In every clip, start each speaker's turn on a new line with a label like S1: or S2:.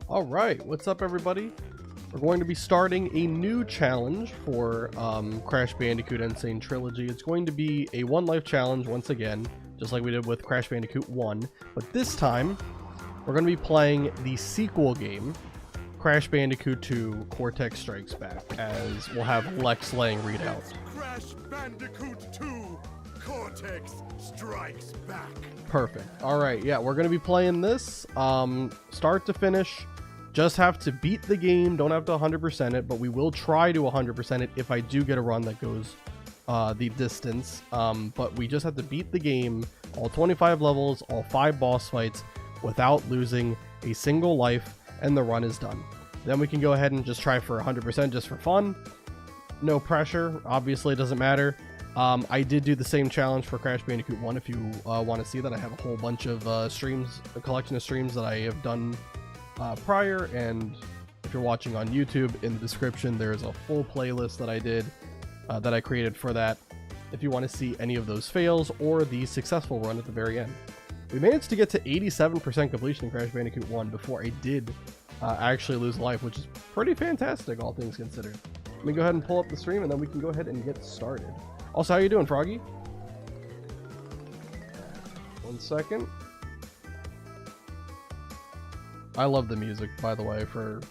S1: All right, what's up everybody? We're going to be starting a new challenge for Crash Bandicoot Insane Trilogy. It's going to be a one life challenge once again, just like we did with Crash Bandicoot 1, but this time we're going to be playing the sequel game, Crash Bandicoot 2 Cortex Strikes Back, as we'll have Lex Lang read out.
S2: Crash Bandicoot 2 Cortex Strikes Back.
S1: Perfect. All right, yeah, we're going to be playing this start to finish. Just have to beat the game, don't have to 100% it, but we will try to 100% it if I do get a run that goes the distance. But we just have to beat the game, all 25 levels, all 5 boss fights, without losing a single life, and the run is done. Then we can go ahead and just try for 100% just for fun. No pressure, obviously it doesn't matter. I did do the same challenge for Crash Bandicoot 1 if you want to see that. I have a whole bunch of streams, a collection of streams that I have done prior, and if you're watching on YouTube, in the description there's a full playlist that I did that I created for that if you want to see any of those fails or the successful run at the very end. We managed to get to 87% completion in Crash Bandicoot 1 before I did actually lose life, which is pretty fantastic all things considered. Let me go ahead and pull up the stream and then we can go ahead and get started. Also, how you doing, Froggy? 1 second. I love the music, by the way, for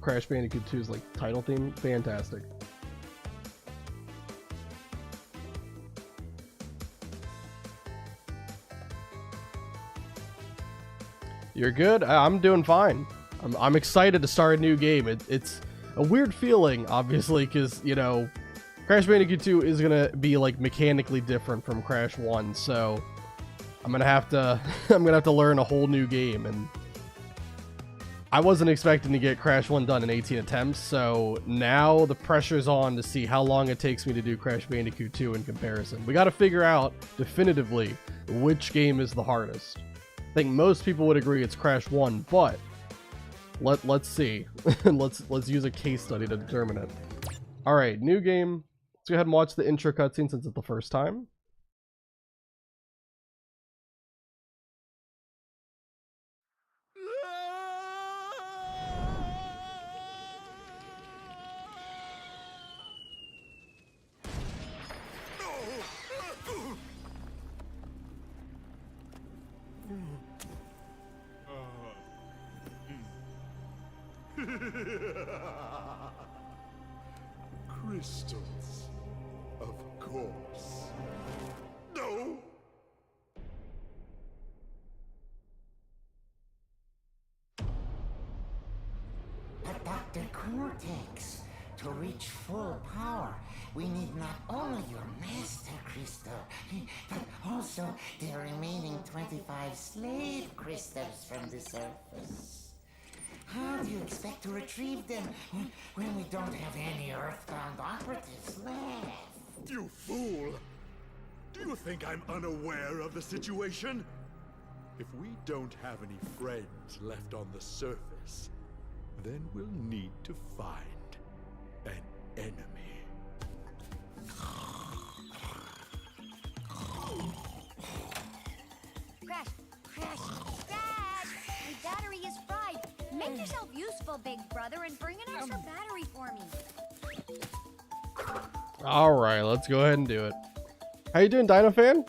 S1: Crash Bandicoot 2's like title theme. Fantastic. You're good? I'm doing fine. I'm excited to start a new game. It's a weird feeling, obviously, because, you know, Crash Bandicoot 2 is gonna be like mechanically different from Crash 1, so I'm gonna have to learn a whole new game, and I wasn't expecting to get Crash 1 done in 18 attempts, so now the pressure's on to see how long it takes me to do Crash Bandicoot 2 in comparison. We gotta figure out definitively which game is the hardest. I think most people would agree it's Crash 1, but let's see. let's use a case study to determine it. Alright, new game. Let's go ahead and watch the intro cutscene since it's the first time.
S2: Crystals, of course. No!
S3: But Dr. Cortex, to reach full power, we need not only your master crystal, but also the remaining 25 slave crystals from the surface. How do you expect to retrieve them when we don't have any Earthbound operatives left?
S2: You fool! Do you think I'm unaware of the situation? If we don't have any friends left on the surface, then we'll need to find an enemy.
S4: Crash! Dad! My battery is fried. Make yourself useful, big brother, and bring an extra battery for me.
S1: Alright, let's go ahead and do it. How you doing, Dino Fan?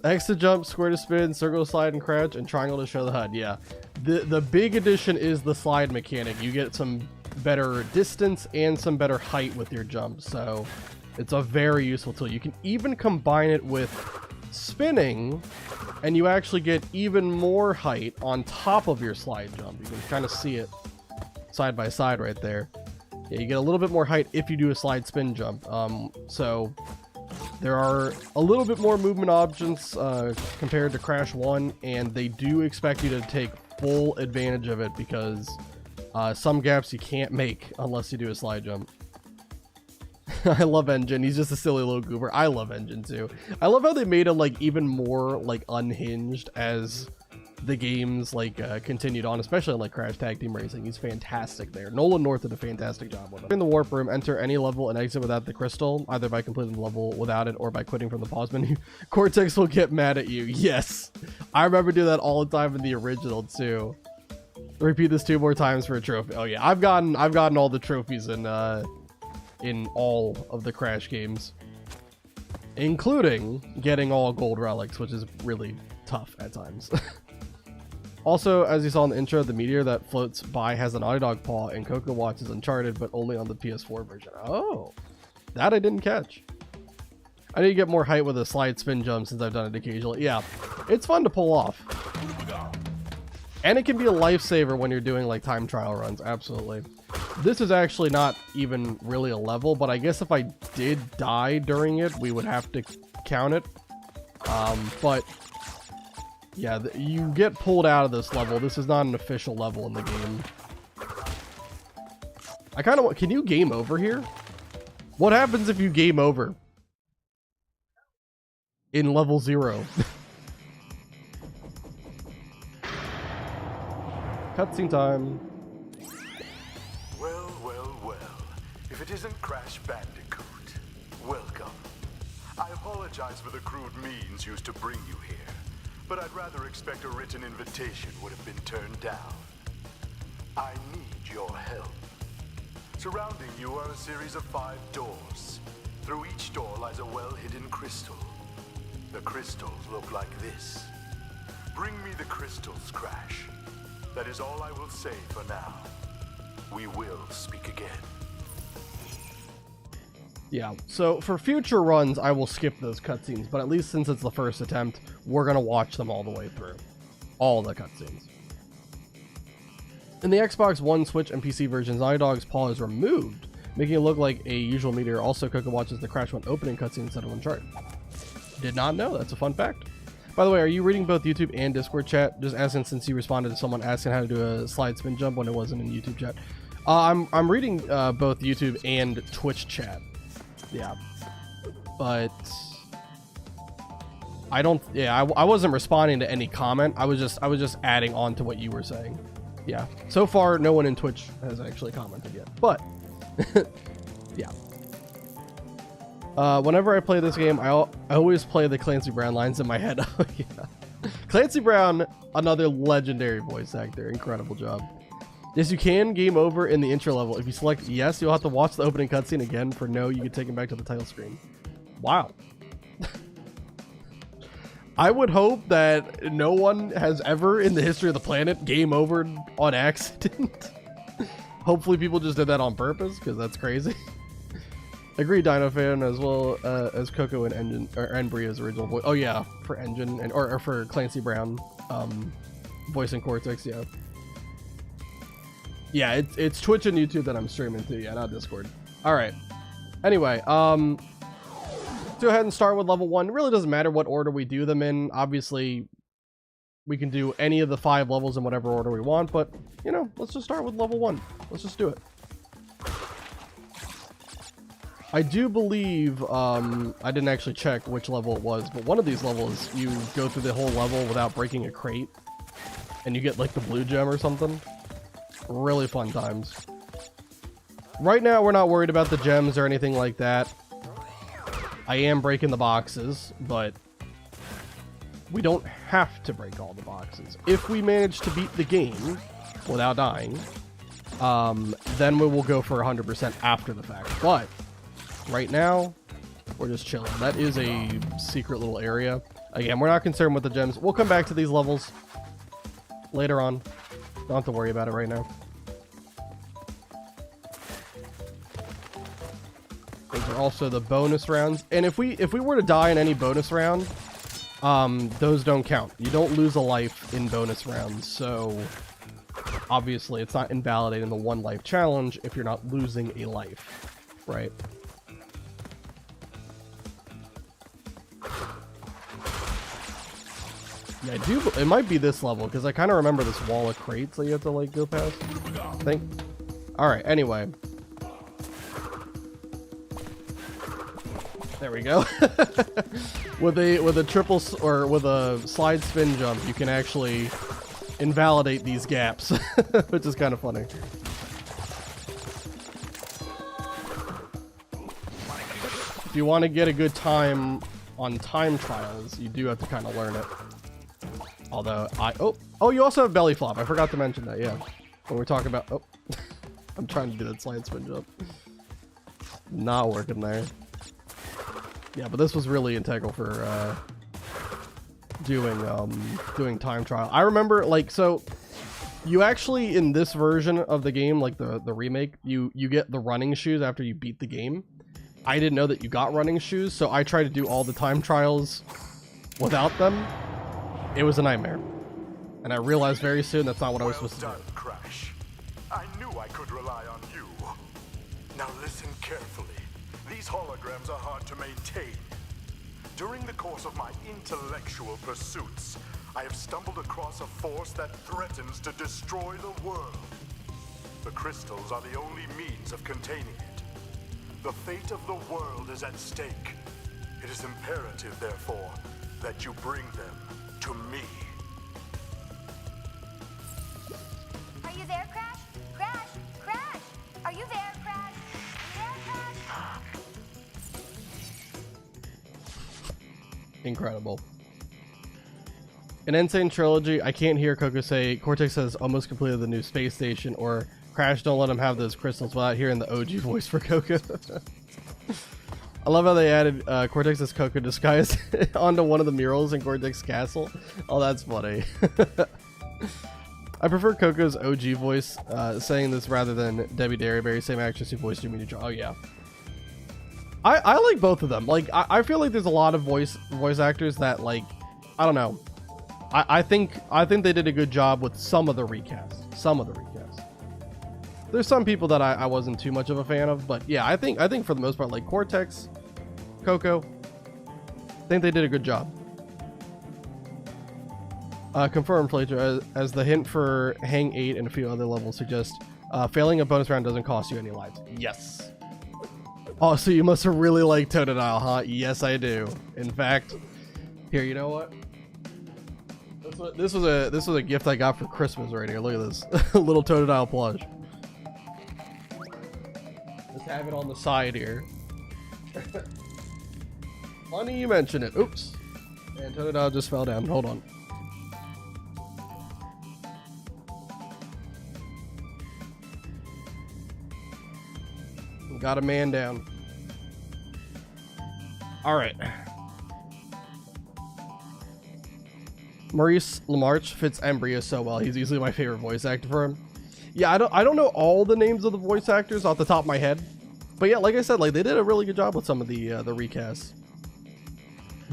S1: X to jump, square to spin, circle to slide and crouch, and triangle to show the HUD. Yeah. The big addition is the slide mechanic. You get some better distance and some better height with your jump, so it's a very useful tool. You can even combine it with spinning, and you actually get even more height on top of your slide jump. You can kind of see it side by side right there. Yeah, you get a little bit more height if you do a slide spin jump. So there are a little bit more movement options compared to Crash 1, and they do expect you to take full advantage of it because some gaps you can't make unless you do a slide jump. I love Engine. He's just a silly little goober. I love Engine too. I love how they made him like even more like unhinged as the games like continued on, especially in like Crash Tag Team Racing. He's fantastic there. Nolan North did a fantastic job with him. In the warp room, enter any level and exit without the crystal, either by completing the level without it or by quitting from the pause menu. Cortex will get mad at you. Yes, I remember doing that all the time in the original too. Repeat this 2 more times for a trophy. Oh yeah, I've gotten all the trophies in all of the Crash games, including getting all gold relics, which is really tough at times. Also, as you saw in the intro, the meteor that floats by has an Naughty Dog paw, and Coco watches Uncharted, but only on the PS4 version. Oh, that I didn't catch. I need to get more height with a slide spin jump since I've done it occasionally. Yeah, it's fun to pull off. And it can be a lifesaver when you're doing like time trial runs, absolutely. This is actually not even really a level, but I guess if I did die during it, we would have to count it. But yeah, you get pulled out of this level. This is not an official level in the game. I kind of want... Can you game over here? What happens if you game over? In level 0. Cutscene time.
S2: Well, well, well. If it isn't Crash Bandicoot, welcome. I apologize for the crude means used to bring you here, but I'd rather expect a written invitation would have been turned down. I need your help. Surrounding you are a series of 5 doors. Through each door lies a well-hidden crystal. The crystals look like this. Bring me the crystals, Crash. That is all I will say for now. We will speak again.
S1: Yeah, so for future runs, I will skip those cutscenes, but at least since it's the first attempt, we're going to watch them all the way through. All the cutscenes. In the Xbox One, Switch, and PC versions, Naughty Dog's paw is removed, making it look like a usual meteor. Also, Coco watches the Crash 1 opening cutscene instead of Uncharted. Did not know, that's a fun fact. By the way, are you reading both YouTube and Discord chat? Just asking since you responded to someone asking how to do a slide spin jump when it wasn't in YouTube chat. I'm reading both YouTube and Twitch chat. Yeah, but I don't. Yeah, I wasn't responding to any comment. I was just adding on to what you were saying. Yeah. So far, no one in Twitch has actually commented yet. But yeah. Whenever I play this game, I always play the Clancy Brown lines in my head. Oh, yeah. Clancy Brown, another legendary voice actor. Incredible job. Yes, you can game over in the intro level. If you select yes, you'll have to watch the opening cutscene again. For no, you can take him back to the title screen. Wow. I would hope that no one has ever in the history of the planet game overed on accident. Hopefully people just did that on purpose, because that's crazy. Agree, Dino Fan, as well as Coco and Engine or Embria's original voice. Oh yeah, for Engine and or for Clancy Brown, voice in Cortex. Yeah, yeah. It's Twitch and YouTube that I'm streaming to. Yeah, not Discord. All right. Anyway, go ahead and start with level 1. It really doesn't matter what order we do them in. Obviously, we can do any of the 5 levels in whatever order we want. But you know, let's just start with level 1. Let's just do it. I do believe, I didn't actually check which level it was, but one of these levels, you go through the whole level without breaking a crate, and you get, like, the blue gem or something. Really fun times. Right now, we're not worried about the gems or anything like that. I am breaking the boxes, but we don't have to break all the boxes. If we manage to beat the game without dying, then we will go for 100% after the fact. But right now, we're just chilling. That is a secret little area. Again, we're not concerned with the gems. We'll come back to these levels later on. Don't have to worry about it right now. Those are also the bonus rounds. And if we were to die in any bonus round, those don't count. You don't lose a life in bonus rounds. So obviously, it's not invalidating the 1 life challenge if you're not losing a life, right? Yeah, I do. It might be this level because I kind of remember this wall of crates that you have to like go past. I think. All right. Anyway, there we go. with a triple or with a slide spin jump, you can actually invalidate these gaps, which is kind of funny. If you want to get a good time on time trials, you do have to kind of learn it. Although oh, you also have belly flop. I forgot to mention that. Yeah, when we're talking about I'm trying to do that slide spin jump. Not working there. Yeah, but this was really integral for doing time trial. I remember, like, so you actually, in this version of the game, like the remake, you get the running shoes after you beat the game. I didn't know that you got running shoes, so I tried to do all the time trials without them. It was a nightmare, and I realized very soon that's not what I was supposed to do.
S2: Well done, Crash. I knew I could rely on you. Now listen carefully. These holograms are hard to maintain. During the course of my intellectual pursuits, I have stumbled across a force that threatens to destroy the world. The crystals are the only means of containing it. The fate of the world is at stake. It is imperative, therefore, that you bring them to me.
S4: Are you there, Crash? Crash! Crash! Are you there, Crash? Are you there, Crash?
S1: Incredible. In Insane Trilogy, I can't hear Coco say Cortex has almost completed the new space station, or Crash, don't let him have those crystals, without hearing the OG voice for Coco. I love how they added Cortex as Coco disguised onto one of the murals in Cortex Castle. Oh, that's funny. I prefer Coco's OG voice saying this rather than Debbie Derryberry, same actress who voiced Jimmy Neutron. Oh, yeah. I like both of them. Like, I feel like there's a lot of voice actors that, like, I don't know. I think they did a good job with some of the recasts. There's some people that I wasn't too much of a fan of, but yeah, I think for the most part, like Cortex, Coco, I think they did a good job. Confirmed playthrough as the hint for Hang 8 and a few other levels suggest failing a bonus round doesn't cost you any lives. Yes. Oh, so you must have really liked Totodile, huh? Yes, I do. In fact, here, you know what? This was a gift I got for Christmas right here. Look at this. A little Totodile plush. Just have it on the side here. Funny you mention it. Oops. And Totodile just fell down. Hold on. Got a man down. All right. Maurice LaMarche fits Embryo so well. He's easily my favorite voice actor for him. Yeah, I don't know all the names of the voice actors off the top of my head, but yeah, like I said, like they did a really good job with some of the recasts.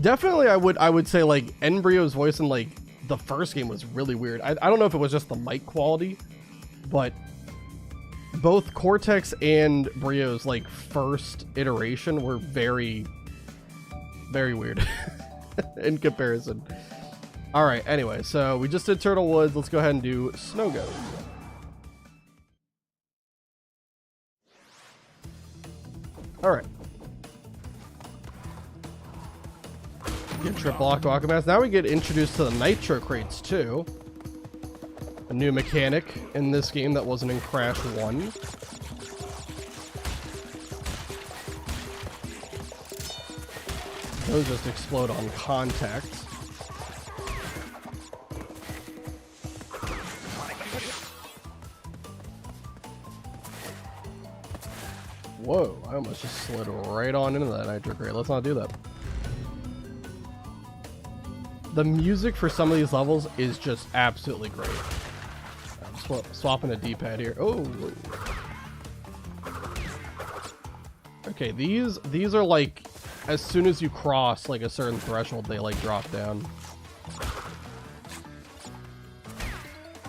S1: Definitely, I would say like Embryo's voice in like the first game was really weird. I don't know if it was just the mic quality, but both Cortex and Brio's like first iteration were very, very weird in comparison. All right, anyway, so we just did Turtle Woods. Let's go ahead and do Snow Goat. All right. Get triple Aqua Mask. Now we get introduced to the Nitro Crates too. A new mechanic in this game that wasn't in Crash 1. Those just explode on contact. Whoa, I almost just slid right on into that Nitro Crate. Let's not do that. The music for some of these levels is just absolutely great. I'm swapping a D-pad here. Oh. Okay, these are like, as soon as you cross like a certain threshold, they like drop down.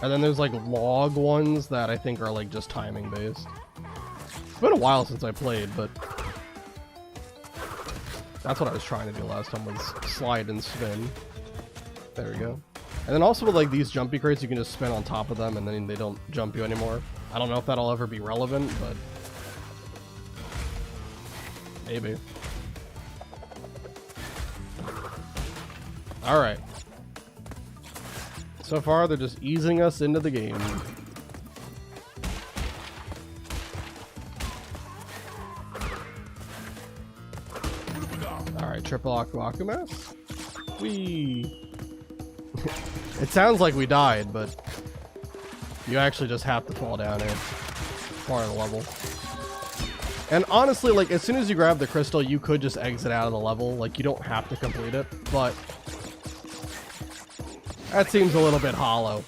S1: And then there's like log ones that I think are like just timing based. It's been a while since I played, but that's what I was trying to do last time, was slide and spin. There we go. And then also with like these jumpy crates, you can just spin on top of them and then they don't jump you anymore. I don't know if that'll ever be relevant, but maybe. All right. So far, they're just easing us into the game. All right, triple Aqua Mask. Whee! It sounds like we died, but you actually just have to fall down here. Part of the level. And honestly, like, as soon as you grab the crystal, you could just exit out of the level. Like, you don't have to complete it, but that seems a little bit hollow.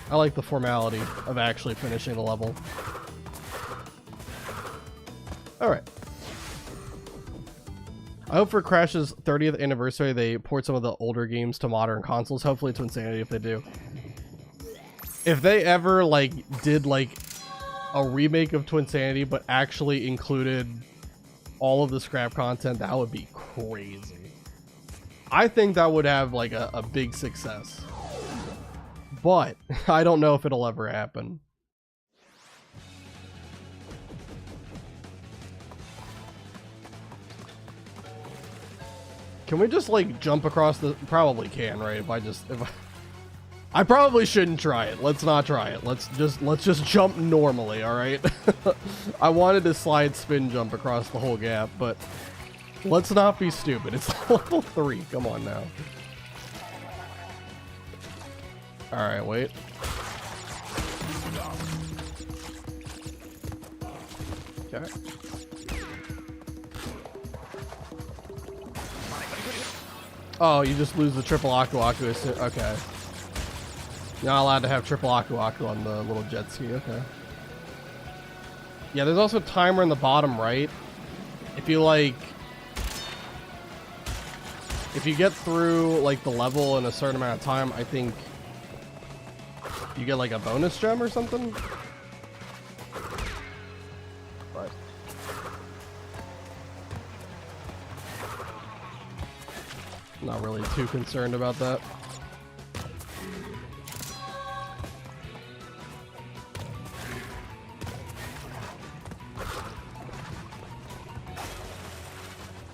S1: I like the formality of actually finishing the level. Alright. I hope for Crash's 30th anniversary they port some of the older games to modern consoles. Hopefully it's Insanity if they do. If they ever, like, did, like, a remake of Twinsanity but actually included all of the scrap content, that would be crazy. I think that would have, like, a big success. But I don't know if it'll ever happen. Can we just, like, jump across the... Probably can, right? I probably shouldn't try it. Let's not try it. Let's just jump normally, alright? I wanted to slide spin jump across the whole gap, but let's not be stupid. It's level 3. Come on now. Alright, wait. Okay. Oh, you just lose the triple Aku Aku. Okay. You're not allowed to have triple Aku Aku on the little jet ski. Okay. Yeah, there's also a timer in the bottom right. If you, like... If you get through, like, the level in a certain amount of time, I think you get, like, a bonus gem or something. But not really too concerned about that.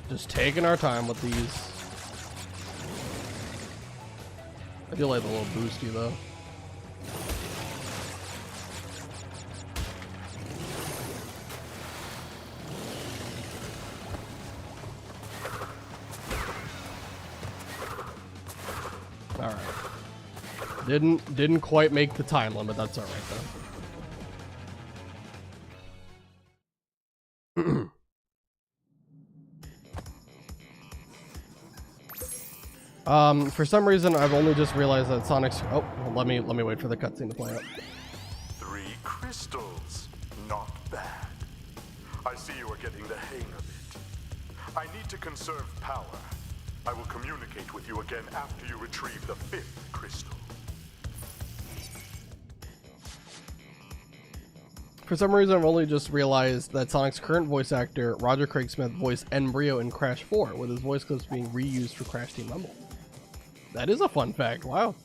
S1: Just taking our time with these. I feel like a little boosty though. All right. Didn't quite make the time limit. That's all right though. For some reason, I've only just realized that Sonic's... Oh, let me wait for the cutscene to play out.
S2: 3 crystals. Not bad. I see you are getting the hang of it. I need to conserve power. I will communicate with you again after you retrieve the 5th crystal.
S1: For some reason, I've only just realized that Sonic's current voice actor, Roger Craig Smith, voiced Embryo in Crash 4, with his voice clips being reused for Crash Team Rumble. That is a fun fact. Wow.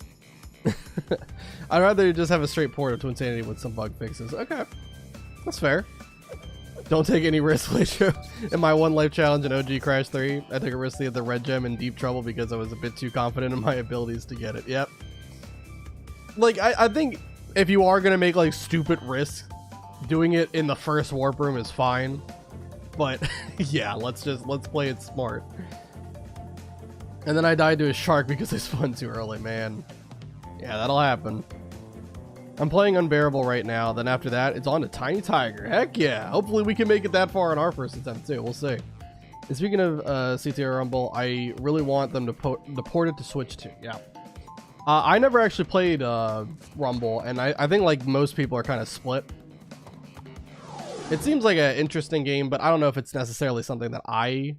S1: I'd rather just have a straight port of Twinsanity with some bug fixes. Okay. That's fair. Don't take any risks, Lacho. In my one life challenge in OG Crash 3, I took a risk to get the red gem in deep trouble because I was a bit too confident in my abilities to get it. Yep. Like, I think if you are going to make, like, stupid risks, doing it in the first warp room is fine. But, yeah, let's play it smart. And then I died to a shark because I spun too early, man. Yeah, that'll happen. I'm playing Unbearable right now, then after that, it's on to Tiny Tiger. Heck yeah! Hopefully we can make it that far in our first attempt too, we'll see. And speaking of CTR Rumble, I really want them to port it to Switch too, yeah. I never actually played Rumble, and I think like most people are kind of split. It seems like an interesting game, but I don't know if it's necessarily something that I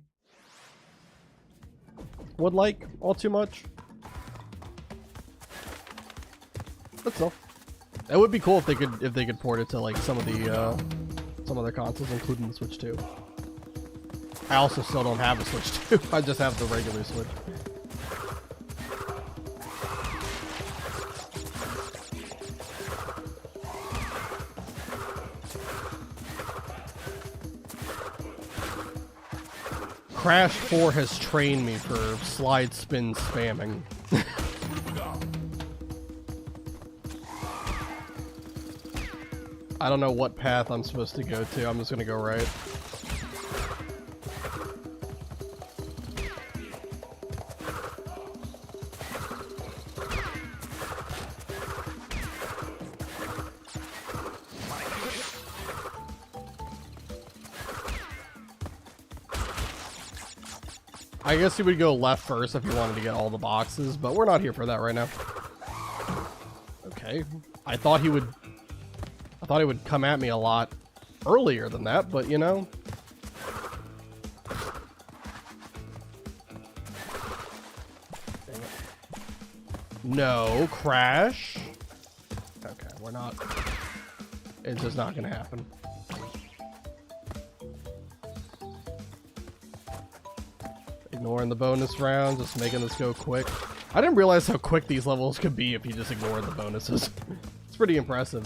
S1: would like all too much. That's all. It would be cool if they could port it to like some of their consoles, including the Switch 2. I also still don't have a Switch 2. I just have the regular Switch. Crash 4 has trained me for slide spin spamming. I don't know what path I'm supposed to go to. I'm just gonna go right. I guess you would go left first if you wanted to get all the boxes, but we're not here for that right now. Okay. I thought he would come at me a lot earlier than that, but you know. Dang it. No, Crash. Okay, we're not. It's just not gonna happen. Ignoring the bonus round, just making this go quick. I didn't realize how quick these levels could be if you just ignored the bonuses. It's pretty impressive.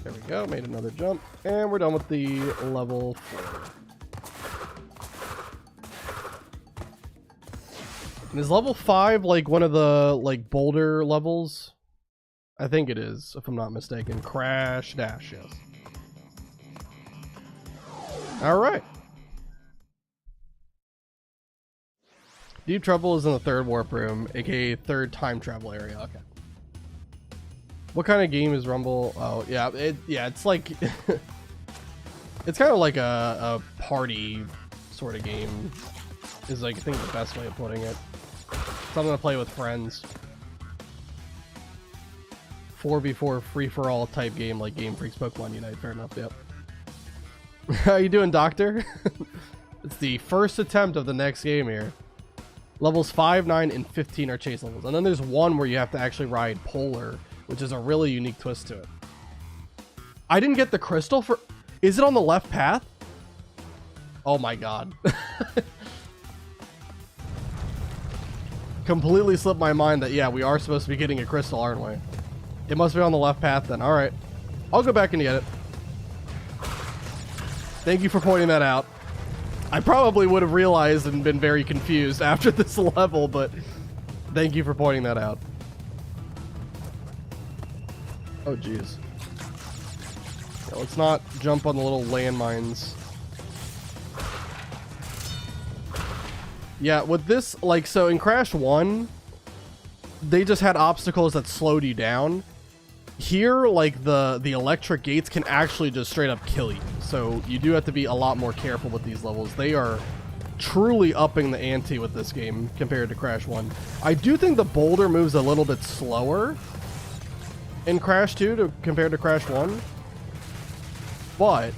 S1: There we go, made another jump, and we're done with the level 4. And is level 5 like one of the like boulder levels? I think it is, if I'm not mistaken. Crash Dash, yes. Alright. Deep Trouble is in the third warp room, aka third time travel area. Okay. What kind of game is Rumble? Oh, yeah, it's like it's kind of like a party sort of game. Is like I think the best way of putting it. Something to play with friends. 4v4 free-for-all type game like Game Freak's Pokemon Unite. Fair enough, yep. How you doing, Doctor? It's the first attempt of the next game here. Levels 5, 9, and 15 are chase levels. And then there's one where you have to actually ride Polar, which is a really unique twist to it. I didn't get the crystal for... Is it on the left path? Oh my god. Completely slipped my mind that, yeah, we are supposed to be getting a crystal, aren't we? It must be on the left path then. Alright. I'll go back and get it. Thank you for pointing that out. I probably would have realized and been very confused after this level, but thank you for pointing that out. Oh, jeez. Yeah, let's not jump on the little landmines. Yeah, with this, like, so in Crash 1, they just had obstacles that slowed you down. Here, like, the electric gates can actually just straight up kill you. So you do have to be a lot more careful with these levels. They are truly upping the ante with this game compared to Crash 1. I do think the boulder moves a little bit slower in Crash 2 compared to Crash 1. But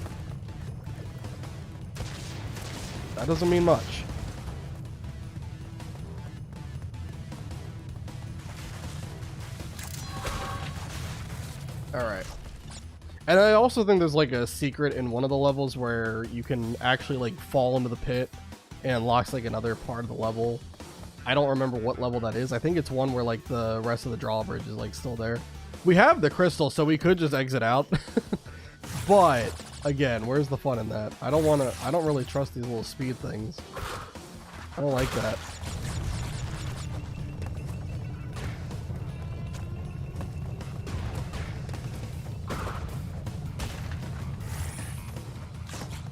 S1: that doesn't mean much. Alright. And I also think there's like a secret in one of the levels where you can actually like fall into the pit and unlocks like another part of the level. I don't remember what level that is. I think it's one where like the rest of the drawbridge is like still there. We have the crystal, so we could just exit out. But again, where's the fun in that? I don't really trust these little speed things. I don't like that.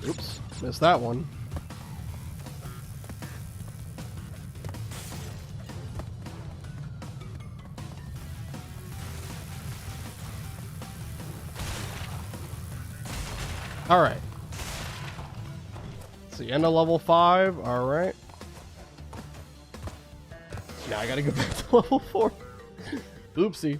S1: Oops, missed that one. All right. It's the end of level 5. All right. Now I gotta go back to level 4. Oopsie.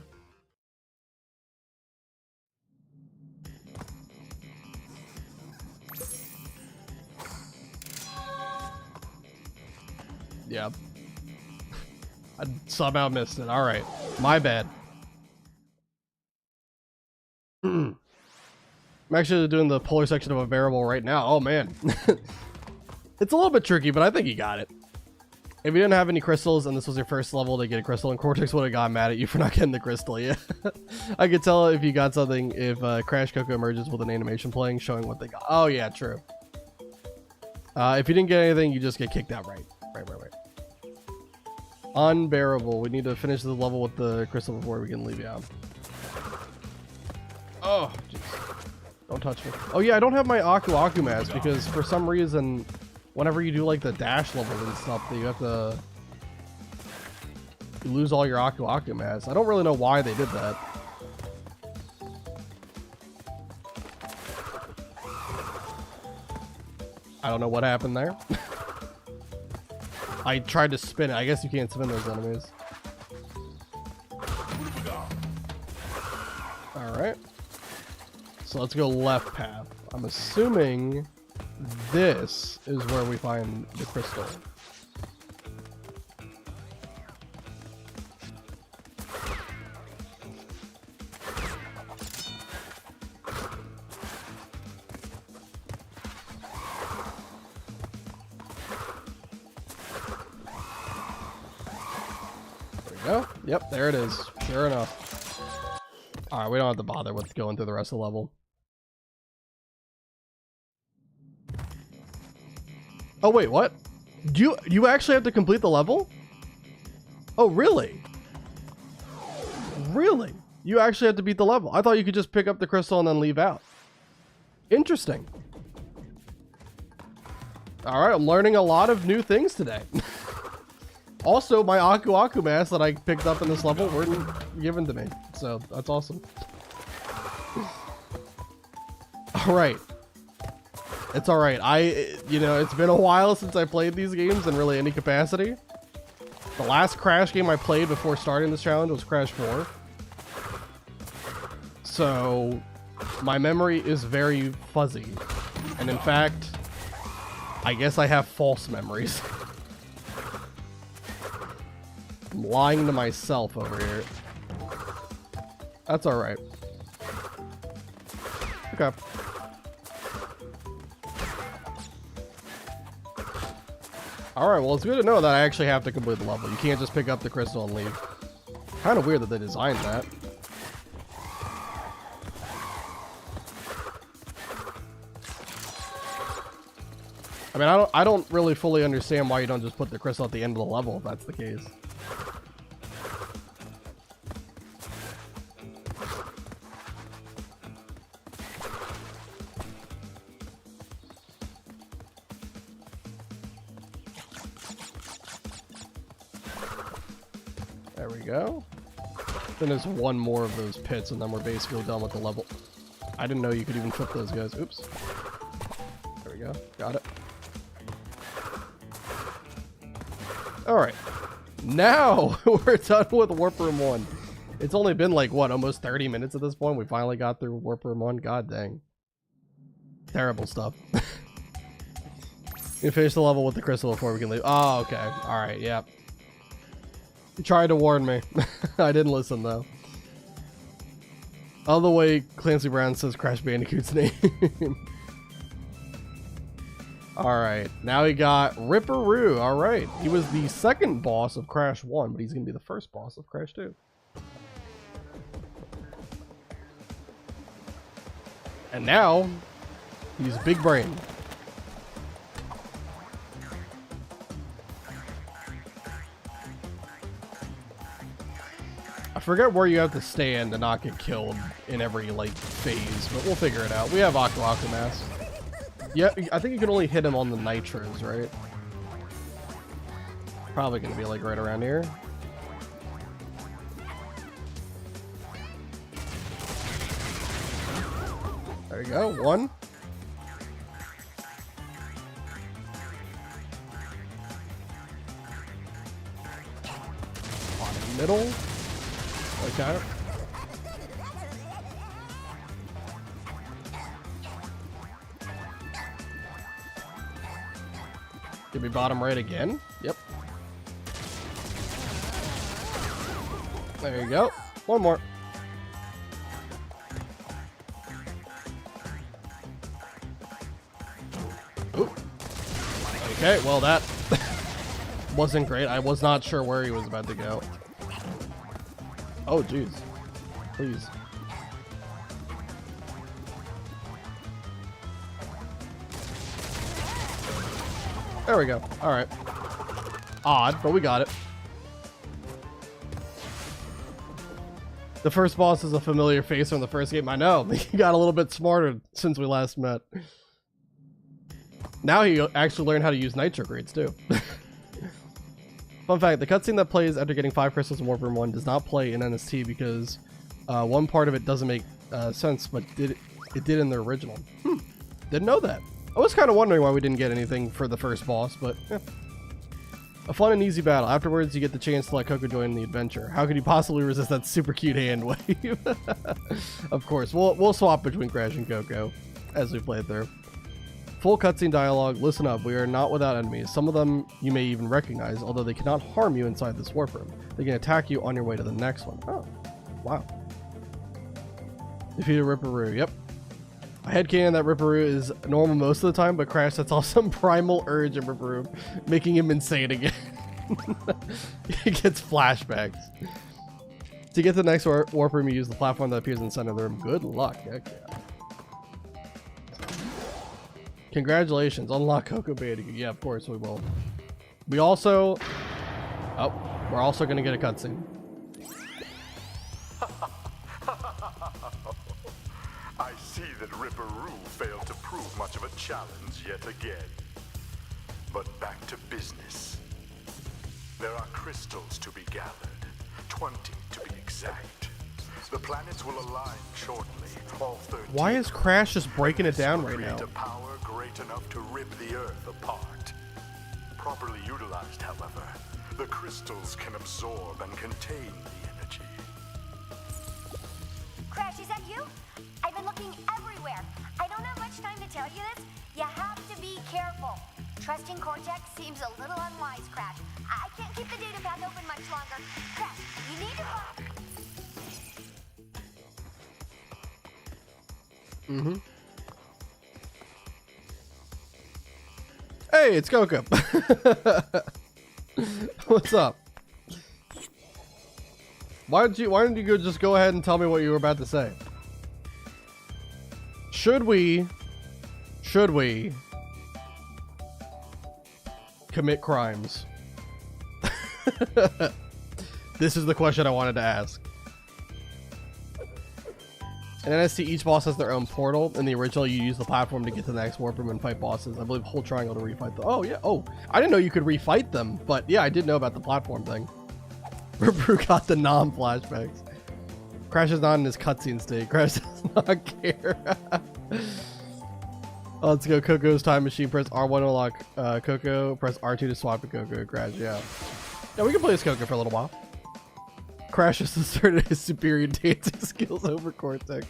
S1: Yeah. I somehow missed it. All right. My bad. I'm actually doing the polar section of a variable right now. Oh, man. It's a little bit tricky, but I think you got it. If you didn't have any crystals and this was your first level to get a crystal, and Cortex would have gotten mad at you for not getting the crystal, yeah. I could tell if you got something if Crash Coco emerges with an animation playing showing what they got. Oh, yeah, true. If you didn't get anything, you just get kicked out, right. Right. Unbearable. We need to finish the level with the crystal before we can leave you out. Oh, jeez. Don't touch me. Oh, yeah, I don't have my Aku mask because for some reason, whenever you do like the dash levels and stuff, you have to... You lose all your Aku masks. I don't really know why they did that. I don't know what happened there. I tried to spin it. I guess you can't spin those enemies. Alright. So let's go left path. I'm assuming this is where we find the crystal. Go. Yep, there it is. Sure enough. Alright, we don't have to bother with going through the rest of the level. Oh wait, what? Do you actually have to complete the level? Oh really? Really? You actually have to beat the level. I thought you could just pick up the crystal and then leave out. Interesting. Alright, I'm learning a lot of new things today. Also, my Aku Aku mask that I picked up in this level weren't given to me, so that's awesome. Alright. It's alright. You know, it's been a while since I played these games in really any capacity. The last Crash game I played before starting this challenge was Crash 4. So, my memory is very fuzzy. And in fact, I guess I have false memories. I'm lying to myself over here. That's alright. Okay. Alright, well, it's good to know that I actually have to complete the level. You can't just pick up the crystal and leave. Kind of weird that they designed that. I mean, I don't really fully understand why you don't just put the crystal at the end of the level if that's the case. There we go. Then there's one more of those pits and then we're basically done with the level. I didn't know you could even flip those guys. Oops. There we go. Got it. Alright. Now we're done with Warp Room 1. It's only been like, what, almost 30 minutes at this point? We finally got through Warp Room 1. God dang. Terrible stuff. You finish the level with the crystal before we can leave. Oh, okay. Alright, yep. You tried to warn me. I didn't listen though. All the way Clancy Brown says Crash Bandicoot's name. Alright, now we got Ripperoo. Alright, he was the second boss of Crash 1, but he's going to be the first boss of Crash 2. And now, he's Big Brain. I forget where you have to stand to not get killed in every, like, phase, but we'll figure it out. We have Aku Aku Mask. Yeah, I think you can only hit him on the nitros, right? Probably gonna be, like, right around here. There you go, one. On the middle. Okay. Give me bottom right again. Yep. There you go. One more. Ooh. Okay, well that wasn't great. I was not sure where he was about to go. Oh, jeez. Please. There we go. Alright. Odd, but we got it. The first boss is a familiar face from the first game. I know. He got a little bit smarter since we last met. Now he actually learned how to use nitro grades, too. Fun fact, the cutscene that plays after getting 5 crystals in Warp Room 1 does not play in NST because one part of it doesn't make sense, but it did in the original. Didn't know that. I was kind of wondering why we didn't get anything for the first boss, but yeah. A fun and easy battle. Afterwards, you get the chance to let Coco join the adventure. How could you possibly resist that super cute hand wave? Of course, we'll swap between Crash and Coco as we play through. Full cutscene dialogue. Listen up, we are not without enemies. Some of them you may even recognize, although they cannot harm you inside this warp room. They can attack you on your way to the next one. Oh, wow. Defeated Ripperoo. Yep. I headcanon that Ripperoo is normal most of the time, but Crash sets off some primal urge in Ripperoo, making him insane again. He gets flashbacks. To get to the next warp room, you use the platform that appears in the center of the room. Good luck. Heck yeah. Congratulations. Unlock Coco Bandicoot. Yeah, of course we will. We also... Oh, we're also going to get a cutscene.
S2: I see that Ripperoo failed to prove much of a challenge yet again. But back to business. There are crystals to be gathered, 20 to be exact. The planets will align shortly. All 13.
S1: Why is Crash just breaking it down right now?
S2: A power great enough to rip the Earth apart. Properly utilized, however, the crystals can absorb and contain the energy.
S4: Crash, is that you? I've been looking everywhere. I don't have much time to tell you this. You have to be careful. Trusting Cortex seems a little unwise, Crash. I can't keep the data path open much longer. Crash, you need to...
S1: Mm-hmm. Hey, it's Coco. What's up? Why didn't you just go ahead and tell me what you were about to say? Should we commit crimes? This is the question I wanted to ask. In NST, each boss has their own portal. In the original, you use the platform to get to the next warp room and fight bosses. I believe hold triangle to refight them. Oh, yeah. Oh, I didn't know you could refight them, but yeah, I did know about the platform thing. Ripperoo got the non-flashbacks. Crash is not in his cutscene state. Crash does not care. Oh, let's go. Coco's time machine. Press R1 to unlock Coco. Press R2 to swap to Coco. Crash, yeah. Yeah, we can play as Coco for a little while. Crash has asserted his superior dancing skills over Cortex.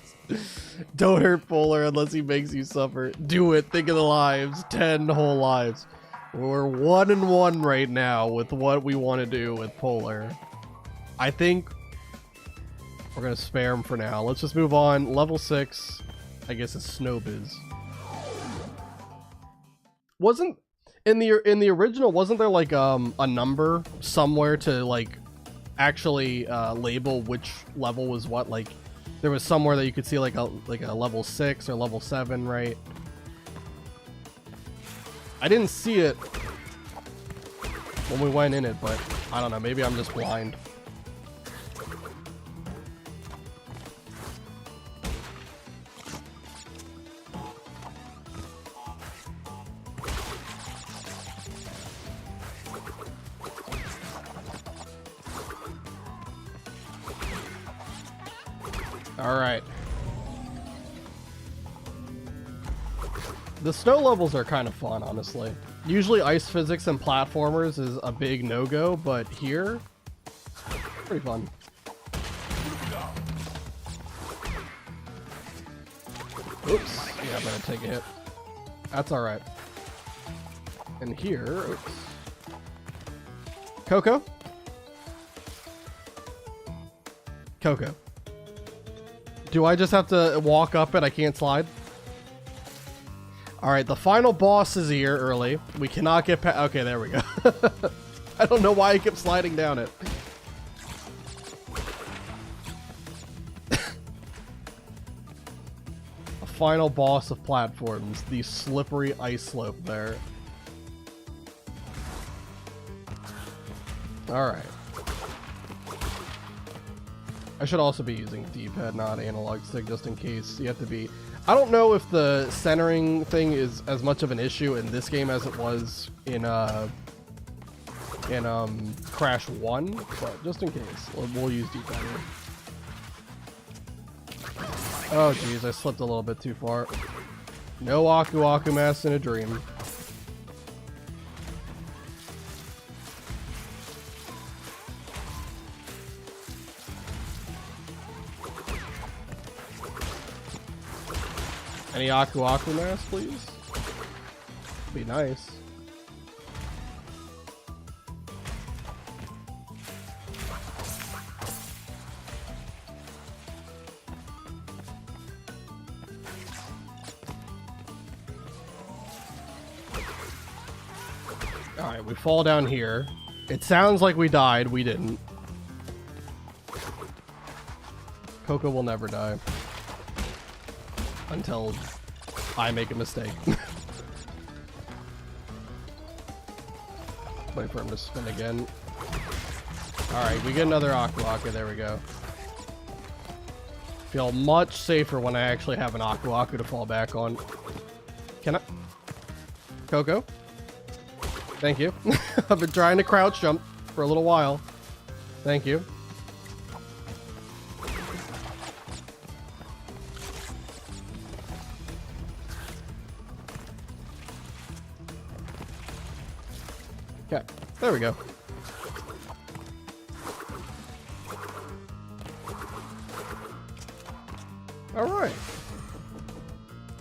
S1: Don't hurt Polar unless he makes you suffer. Do it. Think of the lives. 10 whole lives. We're 1-1 right now with what we want to do with Polar. I think we're going to spare him for now. Let's just move on. Level 6. I guess it's Snowbiz. Wasn't in the original, wasn't there like a number somewhere to like actually label which level was what? Like there was somewhere that you could see like a level 6 or level 7, right? I didn't see it when we went in it, but I don't know, maybe I'm just blind. All right. The snow levels are kind of fun, honestly. Usually ice physics and platformers is a big no-go, but here, pretty fun. Oops. Yeah, I'm gonna take a hit. That's all right. And here, oops. Coco? Coco. Do I just have to walk up it? I can't slide? Alright, the final boss is here early. We cannot get past... Okay, there we go. I don't know why I kept sliding down it. A final boss of platforms. The slippery ice slope there. Alright. I should also be using D-pad, not analog stick, just in case you have to be... I don't know if the centering thing is as much of an issue in this game as it was in Crash 1, but just in case, we'll use D-pad here. Oh geez, I slipped a little bit too far. No Aku Aku Mask in a dream. Any Aku Aku Mask, please? Be nice. Alright, we fall down here. It sounds like we died. We didn't. Coco will never die. Until I make a mistake. Wait for him to spin again. Alright, we get another Aku Aku. There we go. Feel much safer when I actually have an Aku Aku to fall back on. Can I? Coco? Thank you. I've been trying to crouch jump for a little while. Thank you. Okay, there we go. All right.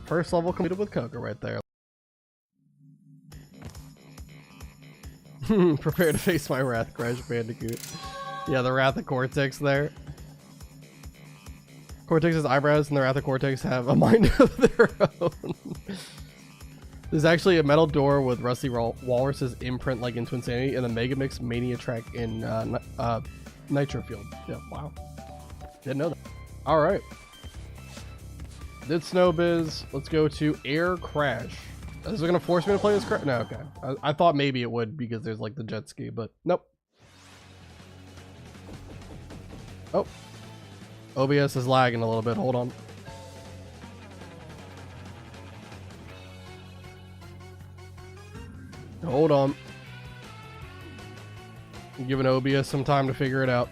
S1: First level completed with Coco right there. Prepare to face my wrath, Crash Bandicoot. Yeah, the Wrath of Cortex there. Cortex's eyebrows and the Wrath of Cortex have a mind of their own. There's actually a metal door with Rusty Walrus's imprint like in Twin Insanity and the Megamix Mania track in Nitro Field. Yeah, wow. Didn't know that. Alright. Did Snowbiz. Let's go to Air Crash. Is it gonna force me to play this Crash? No, okay. I thought maybe it would because there's like the jet ski, but nope. Oh. OBS is lagging a little bit. Hold on. Hold on. I'm giving OBS some time to figure it out.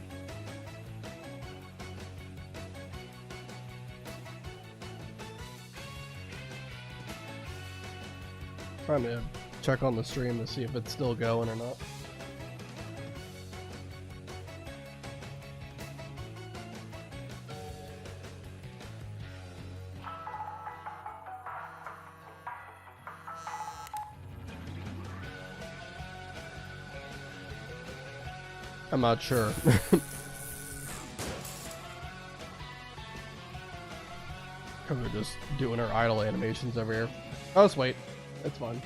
S1: Trying to check on the stream to see if it's still going or not. I'm not sure. We're just doing our idle animations over here. Oh, let's wait. It's fine.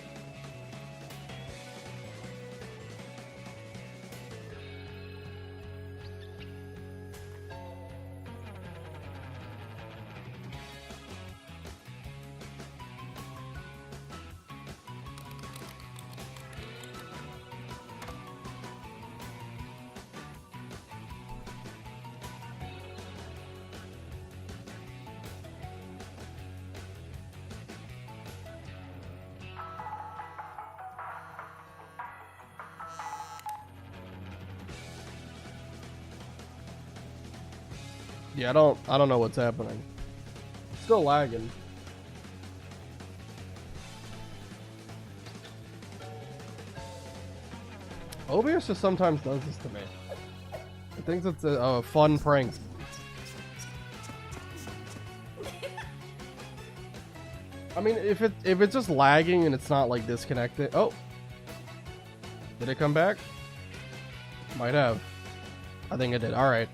S1: Yeah, I don't know what's happening. Still lagging. OBS just sometimes does this to me. I think it's a fun prank. I mean, if it's just lagging and it's not like disconnected. Oh, did it come back? Might have. I think it did. All right.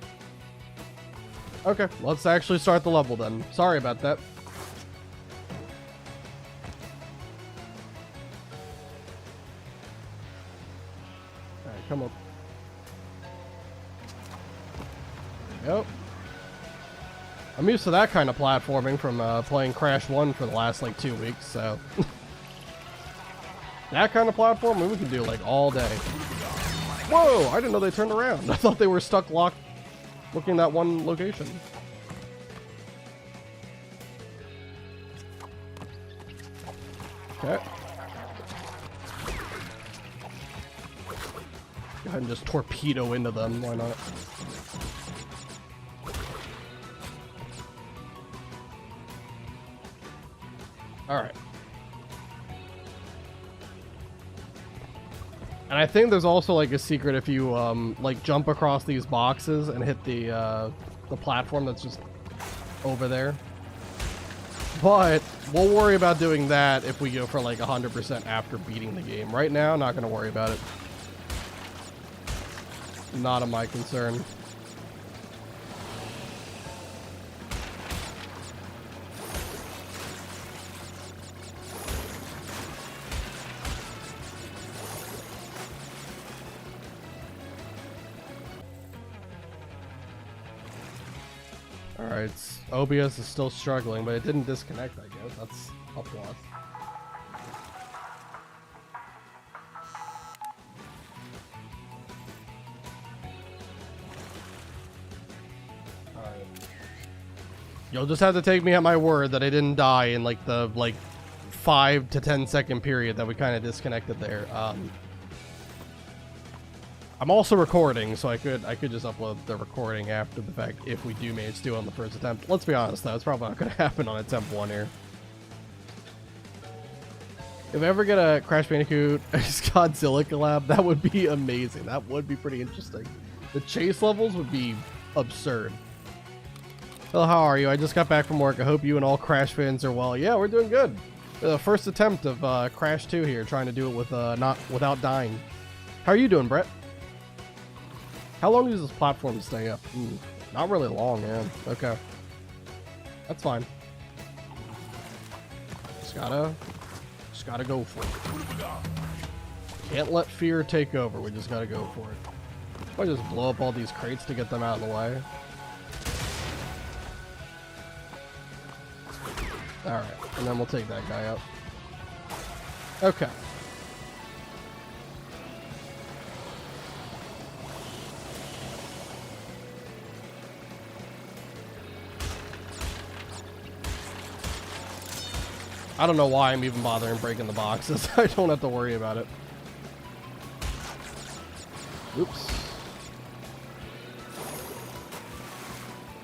S1: Okay, let's actually start the level then. Sorry about that. Alright, come on. There we go. I'm used to that kind of platforming from playing Crash 1 for the last like 2 weeks, so. That kind of platforming we can do like all day. Whoa, I didn't know they turned around. I thought they were stuck locked looking at one location. Okay. Go ahead and just torpedo into them, why not? Alright. And I think there's also like a secret if you like jump across these boxes and hit the platform that's just over there. But we'll worry about doing that if we go for like 100% after beating the game. Right now, not going to worry about it. Not of my concern. Alright, OBS is still struggling, but it didn't disconnect, I guess. That's a plus. Alright. You'll just have to take me at my word that I didn't die in like the 5 to 10 second period that we kind of disconnected there. I'm also recording, so I could just upload the recording after the fact if we do manage to do it on the first attempt. Let's be honest though, it's probably not going to happen on attempt 1 here. If I ever get a Crash Bandicoot Godzilla collab, that would be amazing. That would be pretty interesting. The chase levels would be absurd. Hello, how are you? I just got back from work. I hope you and all Crash fans are well. Yeah, we're doing good. The first attempt of Crash 2 here, trying to do it with without dying. How are you doing, Brett? How long does this platform stay up? Not really long, man. Okay. That's fine. Just gotta go for it. Can't let fear take over. We just gotta go for it. If I just blow up all these crates to get them out of the way. Alright, and then we'll take that guy out. Okay. I don't know why I'm even bothering breaking the boxes. I don't have to worry about it. Oops.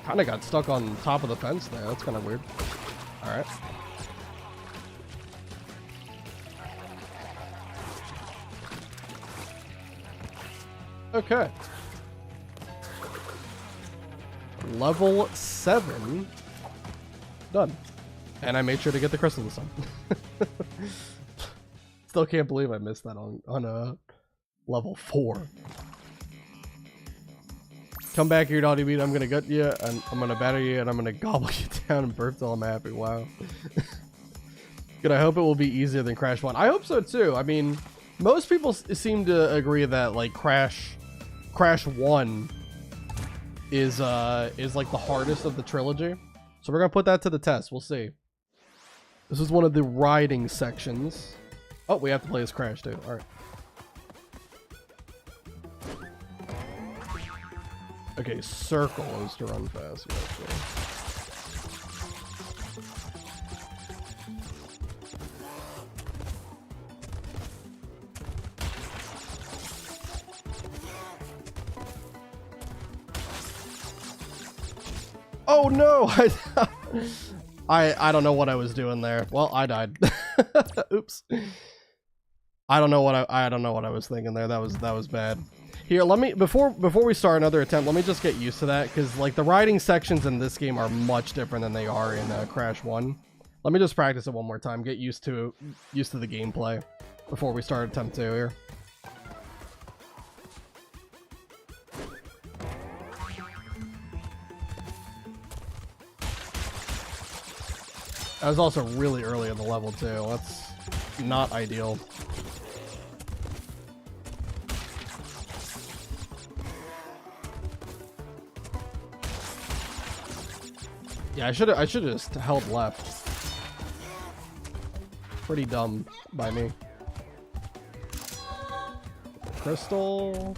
S1: Kinda got stuck on top of the fence there. That's kind of weird. Alright. Okay. Level 7. Done. And I made sure to get the crystal this time. Still can't believe I missed that on level 4. Come back here, Dottie Beat. I'm gonna gut you, and I'm gonna batter you, and I'm gonna gobble you down and burp till I'm happy. Wow. Good. I hope it will be easier than Crash 1. I hope so too. I mean, most people seem to agree that like Crash 1 is like the hardest of the trilogy. So we're gonna put that to the test. We'll see. This is one of the riding sections. Oh, we have to play as Crash too. All right. Okay, circle is to run fast. Oh no! I don't know what I was doing there. Well, I died. Oops. I don't know what I was thinking there. That was bad. Here, let me before we start another attempt, let me just get used to that, because like the riding sections in this game are much different than they are in Crash 1. Let me just practice it one more time, get used to the gameplay before we start attempt 2 here. I was also really early in the level too. That's not ideal. Yeah, I should have just held left. Pretty dumb by me. Crystal.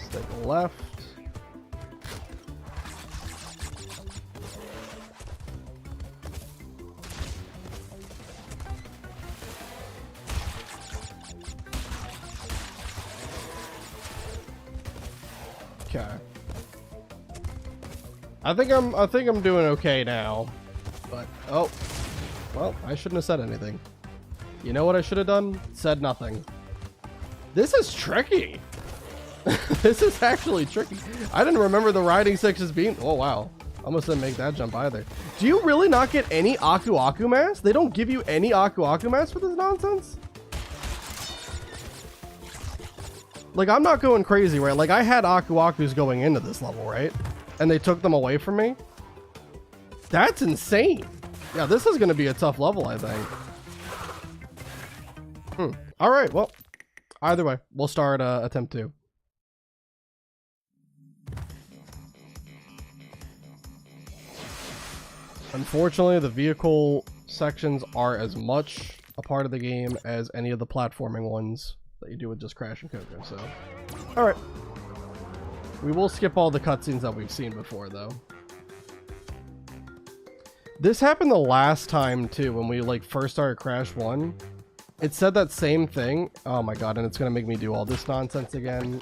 S1: Stick left. Okay. I think I'm doing okay now. But oh, well, I shouldn't have said anything. You know what I should have done? Said nothing. This is tricky. This is actually tricky. I didn't remember the riding sections being. Oh wow, I almost didn't make that jump either. Do you really not get any Aku Aku mass? They don't give you any Aku Aku mass for this nonsense? Like, I'm not going crazy, right? Like, I had Aku Akus going into this level, right? And they took them away from me. That's insane. Yeah, this is going to be a tough level, I think. All right, well, either way, we'll start attempt 2. Unfortunately, the vehicle sections are as much a part of the game as any of the platforming ones that you do with just Crash and Coco, so. All right. We will skip all the cutscenes that we've seen before, though. This happened the last time, too, when we, like, first started Crash 1. It said that same thing. Oh my god, and it's gonna make me do all this nonsense again.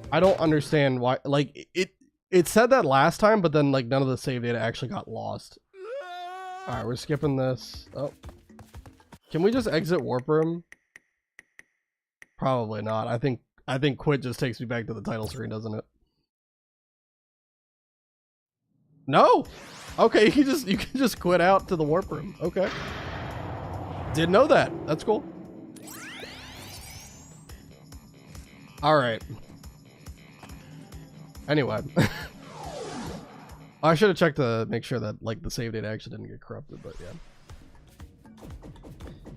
S1: I don't understand why, like, it said that last time, but then, like, none of the save data actually got lost. Alright, we're skipping this. Oh. Can we just exit Warp Room? Probably not. I think quit just takes me back to the title screen, doesn't it? No! Okay, you can just quit out to the Warp Room. Okay. Didn't know that. That's cool. Alright. Anyway. I should have checked to make sure that, like, the save data actually didn't get corrupted, but yeah.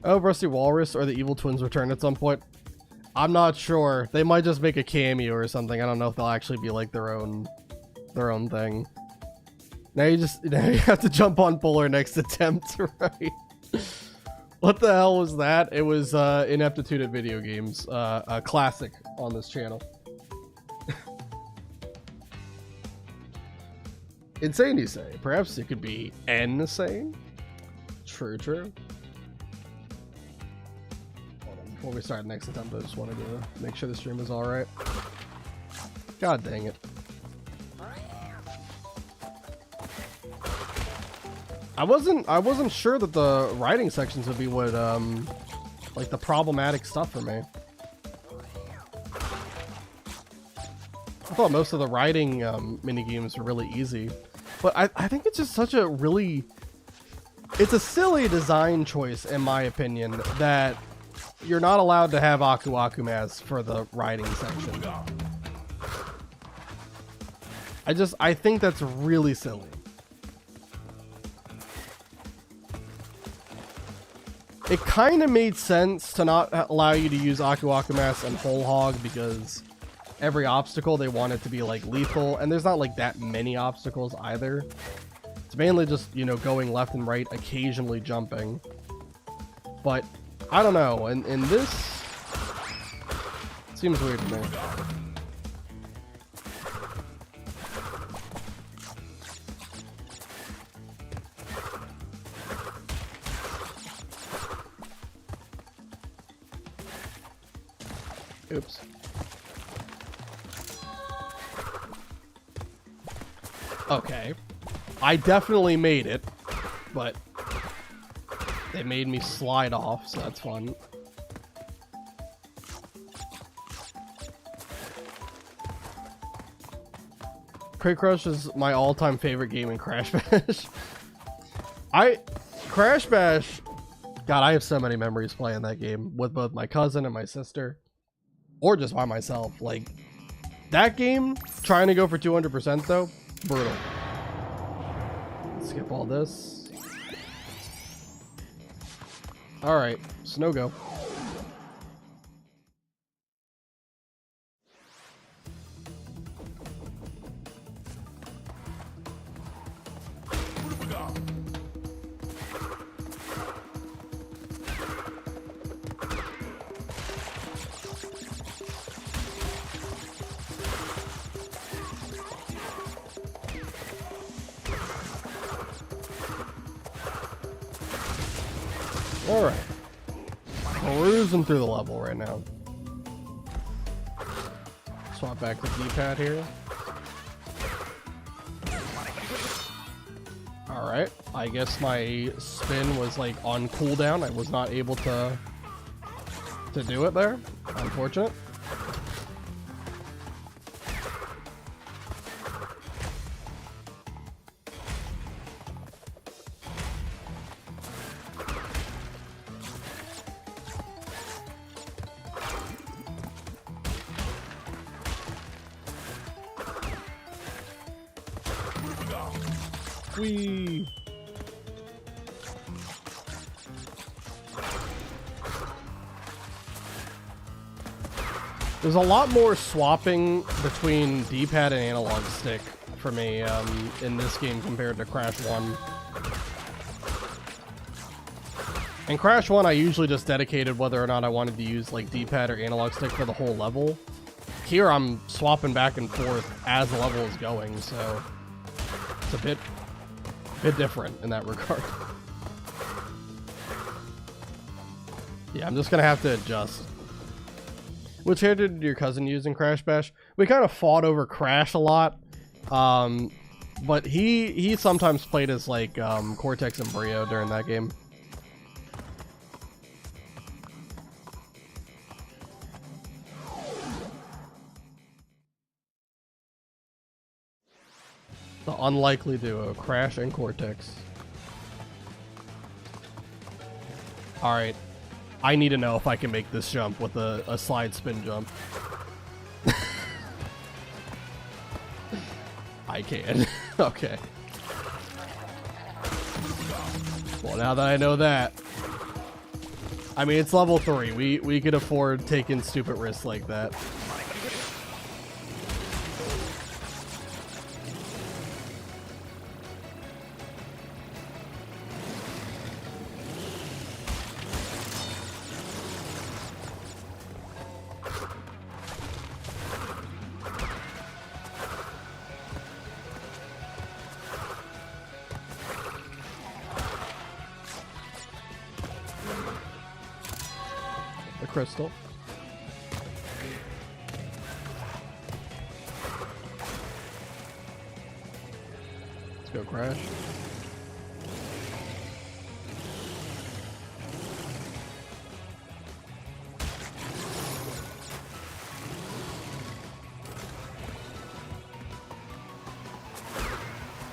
S1: Oh, Rusty Walrus or the Evil Twins return at some point. I'm not sure. They might just make a cameo or something. I don't know if they'll actually be like their own thing. Now you have to jump on Polar next attempt, right? What the hell was that? It was ineptitude at video games, a classic on this channel. Insane, you say? Perhaps it could be insane. True. Hold on, before we start next attempt, I just wanted to make sure the stream is all right. God dang it! I wasn't sure that the writing sections would be what like the problematic stuff for me. I thought most of the writing mini games were really easy, but I think it's just such a really, it's a silly design choice in my opinion that you're not allowed to have Aku Aku mass for the writing section. I think that's really silly. It kind of made sense to not allow you to use Aku Aku mass and Whole Hog because every obstacle they want it to be like lethal, and there's not like that many obstacles either. It's mainly just, you know, going left and right, occasionally jumping. But I don't know, and this seems weird to me. Oops. Okay. I definitely made it, but they made me slide off, so that's fun. Crate Crush is my all-time favorite game in Crash Bash. Crash Bash, God, I have so many memories playing that game with both my cousin and my sister. Or just by myself. Like, that game, trying to go for 200% though, brutal. Skip all this. Alright, Snow Go. Alright. Cruising through the level right now. Swap back to D-pad here. Alright, I guess my spin was like on cooldown. I was not able to do it there. Unfortunate. Whee! There's a lot more swapping between D-pad and analog stick for me in this game compared to Crash 1. In Crash 1, I usually just dedicated whether or not I wanted to use like D-pad or analog stick for the whole level. Here, I'm swapping back and forth as the level is going, so it's a bit different in that regard. Yeah, I'm just gonna have to adjust. Which character did your cousin use in Crash Bash? We kind of fought over Crash a lot, but he sometimes played as like Cortex and Brio during that game. The unlikely duo, Crash and Cortex. Alright. I need to know if I can make this jump with a slide spin jump. I can. Okay. Well, now that I know that. I mean, it's level 3. We could afford taking stupid risks like that. Crystal. Let's go, Crash.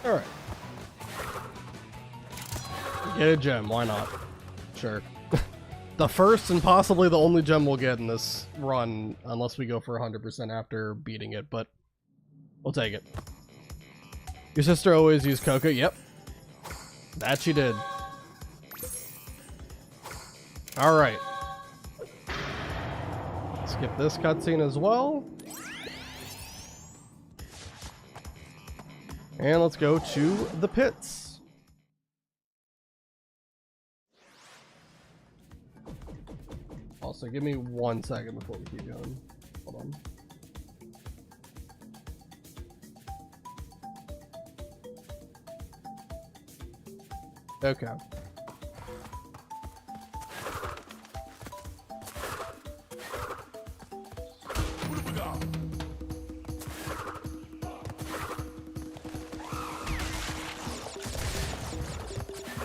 S1: All right. Get a gem, why not? Sure. The first and possibly the only gem we'll get in this run, unless we go for 100% after beating it, but we'll take it. Your sister always used Coco? Yep. That she did. Alright. Skip this cutscene as well. And let's go to the pits. Also, give me 1 second before we keep going. Hold on. Okay.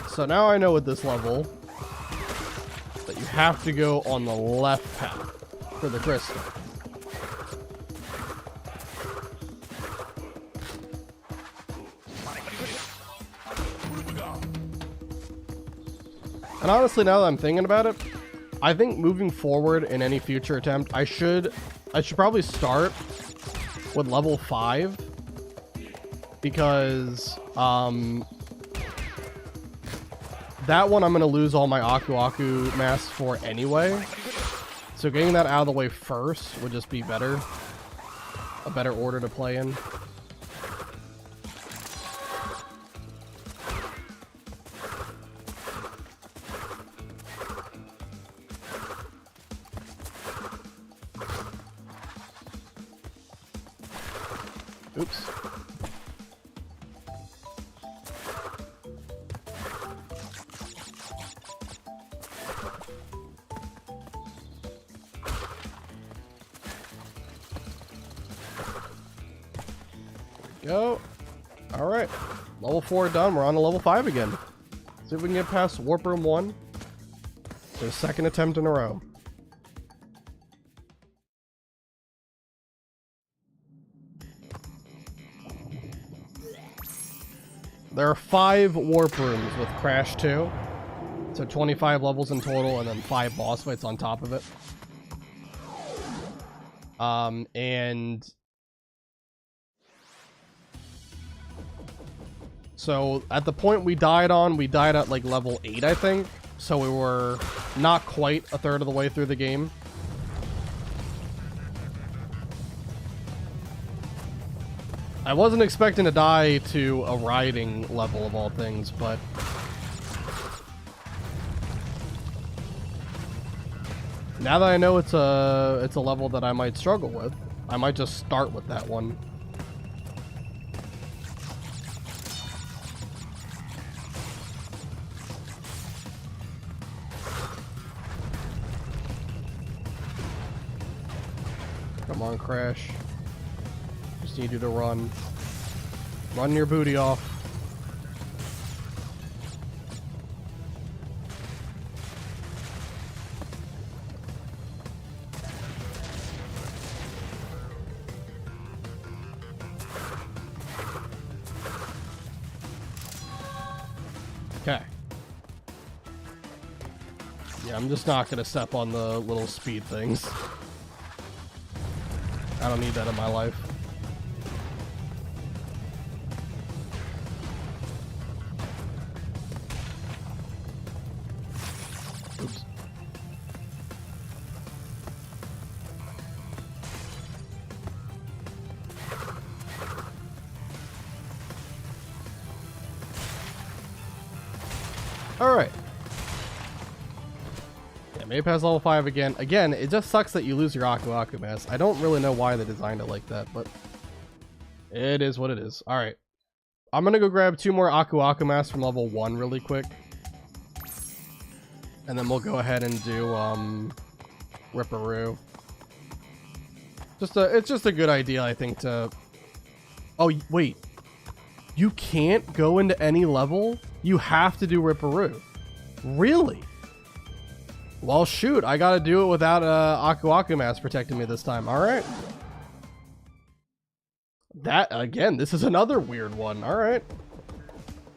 S1: So now I know with this level that you have to go on the left path for the crystal. And honestly, now that I'm thinking about it, I think moving forward in any future attempt, I should probably start with level 5 because that one I'm going to lose all my Aku Aku masks for anyway. So getting that out of the way first would just be better. A better order to play in. Oops. Go. All right. Level 4 done. We're on to level 5 again. See if we can get past Warp Room 1. For the second attempt in a row. There are 5 warp rooms with Crash 2. So 25 levels in total and then 5 boss fights on top of it. And so at the point we died at like level 8, I think. So we were not quite a third of the way through the game. I wasn't expecting to die to a riding level of all things, but now that I know it's a level that I might struggle with, I might just start with that one. Come on, Crash. Just need you to run. Run your booty off. Okay. Yeah, I'm just not gonna step on the little speed things. I don't need that in my life. Oops. Alright. Yeah, maybe pass level 5 again. Again, it just sucks that you lose your Aku Aku mask. I don't really know why they designed it like that, but it is what it is. Alright. I'm gonna go grab 2 more Aku Aku masks from level 1 really quick. And then we'll go ahead and do Ripperoo. It's just a good idea, I think, to... Oh, wait. You can't go into any level? You have to do Ripperoo. Really? Well, shoot. I gotta do it without Aku Aku mask protecting me this time. Alright. That, again, this is another weird one. Alright.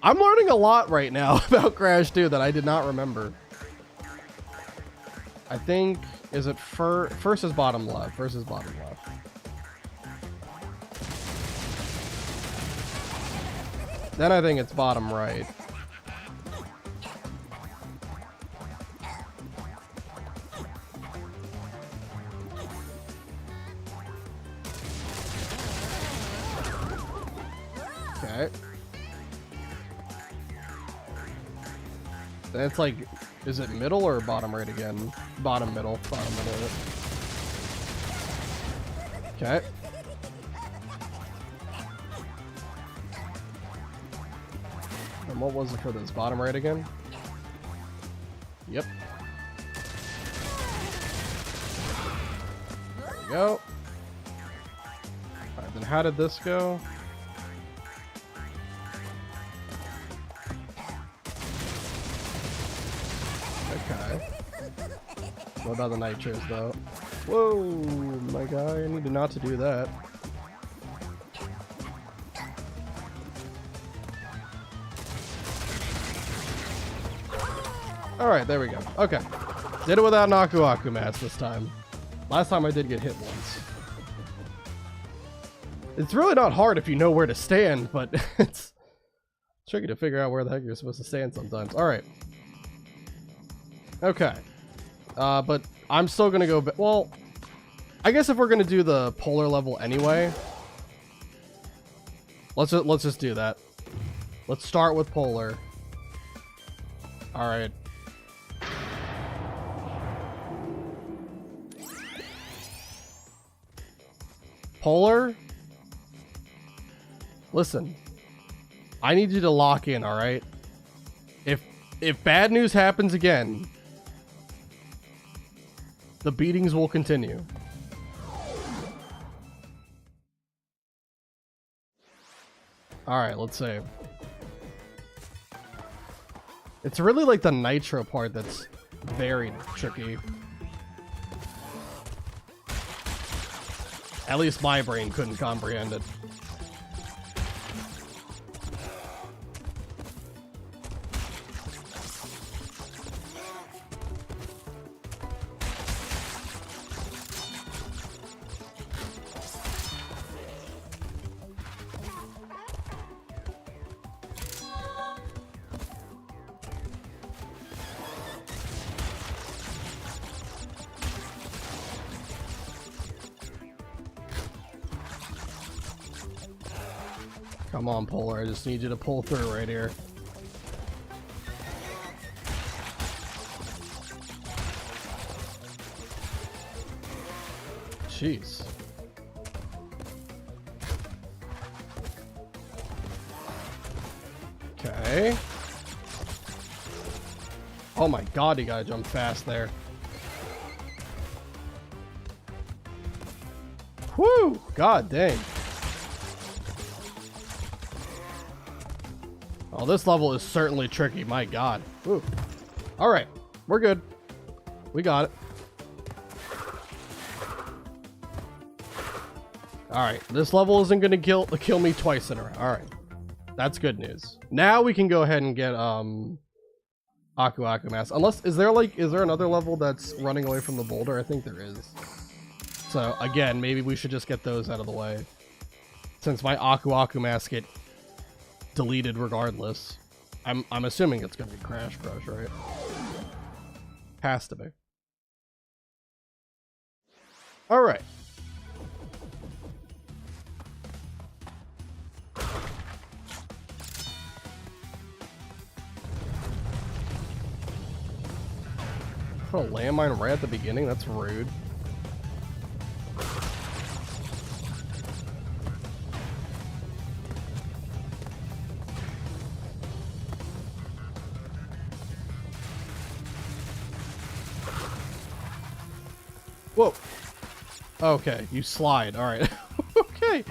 S1: I'm learning a lot right now about Crash 2 that I did not remember. I think, is it first is bottom left. First is bottom left. Then I think it's bottom right. Okay. Then it's like, is it middle or bottom right again? Bottom middle. Bottom middle. Okay. And what was it for this? Bottom right again? Yep. There we go. Alright, then how did this go? Okay. What about the nitros though? Whoa, my guy, I need not to do that. Alright, there we go. Okay. Did it without an Aku Aku mask this time. Last time I did get hit once. It's really not hard if you know where to stand, but it's tricky to figure out where the heck you're supposed to stand sometimes. Alright. Okay. But I'm still gonna go... Well, I guess if we're gonna do the polar level anyway, let's just do that. Let's start with polar. Alright. Polar? Listen. I need you to lock in, alright? If bad news happens again, the beatings will continue. Alright, let's save. It's really like the nitro part that's very tricky. At least my brain couldn't comprehend it. Come on, Polar. I just need you to pull through right here. Jeez. Okay. Oh my god, you gotta jump fast there. Whew! God dang. Oh, this level is certainly tricky. My god. Ooh. All right. We're good. We got it. All right. This level isn't going to kill me twice in a row. All right. That's good news. Now we can go ahead and get Aku Aku Mask. Unless, is there another level that's running away from the boulder? I think there is. So, again, maybe we should just get those out of the way. Since my Aku Aku Mask get deleted regardless. I'm assuming it's gonna be Crash, right? Has to be. Alright. Put a landmine right at the beginning? That's rude. Whoa. Okay, you slide. Alright. Okay.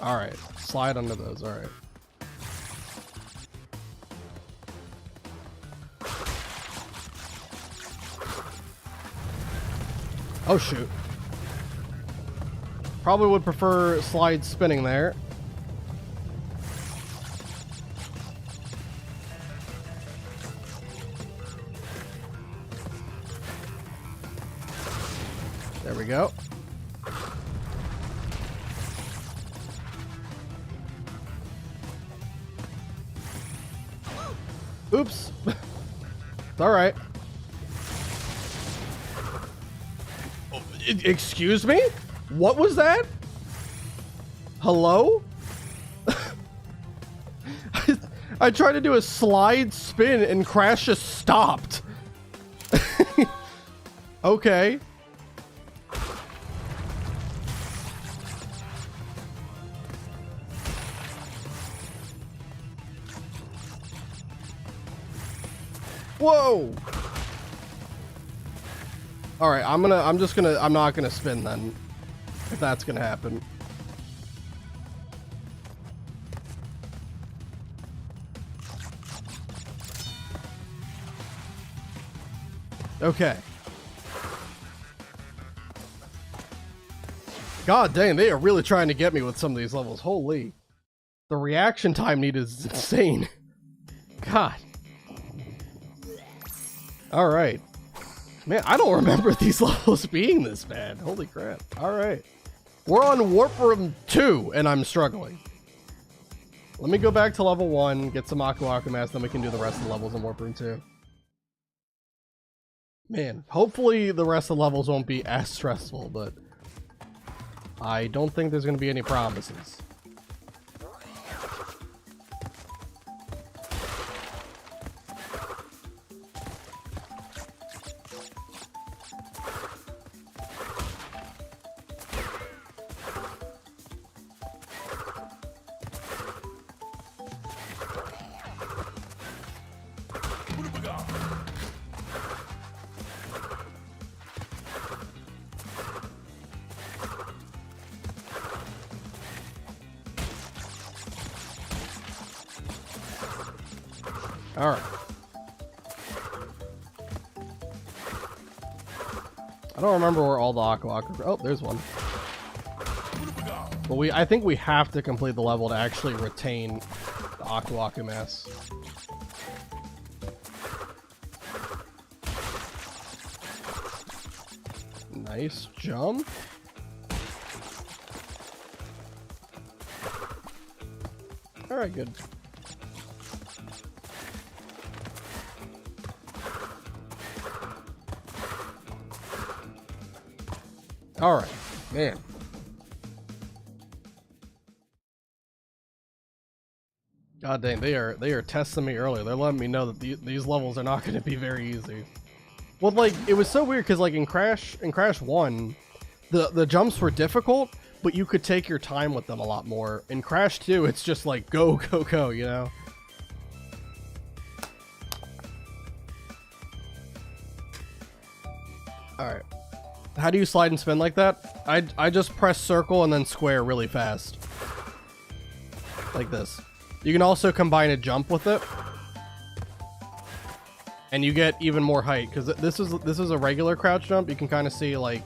S1: Alright. Slide under those. Alright. Oh, shoot. Probably would prefer slide spinning there. There we go. Oops. It's all right. Oh, excuse me? What was that? Hello? I tried to do a slide spin and Crash just stopped. Okay. Whoa! Alright, I'm not gonna spin then. If that's gonna happen. Okay. God dang, they are really trying to get me with some of these levels. Holy. The reaction time needed is insane. God. Alright. Man, I don't remember these levels being this bad. Holy crap. Alright. We're on Warp Room 2, and I'm struggling. Let me go back to level 1, get some Aku Aku Mask, then we can do the rest of the levels in Warp Room 2. Man, hopefully the rest of the levels won't be as stressful, but I don't think there's going to be any promises. All right. I don't remember where all the Aqua. Oh, there's one. But I think we have to complete the level to actually retain the Aqua Mass. Nice jump. All right, good. All right, man. God dang, they are testing me early. They're letting me know that these levels are not going to be very easy. Well, like, it was so weird because, like, in Crash 1, the jumps were difficult, but you could take your time with them a lot more. In Crash 2, it's just like go, go, go, you know? Alright. How do you slide and spin like that? I just press circle and then square really fast. Like this. You can also combine a jump with it. And you get even more height, because this is a regular crouch jump. You can kind of see, like,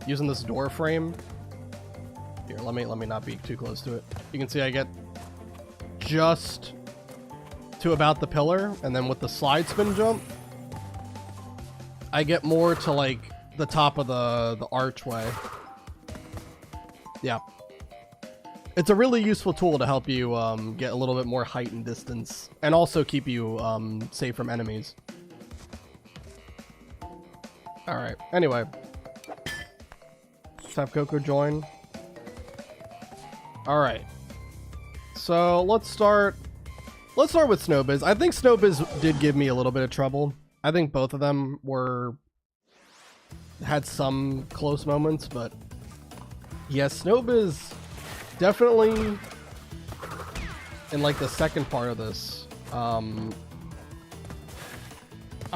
S1: using this door frame. Here, let me not be too close to it. You can see I get just to about the pillar, and then with the slide spin jump, I get more to, like, the top of the archway. Yeah. It's a really useful tool to help you get a little bit more height and distance, and also keep you safe from enemies. Alright, anyway. Let's have Coco join. Alright. So, let's start with Snowbiz. I think Snowbiz did give me a little bit of trouble. I think both of them had some close moments, but yeah, Snowbiz definitely in like the second part of this, I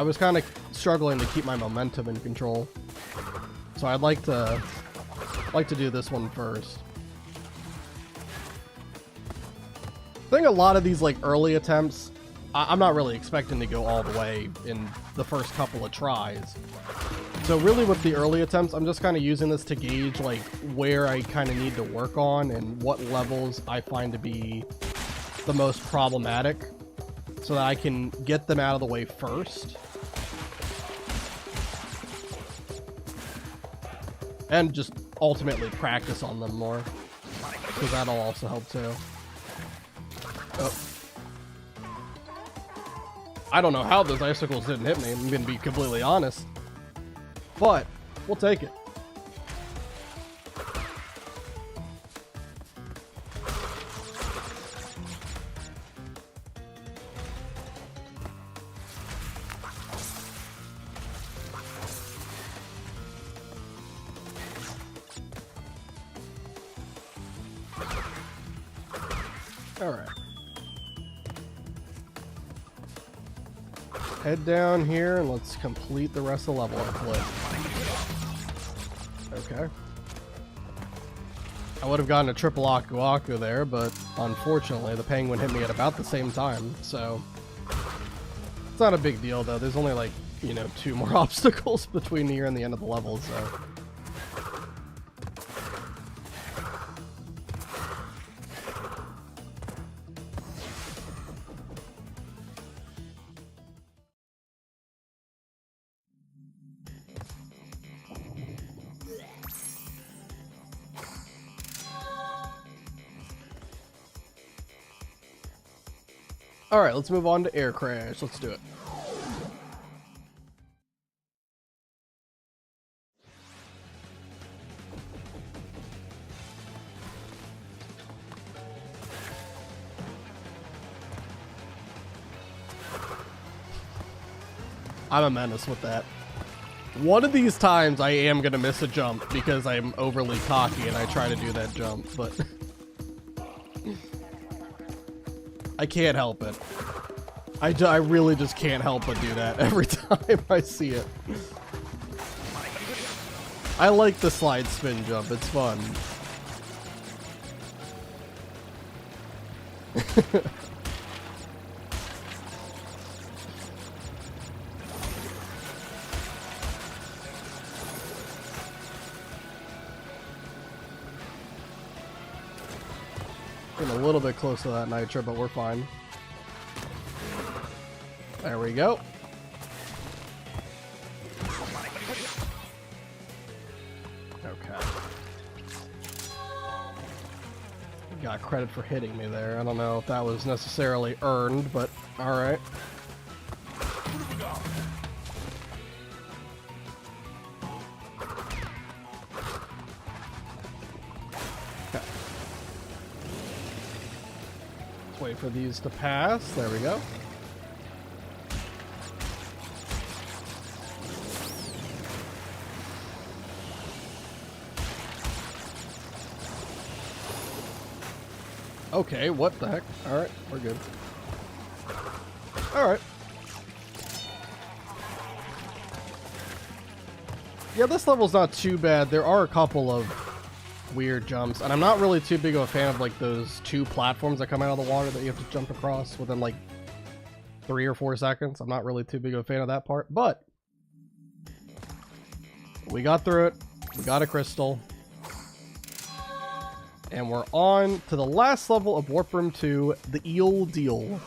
S1: was kind of struggling to keep my momentum in control, so I'd like to do this one first. I think a lot of these like early attempts, I'm not really expecting to go all the way in the first couple of tries. So really with the early attempts, I'm just kind of using this to gauge like where I kind of need to work on and what levels I find to be the most problematic, so that I can get them out of the way first. And just ultimately practice on them more, because that'll also help too. Oh. I don't know how those icicles didn't hit me, I'm gonna be completely honest. But, we'll take it. Alright. Head down here and let's complete the rest of the level, hopefully. Okay. I would have gotten a triple Aku Aku there, but unfortunately the penguin hit me at about the same time, so it's not a big deal though. There's only like, you know, 2 more obstacles between here and the end of the level, so. Alright, let's move on to Air Crash. Let's do it. I'm a menace with that. One of these times I am going to miss a jump because I'm overly cocky and I try to do that jump, but I can't help it. I really just can't help but do that every time I see it. I like the slide spin jump, it's fun. getting a little bit close to that nitro, but we're fine. There we go. Okay. Got credit for hitting me there. I don't know if that was necessarily earned, but alright. Okay. Let's wait for these to pass. There we go. Okay, what the heck? Alright, we're good. Alright. Yeah, this level's not too bad. There are a couple of weird jumps, and I'm not really too big of a fan of like those two platforms that come out of the water that you have to jump across within like 3 or 4 seconds. I'm not really too big of a fan of that part, but we got through it. We got a crystal. And we're on to the last level of Warp Room 2, the Eel Deal.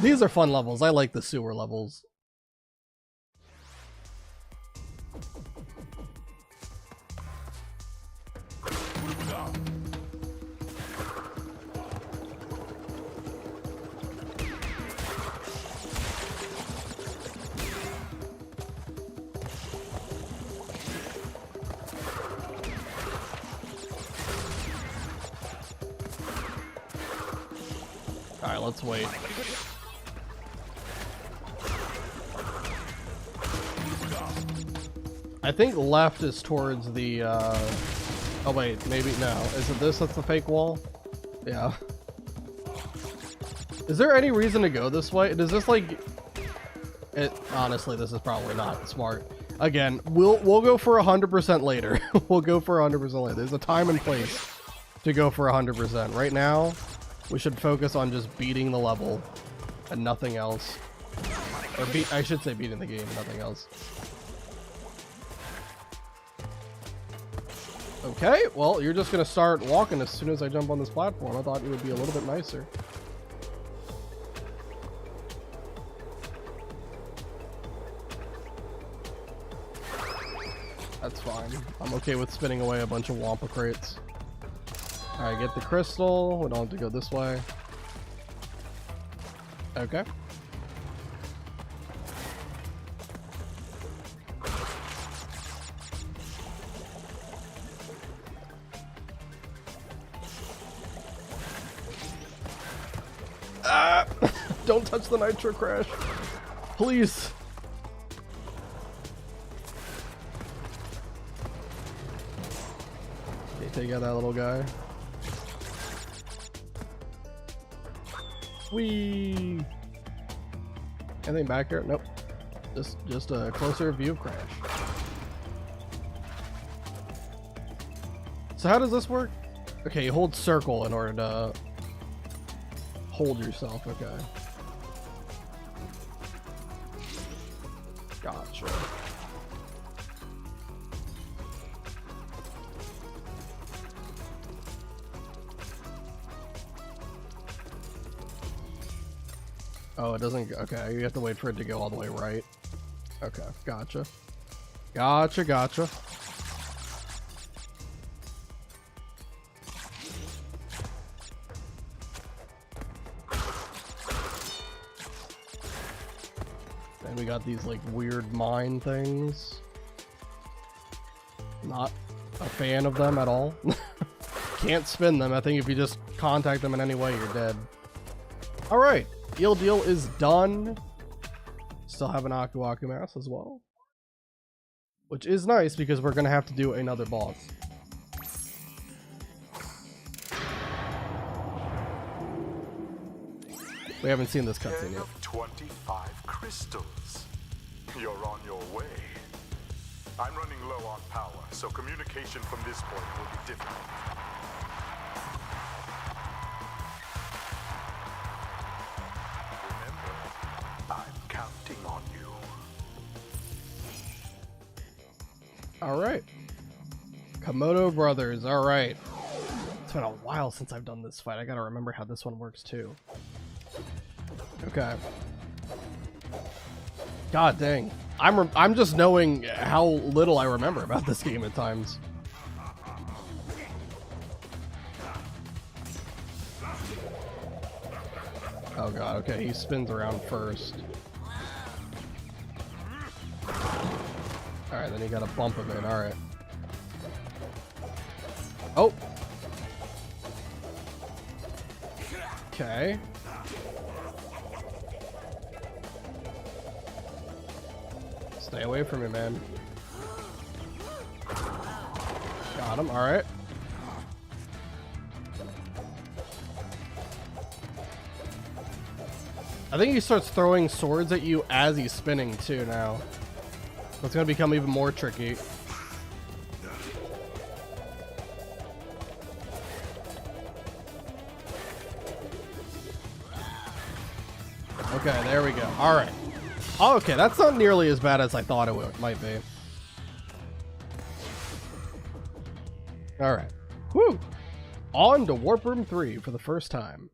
S1: These are fun levels. I like the sewer levels. Alright, let's wait. I think left is towards the, oh wait, maybe, no. Is it this that's the fake wall? Yeah. Is there any reason to go this way? Does this, like... honestly, this is probably not smart. Again, we'll go for 100% later. We'll go for 100% later. There's a time and place to go for 100%. Right now... we should focus on just beating the level and nothing else. Or I should say beating the game and nothing else. Okay, well, you're just gonna start walking as soon as I jump on this platform. I thought it would be a little bit nicer. That's fine. I'm okay with spinning away a bunch of Wampa crates. Alright, get the crystal. We don't have to go this way. Okay. Ah! Don't touch the nitro, Crash. Please. Okay, take out that little guy. Whee! Anything back here? Nope. Just a closer view of Crash. So how does this work? Okay, you hold circle in order to hold yourself. Okay. Gotcha. Oh, it doesn't. Okay, you have to wait for it to go all the way right. Okay, gotcha. Gotcha. And we got these like weird mine things. Not a fan of them at all. Can't spin them. I think if you just contact them in any way, you're dead. All right. Eel Deal is done. Still have an Aku Aku mask as well, which is nice because we're gonna have to do another boss. We haven't seen this cutscene yet.
S2: 25 crystals. You're on your way. I'm running low on power, so communication from this point will be difficult. I'm counting on you.
S1: All right. Komodo Brothers. All right. It's been a while since I've done this fight. I gotta remember how this one works too. Okay. God dang. I'm just knowing how little I remember about this game at times. Oh god, okay, he spins around first. Alright, then you gotta bump him in, alright. Oh! Okay. Stay away from me, man. Got him, alright. I think he starts throwing swords at you as he's spinning too now. It's gonna become even more tricky. Okay, there we go. Alright. Oh, okay, that's not nearly as bad as I thought it might be. Alright. Whew! On to Warp Room 3 for the first time.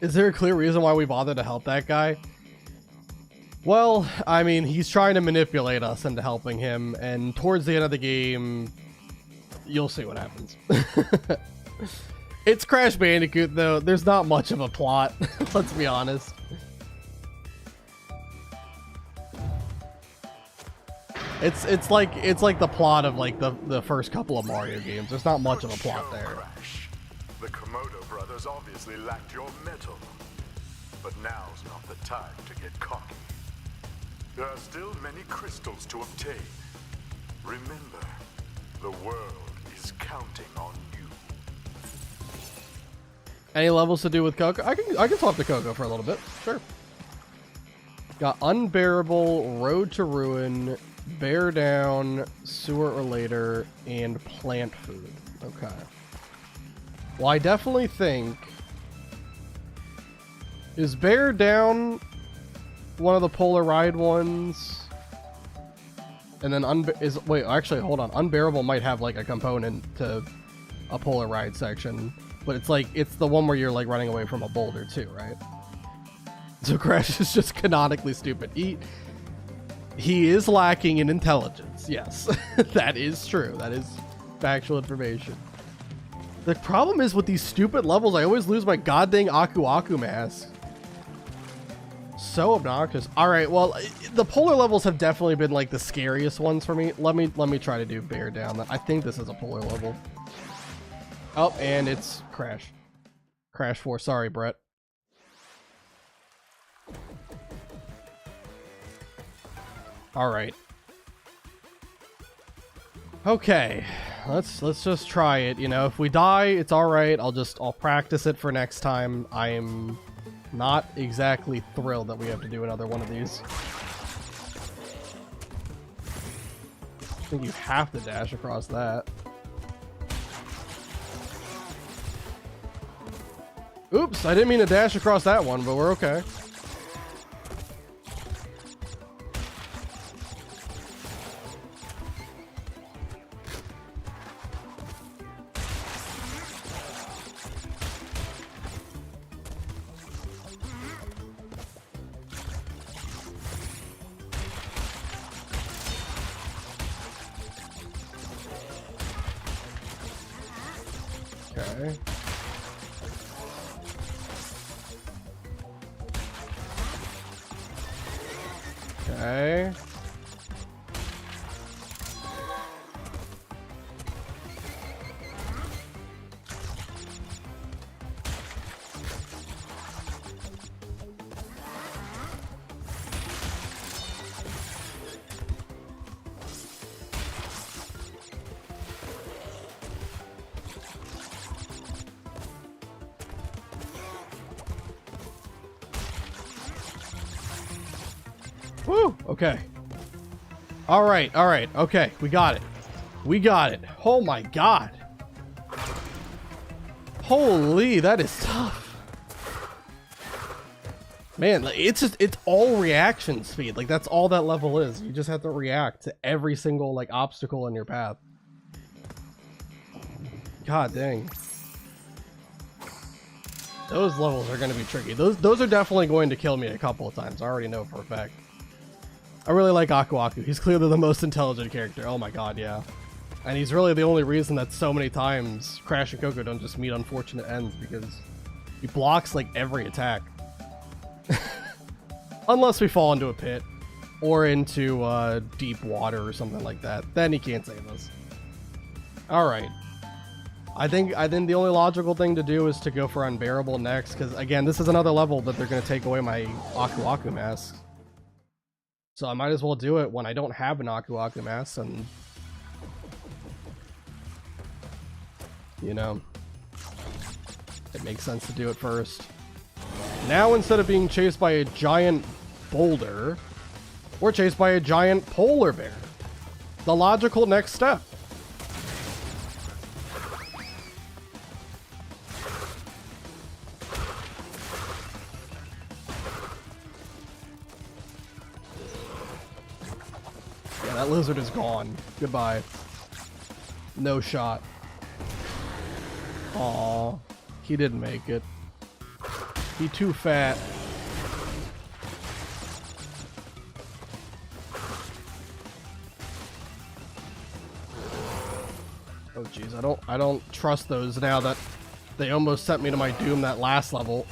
S1: Is there a clear reason why we bothered to help that guy? Well, I mean, he's trying to manipulate us into helping him, and towards the end of the game, you'll see what happens. It's Crash Bandicoot, though. There's not much of a plot, let's be honest. It's like the plot of like the first couple of Mario games. There's not much of a plot there.
S2: Crash. The Komodo brothers obviously lacked your mettle, but now's not the time to get cocky. There are still many crystals to obtain. Remember, the world is counting on you.
S1: Any levels to do with Coco? I can swap to Coco for a little bit. Sure. Got Unbearable, Road to Ruin, Bear Down, Sooner or Later, and Plant Food. Okay. Well, I definitely think... Is Bear Down one of the Polar Ride ones? And then wait, actually, hold on. Unbearable might have like a component to a Polar Ride section. But it's like, it's the one where you're like running away from a boulder too, right? So Crash is just canonically stupid. He is lacking in intelligence, yes. That is true. That is factual information. The problem is with these stupid levels, I always lose my goddamn Aku Aku mask. So obnoxious. Alright, well, the polar levels have definitely been like the scariest ones for me. Let me try to do Bear Down. I think this is a polar level. Oh, and it's Crash. Crash 4. Sorry, Brett. Alright. Okay. Let's just try it. You know, if we die, it's alright. I'll practice it for next time. I am not exactly thrilled that we have to do another one of these. I think you have to dash across that. Oops, I didn't mean to dash across that one, but we're okay. Okay. Okay. Woo! Okay. Alright, okay. We got it. We got it. Oh my god. Holy, that is tough. Man, like, it's all reaction speed. Like, that's all that level is. You just have to react to every single, like, obstacle in your path. God dang. Those levels are going to be tricky. Those are definitely going to kill me a couple of times. I already know for a fact. I really like Aku Aku. He's clearly the most intelligent character. Oh my god, yeah. And he's really the only reason that so many times Crash and Coco don't just meet unfortunate ends, because he blocks, like, every attack. Unless we fall into a pit or into deep water or something like that, then he can't save us. All right, I think the only logical thing to do is to go for Unbearable next, because again, this is another level that they're going to take away my Aku Aku mask, so I might as well do it when I don't have an Aku Aku mask, and you know, it makes sense to do it first. Now, instead of being chased by a giant boulder, we're chased by a giant polar bear. The logical next step. Yeah, that lizard is gone. Goodbye. No shot. Aw, he didn't make it. He too fat. Oh jeez, I don't trust those now that they almost sent me to my doom that last level.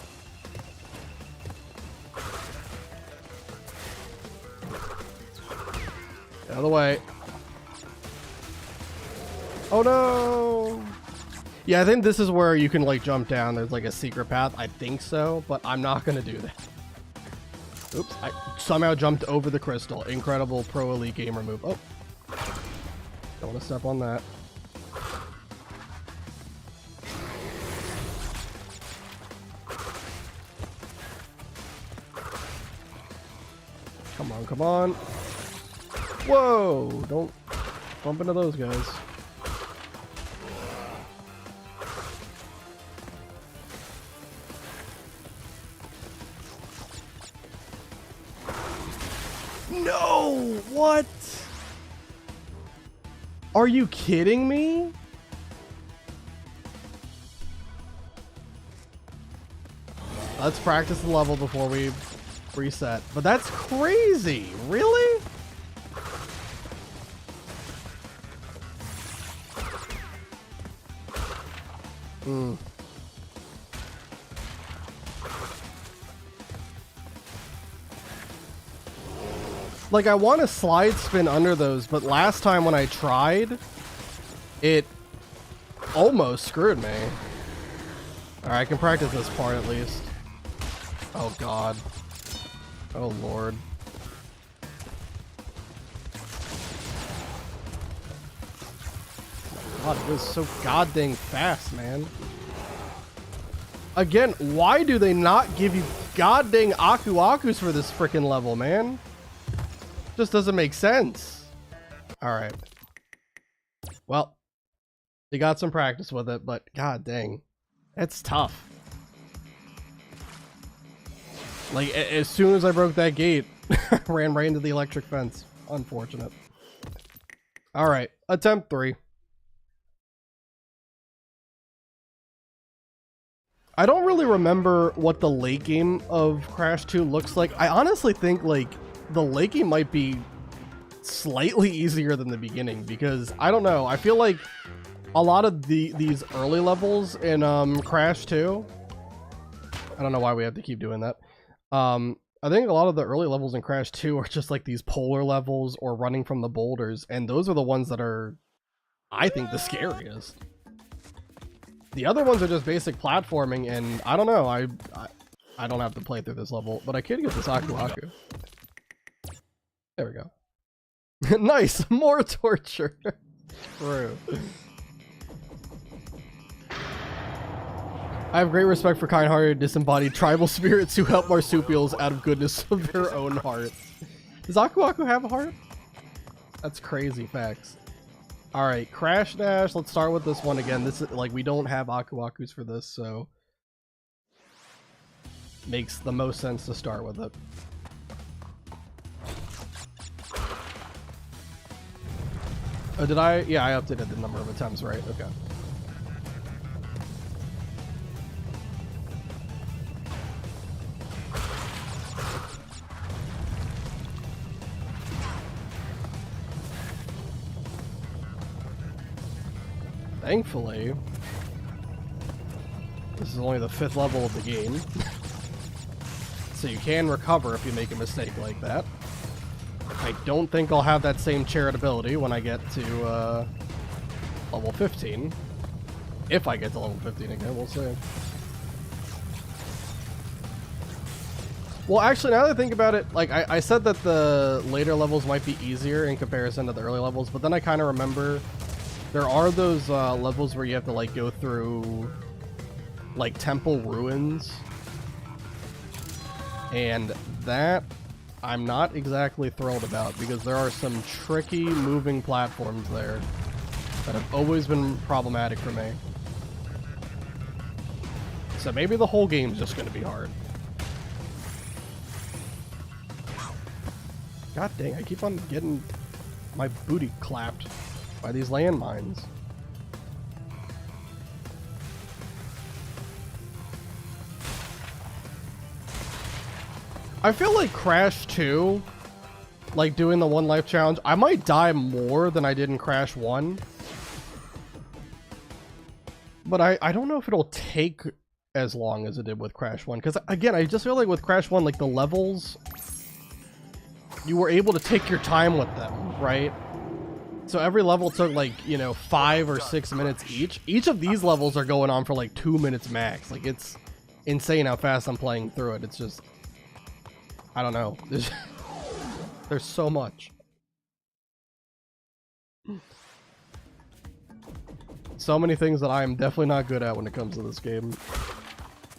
S1: Get out of the way. Oh no! Yeah, I think this is where you can, like, jump down. There's, like, a secret path. I think so, but I'm not gonna do that. Oops, I somehow jumped over the crystal. Incredible pro elite gamer move. Oh. Don't want to step on that. Come on, come on. Whoa! Don't bump into those guys. No! What? Are you kidding me? Let's practice the level before we reset. But that's crazy! Really? Hmm. Like, I want to slide spin under those, but last time when I tried, it almost screwed me. Alright, I can practice this part at least. Oh god. Oh lord. God, it was so goddamn fast, man. Again, why do they not give you goddamn Aku Akus for this freaking level, man? Just doesn't make sense. Alright. Well, you got some practice with it, but god dang. It's tough. Like, as soon as I broke that gate, I ran right into the electric fence. Unfortunate. Alright, attempt 3. I don't really remember what the late game of Crash 2 looks like. I honestly think, like, the late game might be slightly easier than the beginning, because I don't know, I feel like a lot of these early levels in Crash 2, I don't know why we have to keep doing that. I think a lot of the early levels in Crash 2 are just like these polar levels or running from the boulders, and those are the ones that are, I think, the scariest. The other ones are just basic platforming, and I don't know, I don't have to play through this level, but I could get this Aku Aku. There we go. Nice! More torture! True. I have great respect for kind-hearted, disembodied tribal spirits who help marsupials out of goodness of their own hearts. Does Aku Aku have a heart? That's crazy facts. Alright, Crash Dash. Let's start with this one again. This is, like, we don't have Aku Akus for this, so... makes the most sense to start with it. Oh, did I? Yeah, I updated the number of attempts, right? Okay. Thankfully, this is only the 5th level of the game, so you can recover if you make a mistake like that. I don't think I'll have that same charitability when I get to level 15. If I get to level 15 again, we'll see. Well, actually, now that I think about it, like, I said that the later levels might be easier in comparison to the early levels, but then I kind of remember there are those levels where you have to, like, go through, like, temple ruins. And that I'm not exactly thrilled about, because there are some tricky moving platforms there that have always been problematic for me. So maybe the whole game's just going to be hard. God dang, I keep on getting my booty clapped by these landmines. I feel like Crash 2, like doing the 1 life challenge, I might die more than I did in Crash 1. But I don't know if it'll take as long as it did with Crash 1. Because, again, I just feel like with Crash 1, like, the levels, you were able to take your time with them, right? So every level took, like, you know, 5 or 6 minutes each. Each of these levels are going on for, like, 2 minutes max. Like, it's insane how fast I'm playing through it. It's just, I don't know. There's so much. So many things that I am definitely not good at when it comes to this game.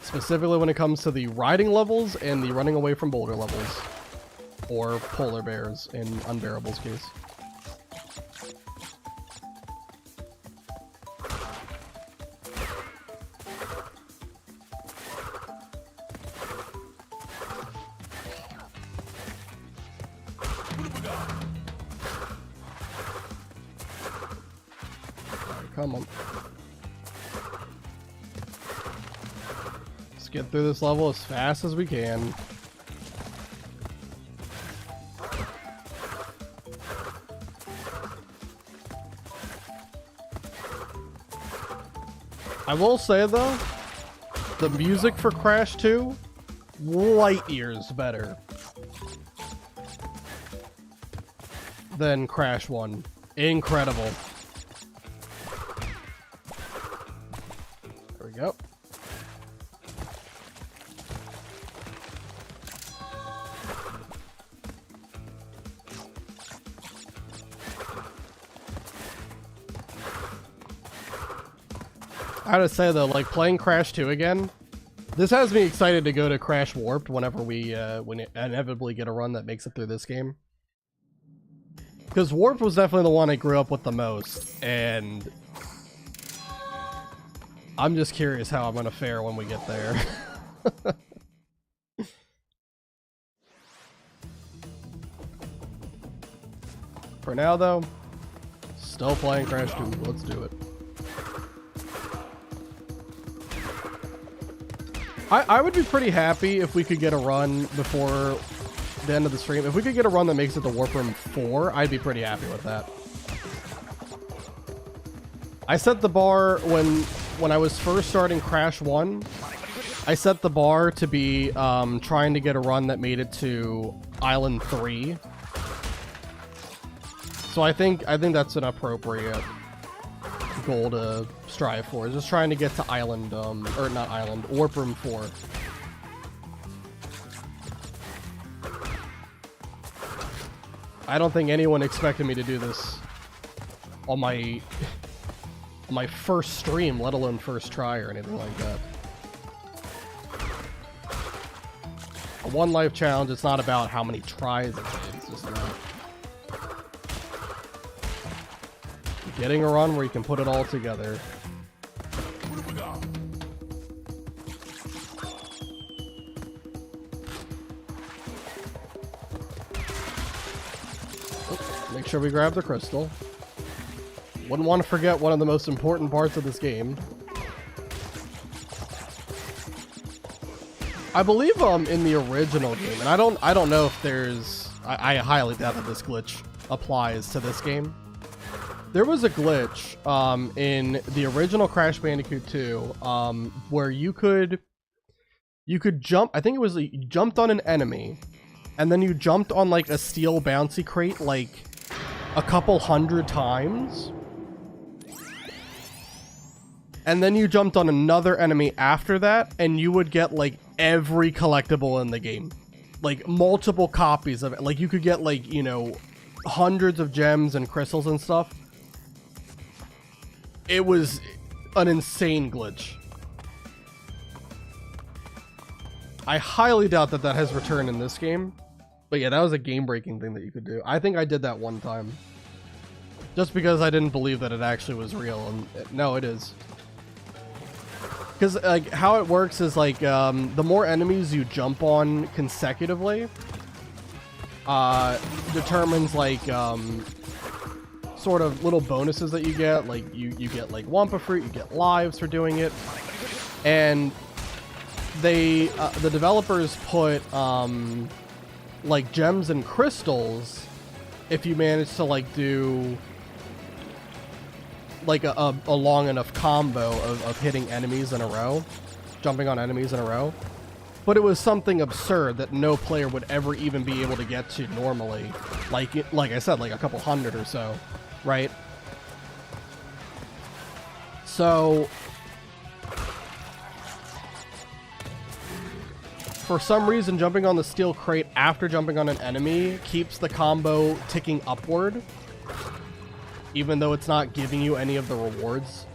S1: Specifically when it comes to the riding levels and the running away from boulder levels. Or polar bears in Unbearable's case. Come on. Let's get through this level as fast as we can. I will say though, the music for Crash 2, light years better than Crash 1. Incredible. There we go. I gotta say though, like playing Crash 2 again, this has me excited to go to Crash Warped whenever we inevitably get a run that makes it through this game. Because Warped was definitely the one I grew up with the most, and I'm just curious how I'm gonna fare when we get there. For now though, still playing Crash 2, let's do it. I would be pretty happy if we could get a run before the end of the stream. If we could get a run that makes it to Warp Room 4, I'd be pretty happy with that. I set the bar when I was first starting Crash 1. I set the bar to be trying to get a run that made it to Island 3. So I think that's an appropriate goal to strive for. Just trying to get to Island, or not Island, Warp Room 4. I don't think anyone expected me to do this on my first stream, let alone first try or anything like that. A 1 life challenge, it's not about how many tries it takes, it's just about getting a run where you can put it all together. Make sure we grab the crystal. Wouldn't want to forget one of the most important parts of this game. I believe in the original game, and I don't know if there's I highly doubt that this glitch applies to this game. There was a glitch in the original Crash Bandicoot 2 where you could jump. I think it was you jumped on an enemy, and then you jumped on like a steel bouncy crate like a couple hundred times, and then you jumped on another enemy after that, and you would get like every collectible in the game, like multiple copies of it. Like you could get like, you know, hundreds of gems and crystals and stuff. It was an insane glitch. I highly doubt that that has returned in this game. But yeah, that was a game-breaking thing that you could do. I think I did that one time. Just because I didn't believe that it actually was real. And no, it is. Because like how it works is like the more enemies you jump on consecutively determines like sort of little bonuses that you get. Like you get like Wampa fruit, you get lives for doing it, and they the developers put like gems and crystals if you manage to like do like a long enough combo of hitting enemies in a row, jumping on enemies in a row. But it was something absurd that no player would ever even be able to get to normally. Like I said, like a couple hundred or so, right? So for some reason, jumping on the steel crate after jumping on an enemy keeps the combo ticking upward, even though it's not giving you any of the rewards.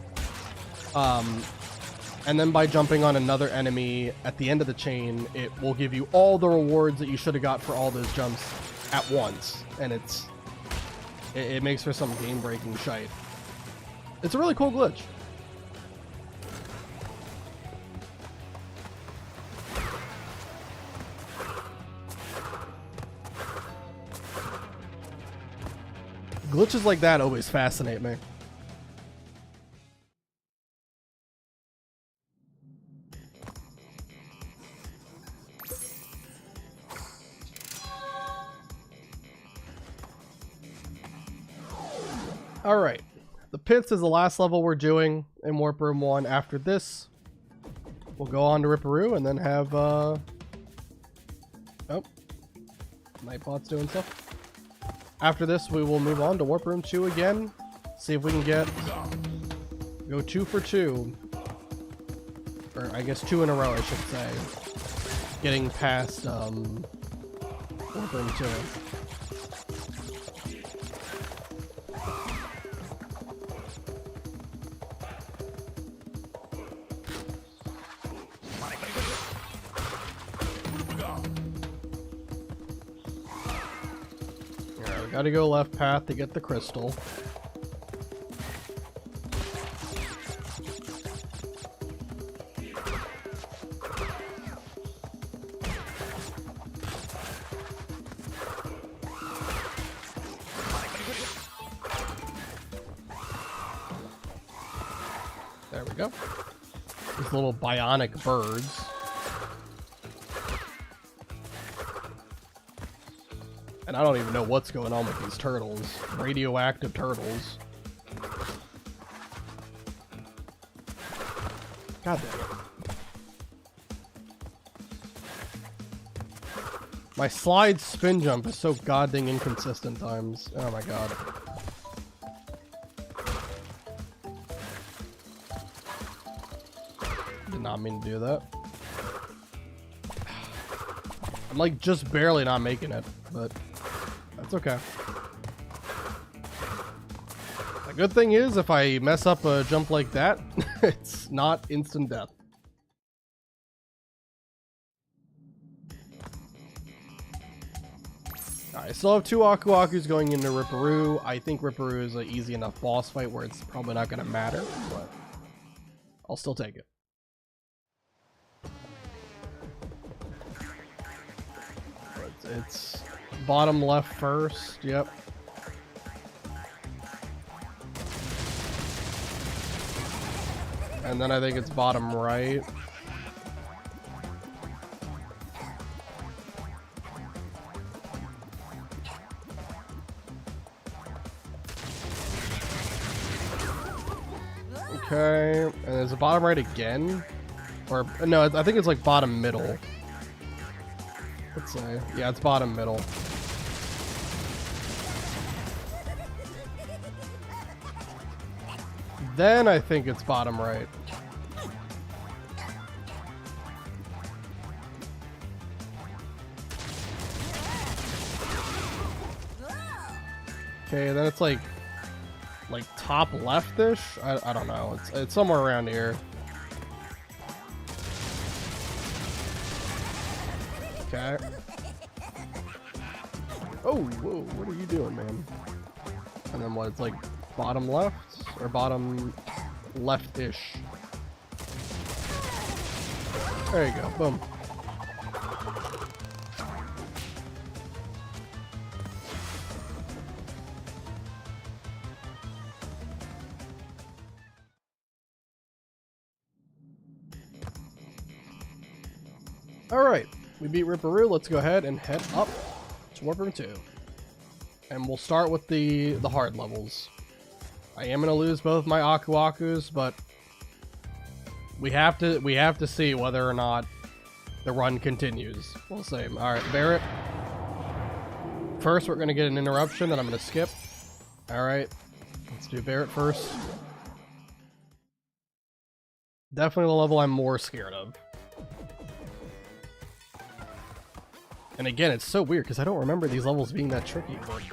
S1: And then by jumping on another enemy at the end of the chain, it will give you all the rewards that you should have got for all those jumps at once. And it makes for some game-breaking shite. It's a really cool glitch. Glitches like that always fascinate me. Alright, the pits is the last level we're doing in Warp Room 1. After this, we'll go on to Ripperoo and then have, oh, Nightbot's doing stuff. After this, we will move on to Warp Room 2 again, see if we can go 2 for 2. Or I guess 2 in a row, I should say. Getting past, Warp Room 2. Gotta go left path to get the crystal. There we go. These little bionic birds. And I don't even know what's going on with these turtles. Radioactive turtles. God damn it. My slide spin jump is so goddamn inconsistent times. Oh my god. Did not mean to do that. I'm like just barely not making it, but that's okay. The good thing is, if I mess up a jump like that, it's not instant death. Alright, I still have 2 Aku Akus going into Ripperoo. I think Ripperoo is an easy enough boss fight where it's probably not going to matter, but I'll still take it. It's bottom left first, yep. And then I think it's bottom right. Okay, and there's a bottom right again? Or, no, I think it's like bottom middle. Let's say. Yeah, it's bottom middle. Then I think it's bottom right. Okay, then it's like top leftish. I don't know. It's somewhere around here. Okay. Oh, whoa! What are you doing, man? And then what? It's like bottom left or bottom left-ish. There you go. Boom. Alright, we beat Ripperoo. Let's go ahead and head up to Warp Room 2. And we'll start with the hard levels. I am going to lose both my Aku Akus, but we have to see whether or not the run continues. We'll see. Alright, Barret. First, we're going to get an interruption that I'm going to skip. Alright, let's do Barret first. Definitely the level I'm more scared of. And again, it's so weird because I don't remember these levels being that tricky, but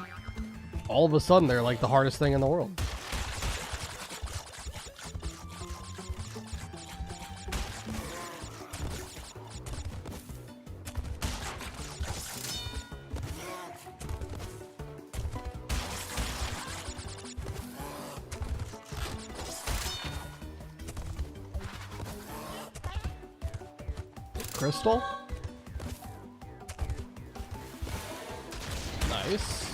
S1: all of a sudden they're like the hardest thing in the world. Crystal? Nice.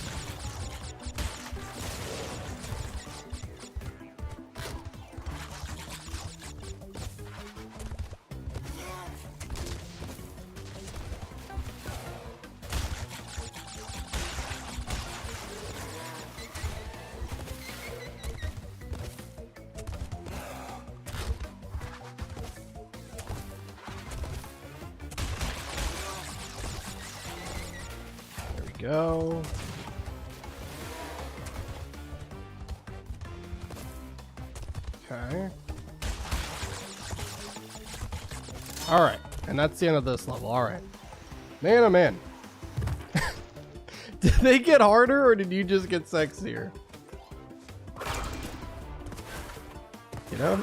S1: There we go. Okay. Alright, and that's the end of this level. Alright. Man, oh man. Did they get harder or did you just get sexier? You know?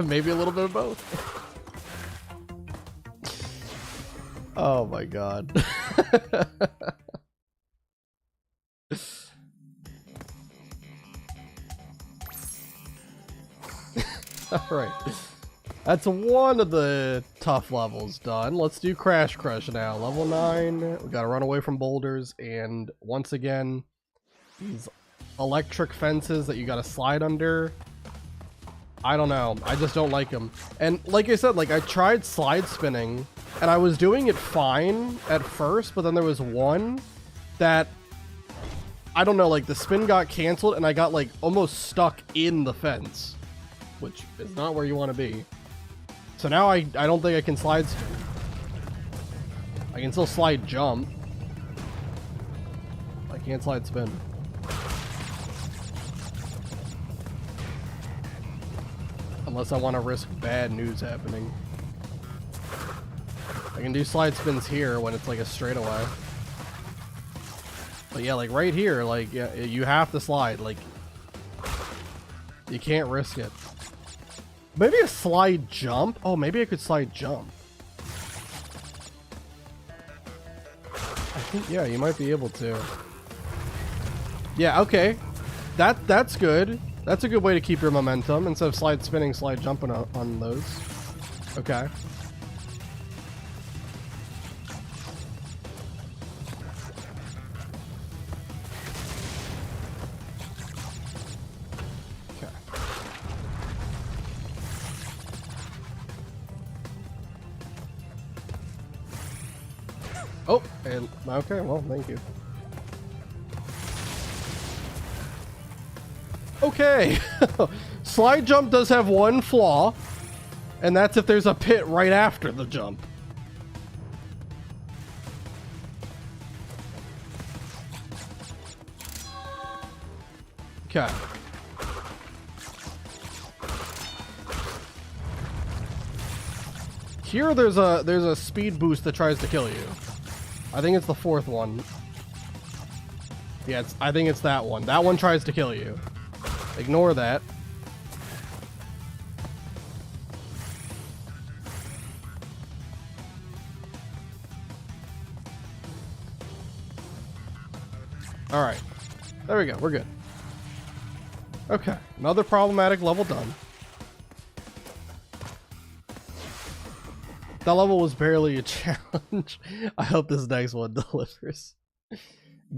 S1: Maybe a little bit of both. Oh my god. Alright. That's one of the tough levels done. Let's do Crash Crush now. Level 9. We gotta run away from boulders. And once again, these electric fences that you gotta slide under. I don't know. I just don't like them. And like I said, like I tried slide spinning. And I was doing it fine at first. But then there was one that, I don't know, like the spin got canceled. And I got like almost stuck in the fence. Which is not where you want to be. So now I don't think I can slide spin. I can still slide jump. I can't slide spin. Unless I want to risk bad news happening. I can do slide spins here when it's like a straightaway. But yeah, like right here, like yeah, you have to slide. Like you can't risk it. Maybe a slide jump? Oh, maybe I could slide jump. I think, yeah, you might be able to. Yeah, okay. That's good. That's a good way to keep your momentum instead of slide spinning, slide jumping on those. Okay. Oh, and okay, well, thank you. Okay. Slide jump does have one flaw, and that's if there's a pit right after the jump. Okay. Here there's a speed boost that tries to kill you. I think it's the fourth one. Yeah, I think it's that one. That one tries to kill you. Ignore that. Alright. There we go. We're good. Okay. Another problematic level done. That level was barely a challenge. I hope this next one delivers.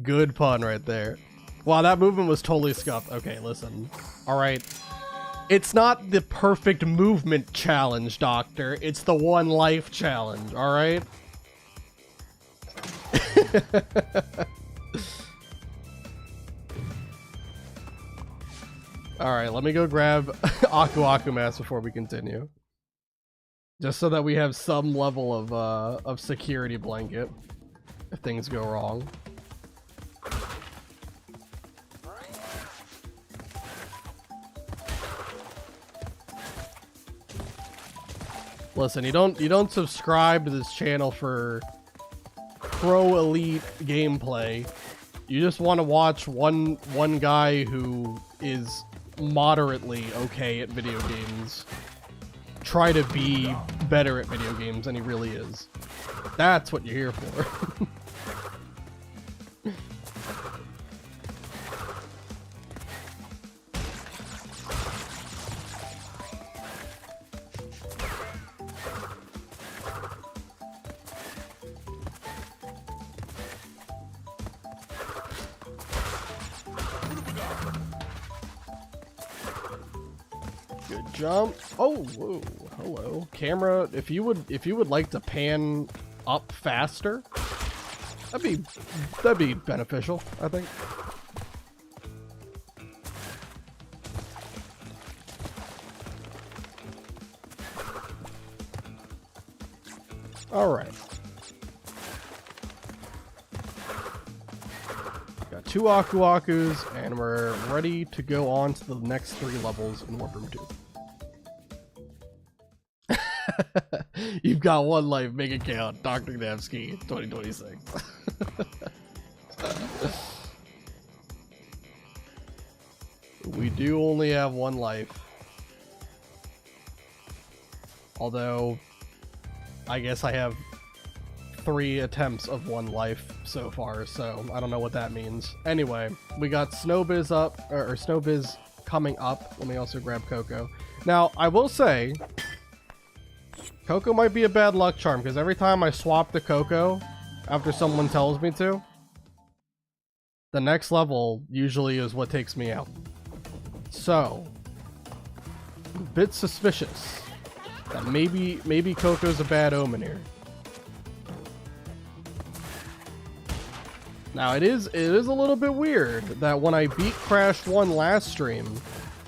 S1: Good pun right there. Wow, that movement was totally scuffed. Okay, listen. Alright. It's not the perfect movement challenge, Doctor. It's the one life challenge, alright? Alright, let me go grab Aku Aku Mask before we continue. Just so that we have some level of security blanket if things go wrong. Listen, you don't subscribe to this channel for pro elite gameplay. You just want to watch one guy who is moderately okay at video games try to be better at video games than he really is. That's what you're here for. Good jump. Oh, whoa, hello. Camera, if you would like to pan up faster, that'd be beneficial, I think. All right. Got 2 Aku Akus, and we're ready to go on to the next 3 levels in Warp Room 2. You've got one life, make it count. Dr. Gnavsky, 2026. We do only have one life. Although, I guess I have 3 attempts of one life so far, so I don't know what that means. Anyway, we got Snowbiz up, or Snowbiz coming up. Let me also grab Coco. Now, I will say, Coco might be a bad luck charm, because every time I swap the Coco after someone tells me to, the next level usually is what takes me out. So, a bit suspicious that maybe Coco's a bad omen here. Now it is a little bit weird that when I beat Crash 1 last stream,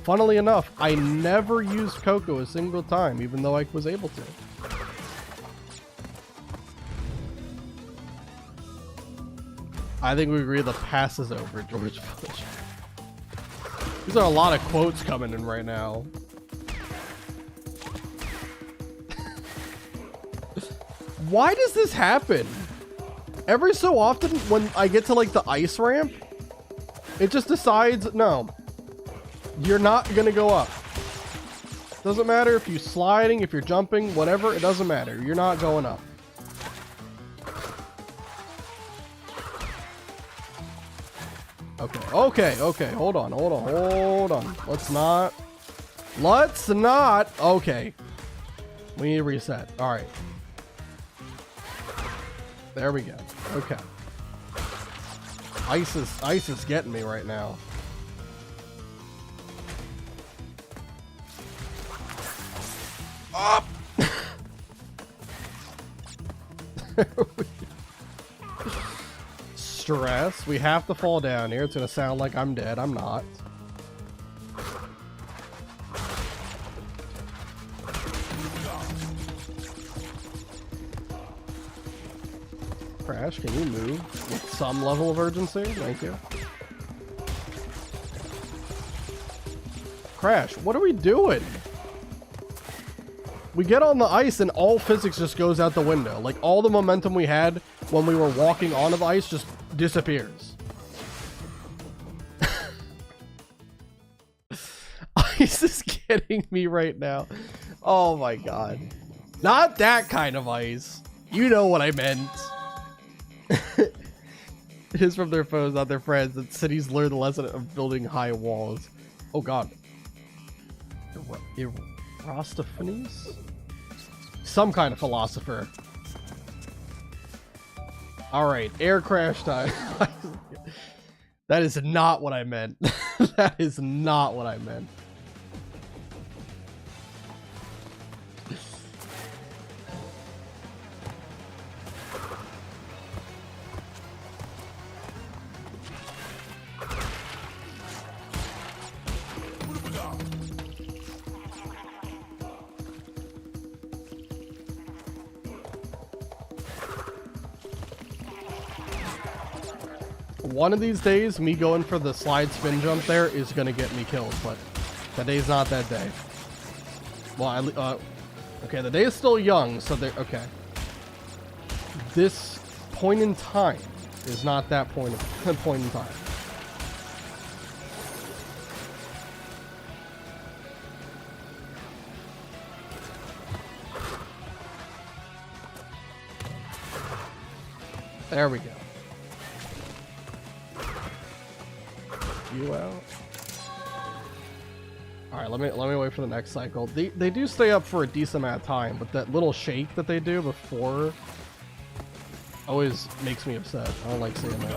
S1: funnily enough, I never used Coco a single time, even though I was able to. I think we agree the pass is over, George Bush. These are a lot of quotes coming in right now. Why does this happen? Every so often when I get to like the ice ramp, it just decides, no, you're not gonna go up. Doesn't matter if you're sliding, if you're jumping, whatever, it doesn't matter. You're not going up. Okay, hold on. Let's not, okay. We need to reset, all right. There we go, okay. Ice is getting me right now. Up! stress. We have to fall down here. It's gonna sound like I'm dead. I'm not. Crash, can you move with some level of urgency? Thank you. Crash, what are we doing? We get on the ice and all physics just goes out the window. Like, all the momentum we had when we were walking onto the ice just disappears. Ice is getting me right now. Oh my god. Not that kind of ice. You know what I meant. It is from their foes, not their friends, that cities learn the lesson of building high walls. Oh god. Aristophanes? Some kind of philosopher. Alright, air crash time. That is not what I meant. That is not what I meant. One of these days, me going for the slide spin jump there is gonna get me killed, but the day's not that day. Well, okay, the day is still young, so they're okay. This point in time is not that point in time. There we go. You out. All right, let me wait for the next cycle. They do stay up for a decent amount of time, but that little shake that they do before always makes me upset. I don't like seeing that.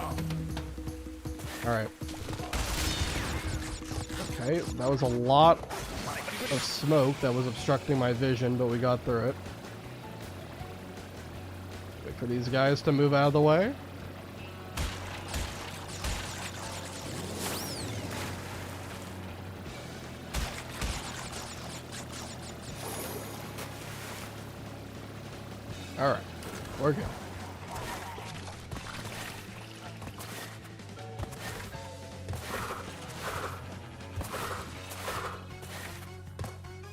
S1: All right. Okay, that was a lot of smoke that was obstructing my vision, but we got through it. Wait for these guys to move out of the way. Alright, we're good.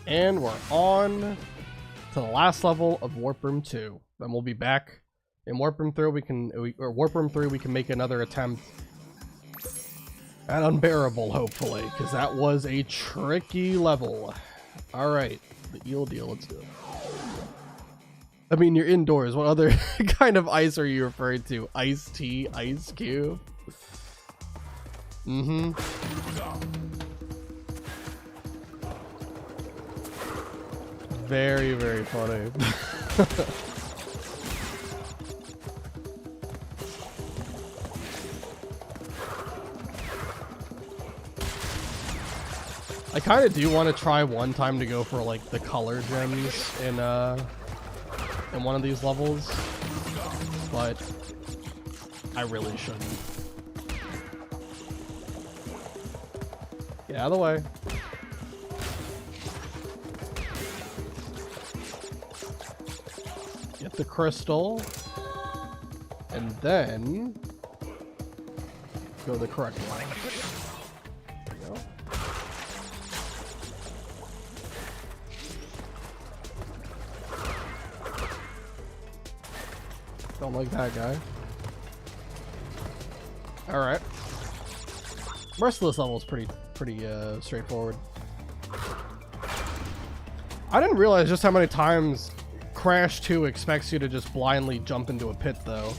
S1: And we're on to the last level of Warp Room 2. Then we'll be back in Warp Room 3. Warp Room 3 we can make another attempt at Unbearable, hopefully, because that was a tricky level. Alright, the eel deal, let's do it. I mean, you're indoors. What other kind of ice are you referring to? Iced tea? Ice cube? Mm-hmm. Very, very funny. I kind of do want to try one time to go for, like, the color gems in one of these levels, but I really shouldn't. Get out of the way. Get the crystal, and then go the correct way. There we go. Don't like that guy. Alright. Rest of this level is pretty straightforward. I didn't realize just how many times Crash 2 expects you to just blindly jump into a pit, though,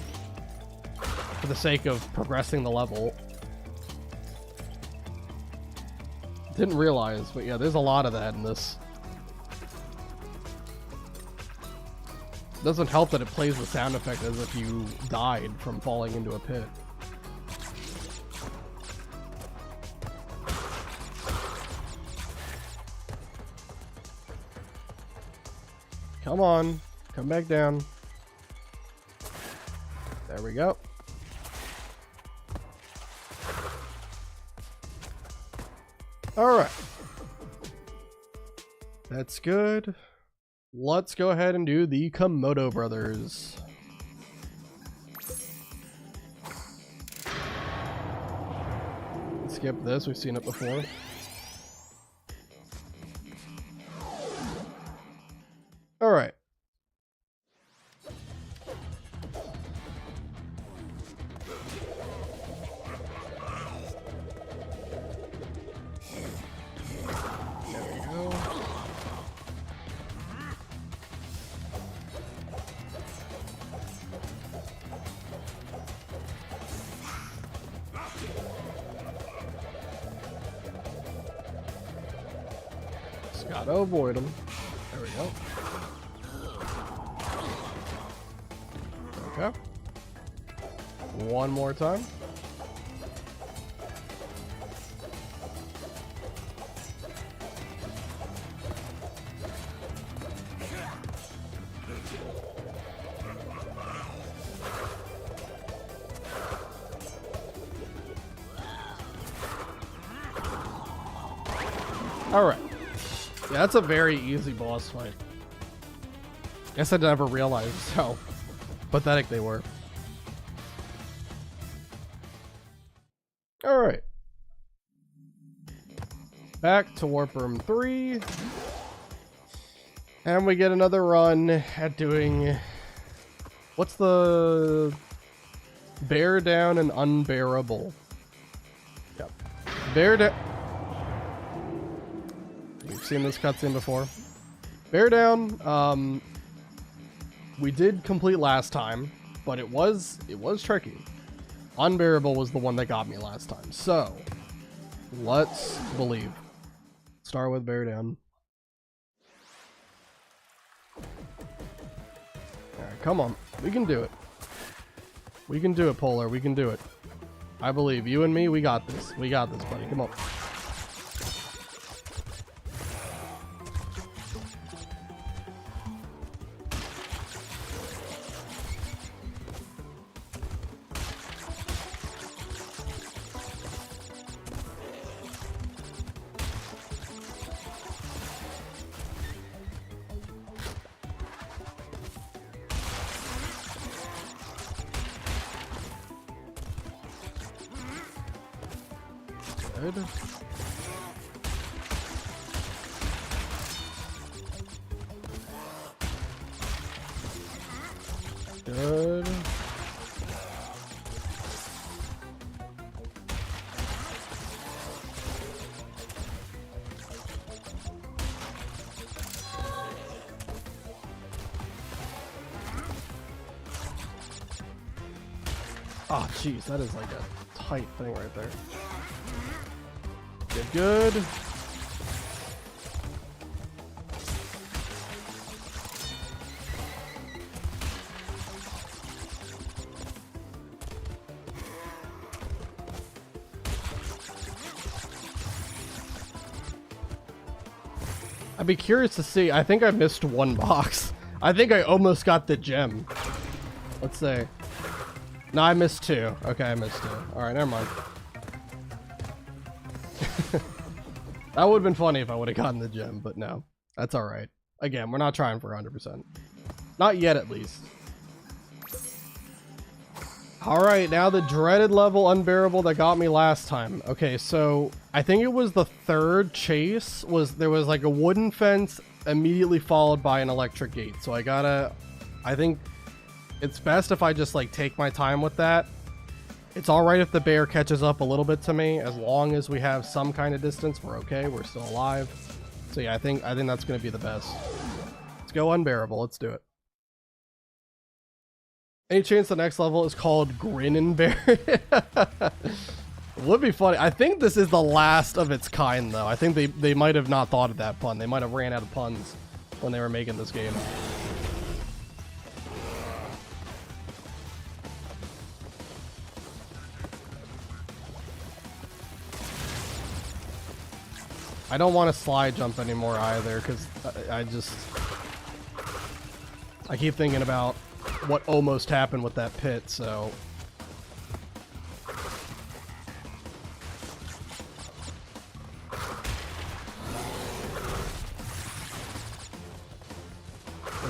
S1: for the sake of progressing the level. Didn't realize, but yeah, there's a lot of that in this. Doesn't help that it plays the sound effect as if you died from falling into a pit. Come on, come back down. There we go. Alright. That's good. Let's go ahead and do the Komodo brothers. Skip this, we've seen it before. Alright. Gotta avoid them. There we go. Okay. One more time. All right. Yeah, that's a very easy boss fight. Guess I never realized how pathetic they were. Alright. Back to Warp Room 3. And we get another run at doing... What's the... Bear down and unbearable. Yep. Bear down... We've seen this cutscene before. Bear down, we did complete last time, but it was tricky. Unbearable was the one that got me last time. So, let's believe. Start with bear down. Alright, come on. We can do it. We can do it, Polar. We can do it. I believe. You and me, we got this. We got this, buddy. Come on. Good. Good. Oh, jeez, that is like a tight thing right there. Good, good. I'd be curious to see. I think I missed one box. I think I almost got the gem. Let's see. No, I missed two. Okay, I missed two. Alright, never mind. That would have been funny if I would have gotten the gem, but no. That's alright. Again, we're not trying for 100%. Not yet, at least. Alright, now the dreaded level unbearable that got me last time. Okay, so I think it was the third chase. There was like a wooden fence immediately followed by an electric gate. So I think it's best if I just like take my time with that. It's alright if the bear catches up a little bit to me. As long as we have some kind of distance, we're okay. We're still alive. So yeah, I think that's going to be the best. Let's go unbearable. Let's do it. Any chance the next level is called Grin and Bear? Would be funny. I think this is the last of its kind, though. I think they might have not thought of that pun. They might have ran out of puns when they were making this game. I don't want to slide jump anymore either, because I keep thinking about what almost happened with that pit, so...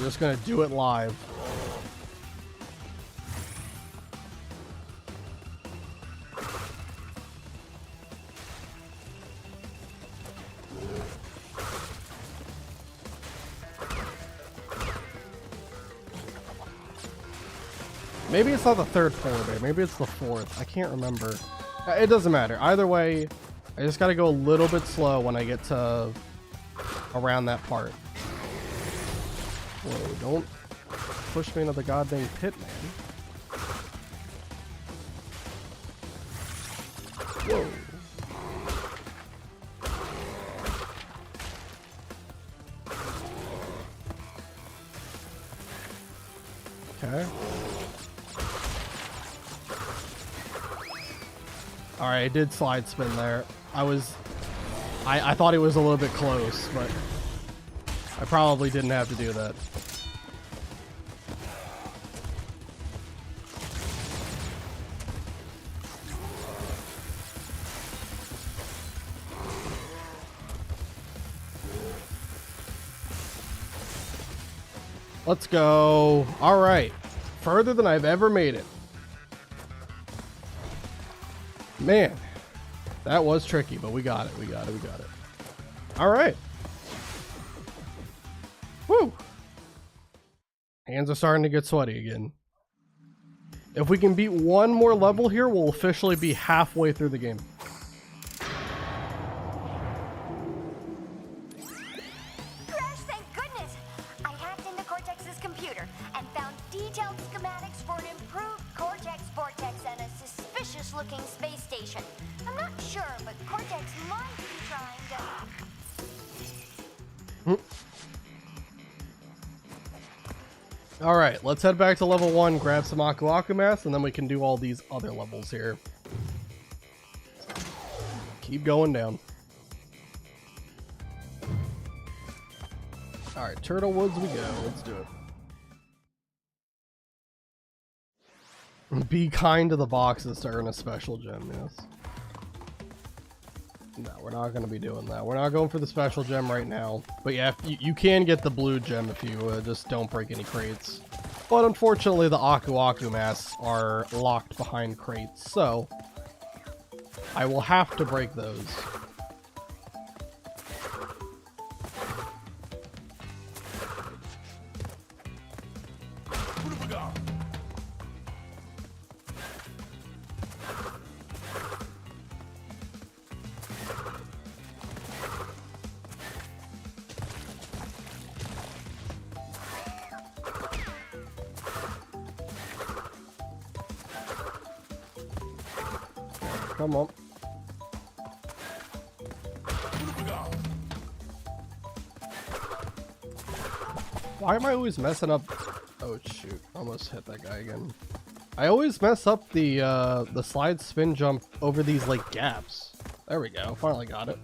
S1: just gonna do it live. Maybe it's not the third floor there. Maybe it's the fourth. I can't remember. It doesn't matter. Either way, I just gotta go a little bit slow when I get to around that part. Whoa, don't push me into the goddamn pit, man. Whoa. Okay. Alright, I did slide spin there. I thought it was a little bit close, but I probably didn't have to do that. Let's go. Alright. Further than I've ever made it. Man, that was tricky, but we got it. We got it. We got it. All right. Woo. Hands are starting to get sweaty again. If we can beat one more level here, we'll officially be halfway through the game.
S4: Crash, thank goodness! I hacked into Cortex's computer and found detailed schematics for an improved Cortex vortex and a suspicious-looking space station. I'm not sure, but Cortex might be trying to...
S1: All right, let's head back to level 1, grab some Aku Aku Mass, and then we can do all these other levels here. Keep going down. All right, Turtle Woods we go. Let's do it. Be kind to the boxes to earn a special gem, yes. No, we're not going to be doing that. We're not going for the special gem right now. But yeah, you can get the blue gem if you just don't break any crates. But unfortunately, the Aku Aku Masks are locked behind crates, so I will have to break those. Come on. Why am I always messing up? Oh shoot, almost hit that guy again. I always mess up the slide spin jump over these like gaps. There we go, finally got it.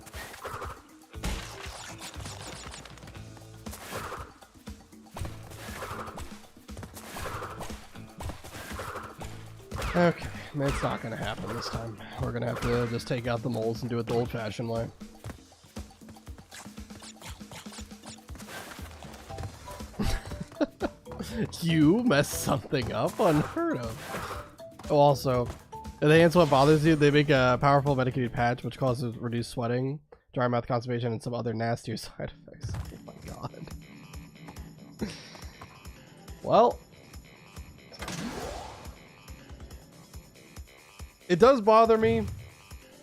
S1: Okay, it's not gonna happen this time. We're gonna have to just take out the moles and do it the old-fashioned way. You mess something up? Unheard of. Oh, also, if the ants what bothers you, they make a powerful medicated patch which causes reduced sweating, dry mouth constipation, and some other nastier side effects. Oh my god. Well, it does bother me,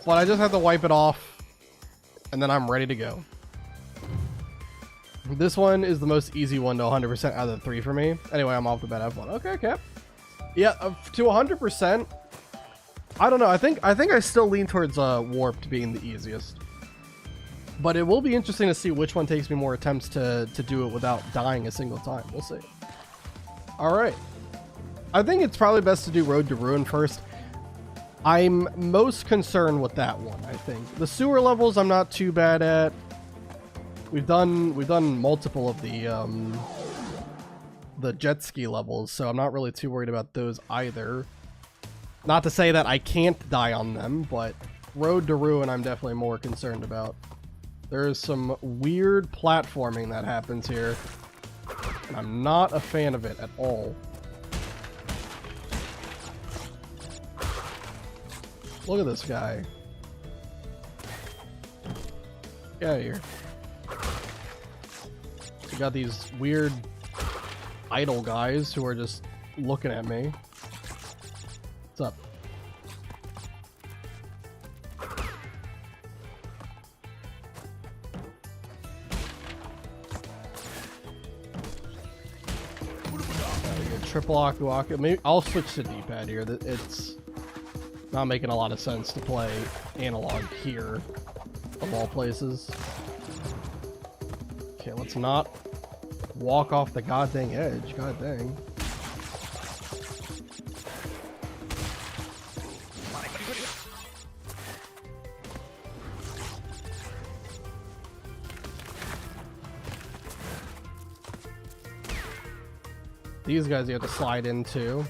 S1: but I just have to wipe it off, and then I'm ready to go. This one is the most easy one to 100% out of the 3 for me. Anyway, I'm off the bed. Have fun. Okay, Cap. Yeah, to 100%. I don't know. I think I still lean towards Warped being the easiest. But it will be interesting to see which one takes me more attempts to do it without dying a single time. We'll see. All right. I think it's probably best to do Road to Ruin first. I'm most concerned with that one, I think. The sewer levels I'm not too bad at. We've done multiple of the jet ski levels, so I'm not really too worried about those either. Not to say that I can't die on them, but Road to Ruin I'm definitely more concerned about. There's some weird platforming that happens here. And I'm not a fan of it at all. Look at this guy. Get out of here. We got these weird idle guys who are just looking at me. What's up? Triple Aku Aku. Maybe I'll switch to D-pad here. It's not making a lot of sense to play analog here, of all places. Okay, let's not walk off the goddamn edge. God dang. These guys you have to slide into.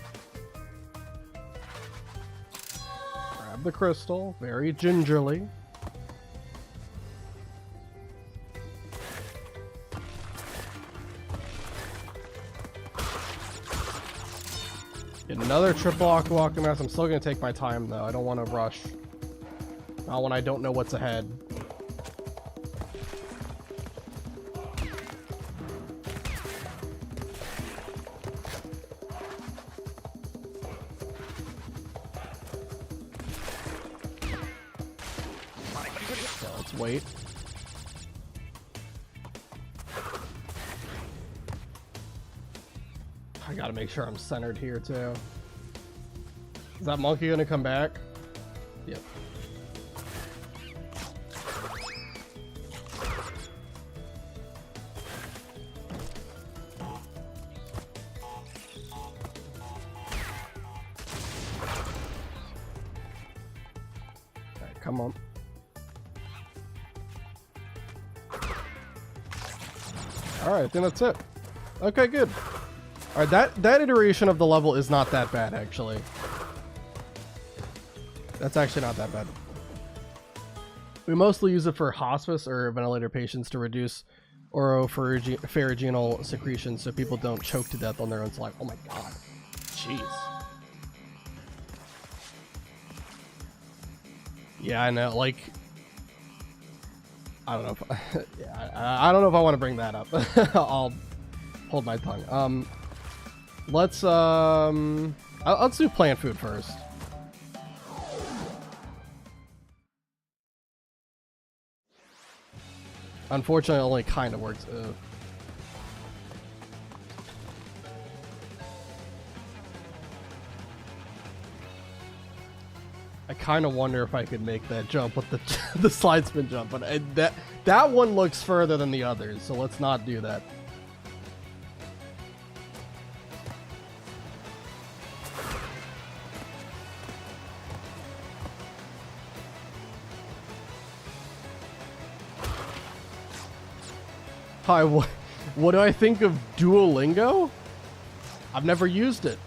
S1: Grab the crystal very gingerly. Get another triple Aku Aku mess. I'm still gonna take my time though. I don't want to rush. Not when I don't know what's ahead. Wait. I gotta make sure I'm centered here too. Is that monkey gonna come back? Yep. Alright, come on. Alright, I think that's it. Okay, good. Alright, that iteration of the level is not that bad, actually. That's actually not that bad. We mostly use it for hospice or ventilator patients to reduce oropharyngeal secretion so people don't choke to death on their own saliva. Oh my god. Jeez. Yeah, I know, like... I don't know if yeah, I don't know if I want to bring that up. I'll hold my tongue. Let's do plant food first. Unfortunately, it only kind of works. I kind of wonder if I could make that jump with the slide spin jump, but that one looks further than the others, so let's not do that. Hi, what do I think of Duolingo? I've never used it.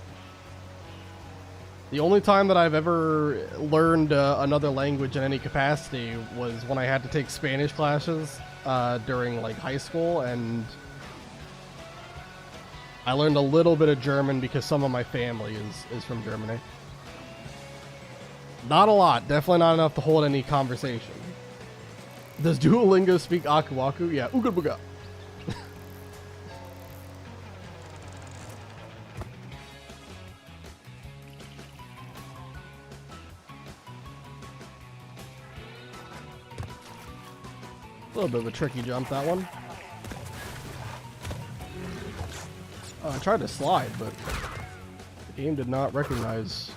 S1: The only time that I've ever learned another language in any capacity was when I had to take Spanish classes during like high school, and I learned a little bit of German because some of my family is from Germany. Not a lot, definitely not enough to hold any conversation. Does Duolingo speak Aku Aku? Yeah, Ooga Booga. A little bit of a tricky jump, that one. I tried to slide, but the game did not recognize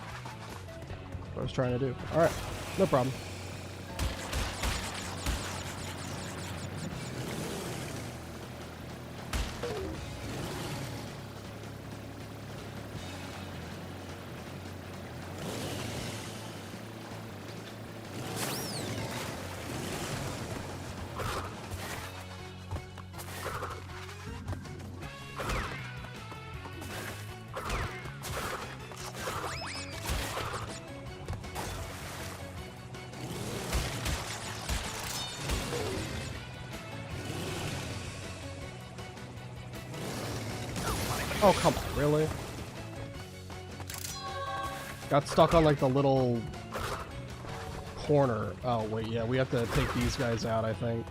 S1: what I was trying to do. Alright, no problem. Oh, come on, really? Got stuck on like the little corner. Oh, wait, yeah, we have to take these guys out, I think.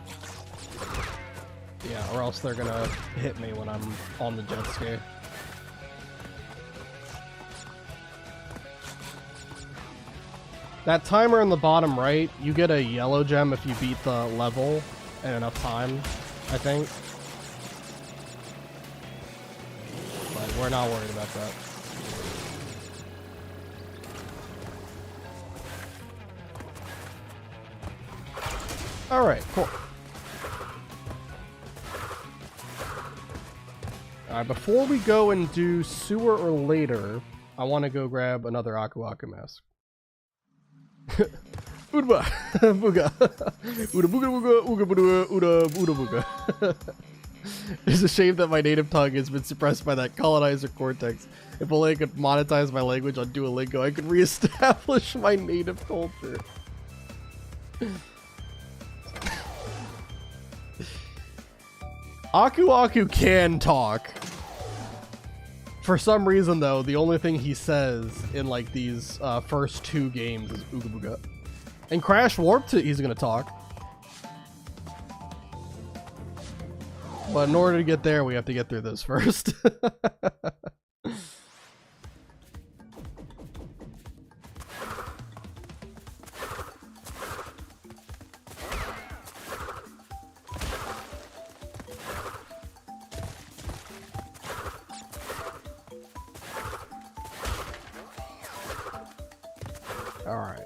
S1: Yeah, or else they're gonna hit me when I'm on the jet ski. That timer in the bottom right, you get a yellow gem if you beat the level in enough time, I think. But we're not worried about that. Alright, cool. Alright, before we go and do sewer or later, I want to go grab another Aku Aku mask. Uda booga. Uda booga booga ooga booga uda booga. It's a shame that my native tongue has been suppressed by that colonizer Cortex. If only I could monetize my language on Duolingo, I could reestablish my native culture. Aku Aku can talk. For some reason, though, the only thing he says in like these first 2 games is Ooga Booga. And Crash Warped, he's gonna talk. But in order to get there, we have to get through this first. Alright.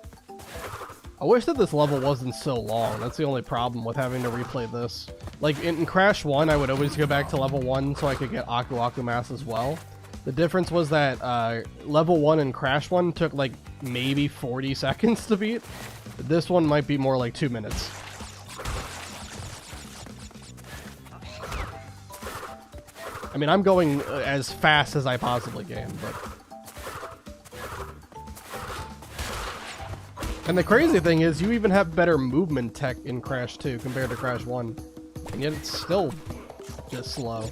S1: I wish that this level wasn't so long. That's the only problem with having to replay this. Like, in Crash 1, I would always go back to level 1 so I could get Aku Aku Mask as well. The difference was that level 1 in Crash 1 took, like, maybe 40 seconds to beat. This one might be more like 2 minutes. I mean, I'm going as fast as I possibly can, but... And the crazy thing is, you even have better movement tech in Crash 2 compared to Crash 1. And yet it's still just slow.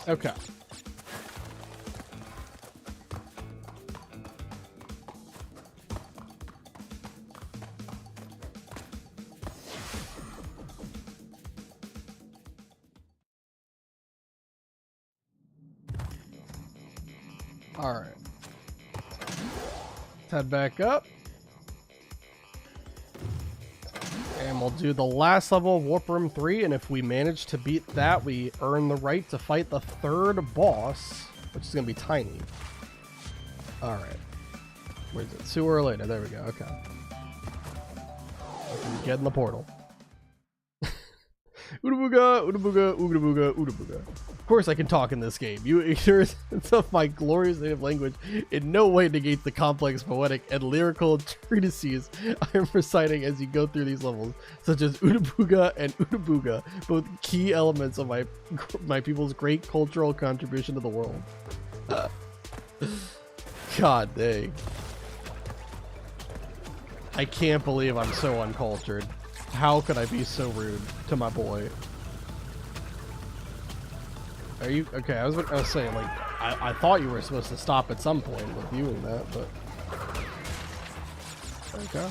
S1: Okay. Alright. Let's head back up. And we'll do the last level of Warp Room 3, and if we manage to beat that, we earn the right to fight the 3rd boss, which is going to be tiny. Alright. Where's it? Sewer or later? There we go. Okay. Get in the portal. Ooda-booga, ooda-booga, ooga-booga, ooda-booga. Of course I can talk in this game. You ignorance of my glorious native language in no way negates the complex, poetic, and lyrical treatises I am reciting as you go through these levels, such as ooda-booga and ooda-booga, both key elements of my people's great cultural contribution to the world. God dang. I can't believe I'm so uncultured. How could I be so rude to my boy? Are you okay? I was saying, like, I thought you were supposed to stop at some point with viewing that, but okay.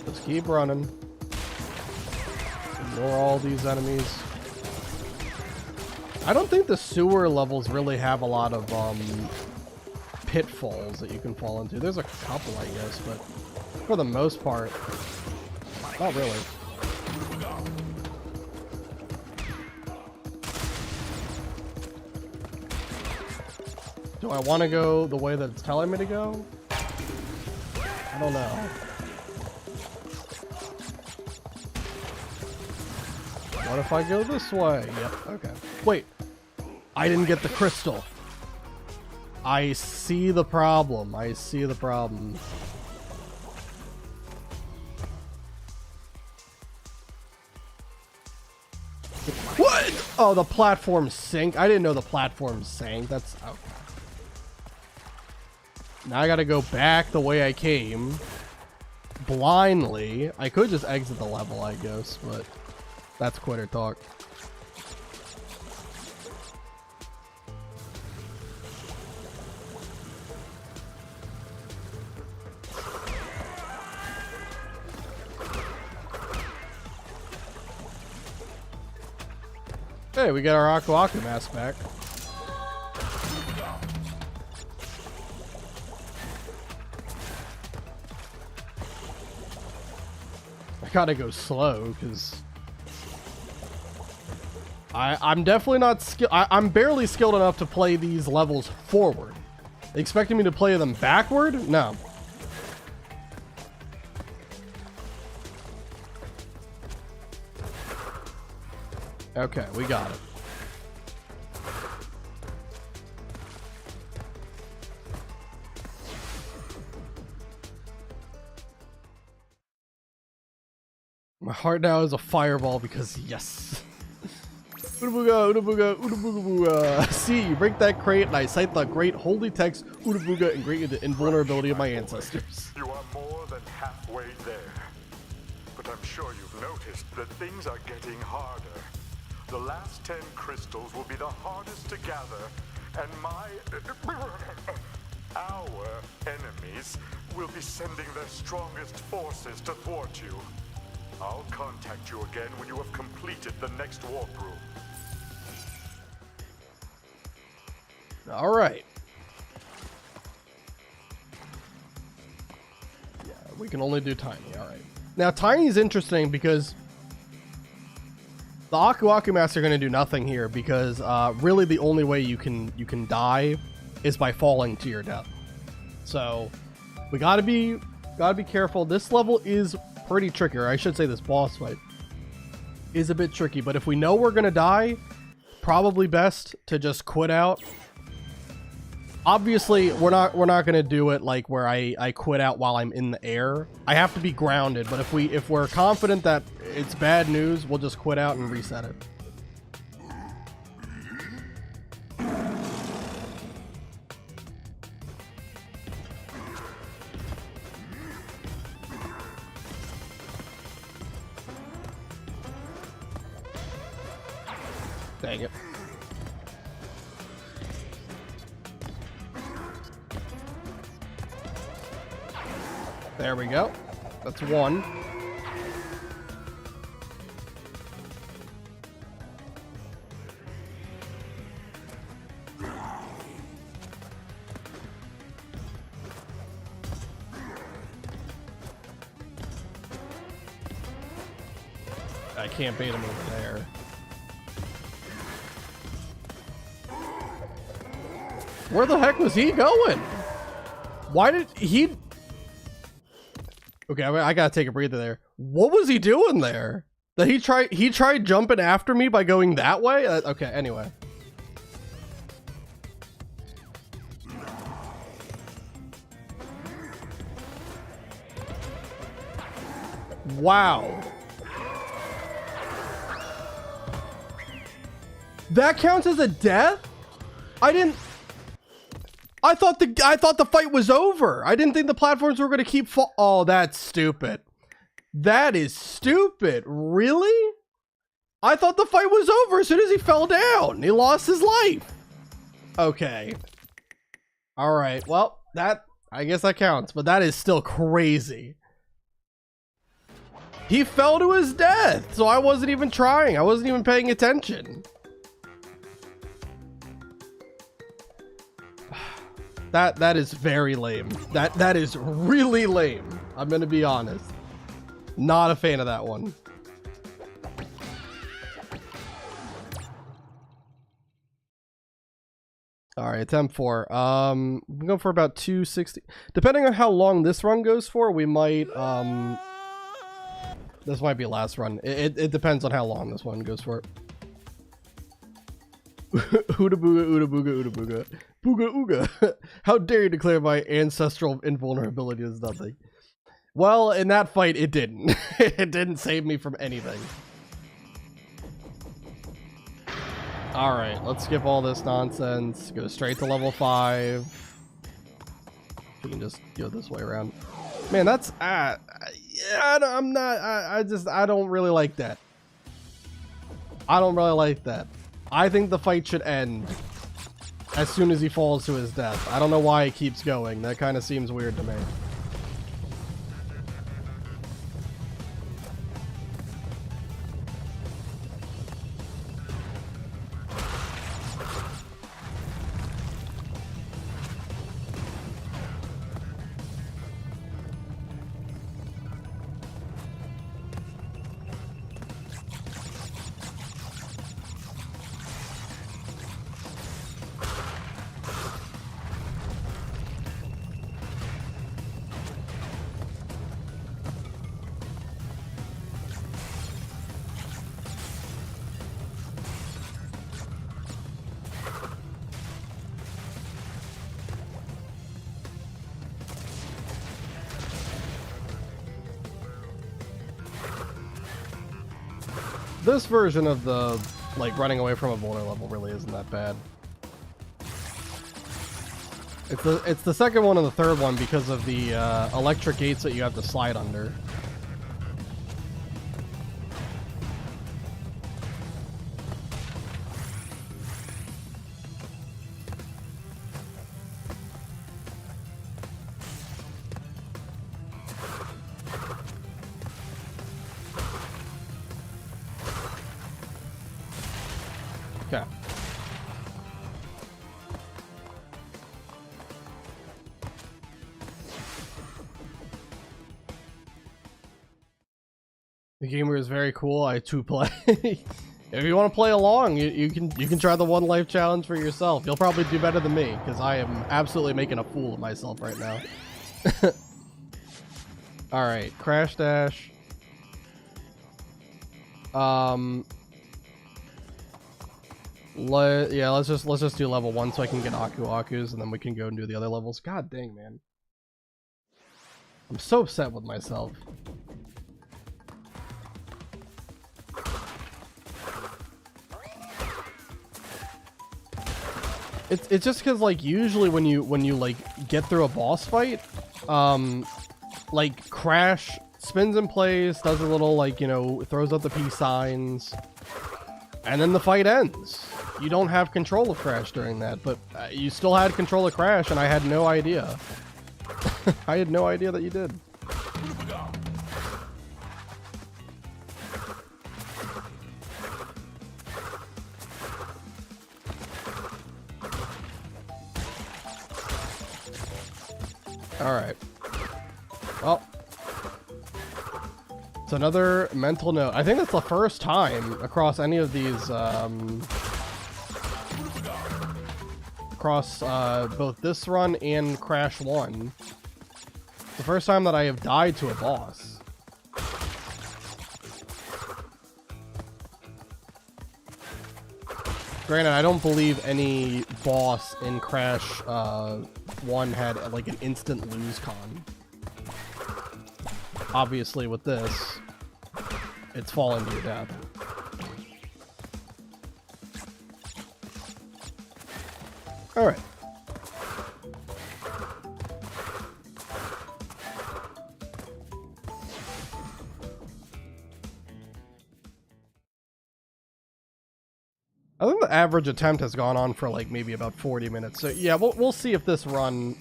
S1: Let's keep running. Ignore all these enemies. I don't think the sewer levels really have a lot of pitfalls that you can fall into. There's a couple, I guess, but for the most part, not really. Do I want to go the way that it's telling me to go? I don't know. What if I go this way? Yep, okay. Wait, I didn't get the crystal. I see the problem. I see the problem. What? Oh, the platform sank. I didn't know the platform sank. That's okay. Now I gotta go back the way I came. Blindly. I could just exit the level, I guess, but that's quitter talk. Hey, we got our Aku Aku mask back. I gotta go slow because I'm definitely not skilled. I'm barely skilled enough to play these levels forward. Expecting me to play them backward? No. Okay, we got it. My heart now is a fireball because yes. Udabuga, Udabuga, Udabuga. See, you break that crate and I cite the great holy text Udabuga and great the invulnerability of my ancestors.
S2: You are more than halfway there. But I'm sure you've noticed that things are getting harder. The last 10 crystals will be the hardest to gather, and our enemies will be sending their strongest forces to thwart you. I'll contact you again when you have completed the next warp room.
S1: All right. Yeah, we can only do Tiny. All right. Now, Tiny's interesting because the Aku Aku masks are going to do nothing here because really the only way you can die is by falling to your death. So we gotta be careful. This level is pretty tricky, or I should say this boss fight is a bit tricky. But if we know we're gonna die, probably best to just quit out. Obviously, we're not gonna do it like where I quit out while I'm in the air. I have to be grounded. But if we're confident that it's bad news, we'll just quit out and reset it. Dang it. There we go. That's one. I can't bait him over there. Where the heck was he going? Why did he... Okay, I gotta take a breather there. What was he doing there? That he tried jumping after me by going that way? Okay, anyway. Wow. That counts as a death? I thought the fight was over. I didn't think the platforms were going to keep Oh, that's stupid. That is stupid. Really? I thought the fight was over as soon as he fell down. He lost his life. Okay. All right. Well, I guess that counts, but that is still crazy. He fell to his death, so I wasn't even trying. I wasn't even paying attention. That is very lame. That is really lame. I'm gonna be honest. Not a fan of that one. All right, attempt 4. We go for about 260. Depending on how long this run goes for, we might this might be last run. It depends on how long this one goes for. Ooda booga, ooda booga, ooda booga. Booga ooga. How dare you declare my ancestral invulnerability as nothing? Well, in that fight, it didn't. It didn't save me from anything. Alright, let's skip all this nonsense. Go straight to level 5. We can just go this way around. Man, that's... yeah, I'm not... I don't really like that. I don't really like that. I think the fight should end as soon as he falls to his death. I don't know why it keeps going. That kind of seems weird to me. This version of the, like, running away from a boulder level really isn't that bad. It's the second one and the third one because of the electric gates that you have to slide under. Okay. The gamer is very cool. I too play. If you want to play along, you can try the one life challenge for yourself. You'll probably do better than me because I am absolutely making a fool of myself right now. All right, Crash Dash. Yeah, let's just do level 1 so I can get Aku's and then we can go and do the other levels. God dang, man. I'm so upset with myself. It's just because, like, usually when you like get through a boss fight, like Crash spins in place, does a little, like, you know, throws up the peace signs, and then the fight ends. You don't have control of Crash during that, but you still had control of Crash, and I had no idea. I had no idea that you did. Alright. Well, it's another mental note. I think that's the first time across any of these, across both this run and Crash 1. The first time that I have died to a boss. Granted, I don't believe any boss in Crash 1 had like an instant lose con. Obviously with this, it's falling to your death. Alright. I think the average attempt has gone on for like maybe about 40 minutes. So yeah, we'll see if this run,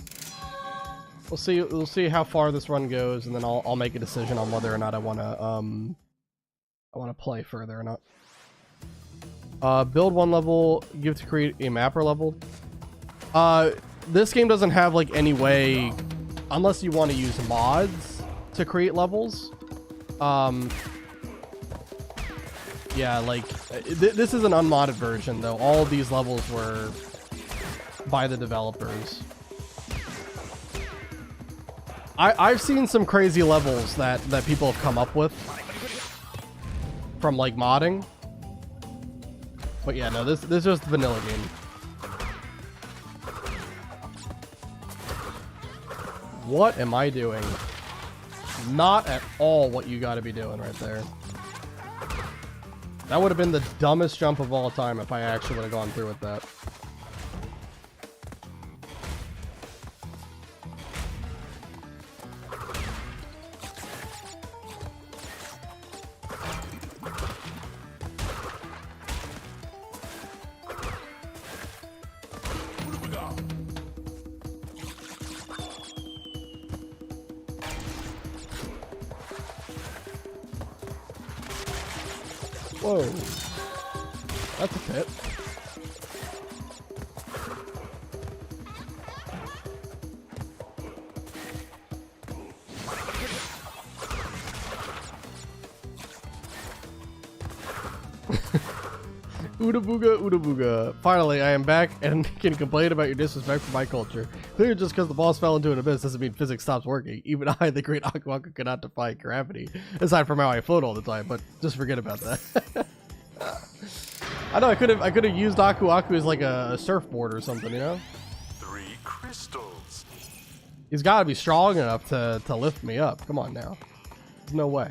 S1: we'll see how far this run goes, and then I'll make a decision on whether or not I want to play further or not. Build one level, give to create a mapper level. This game doesn't have like any way, unless you want to use mods to create levels. Yeah, like, this is an unmodded version, though. All of these levels were by the developers. I've seen some crazy levels that people have come up with from, like, modding. But yeah, no, this is just the vanilla game. What am I doing? Not at all what you gotta be doing right there. That would have been the dumbest jump of all time if I actually would have gone through with that. Whoa. That's a pit. Ooda booga, ooda booga. Finally, I am back and can complain about your disrespect for my culture. Clearly, just because the boss fell into an abyss doesn't mean physics stops working. Even I, the great Aku Aku, cannot defy gravity. Aside from how I float all the time, but just forget about that. I know I could have used Aku Aku as like a surfboard or something, you know?
S2: 3 crystals.
S1: He's got to be strong enough to lift me up. Come on now. There's no way.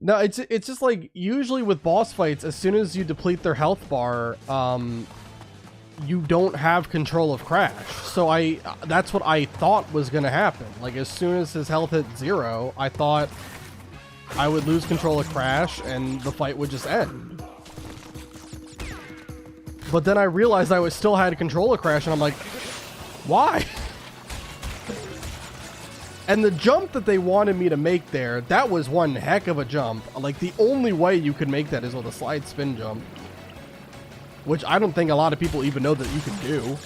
S1: No, it's just like usually with boss fights, as soon as you deplete their health bar, you don't have control of Crash. So that's what I thought was gonna happen. Like as soon as his health hit 0, I thought I would lose control of Crash and the fight would just end. But then I realized I still had control of Crash and I'm like, why? And the jump that they wanted me to make there, that was one heck of a jump. Like, the only way you could make that is with a slide spin jump. Which I don't think a lot of people even know that you can do.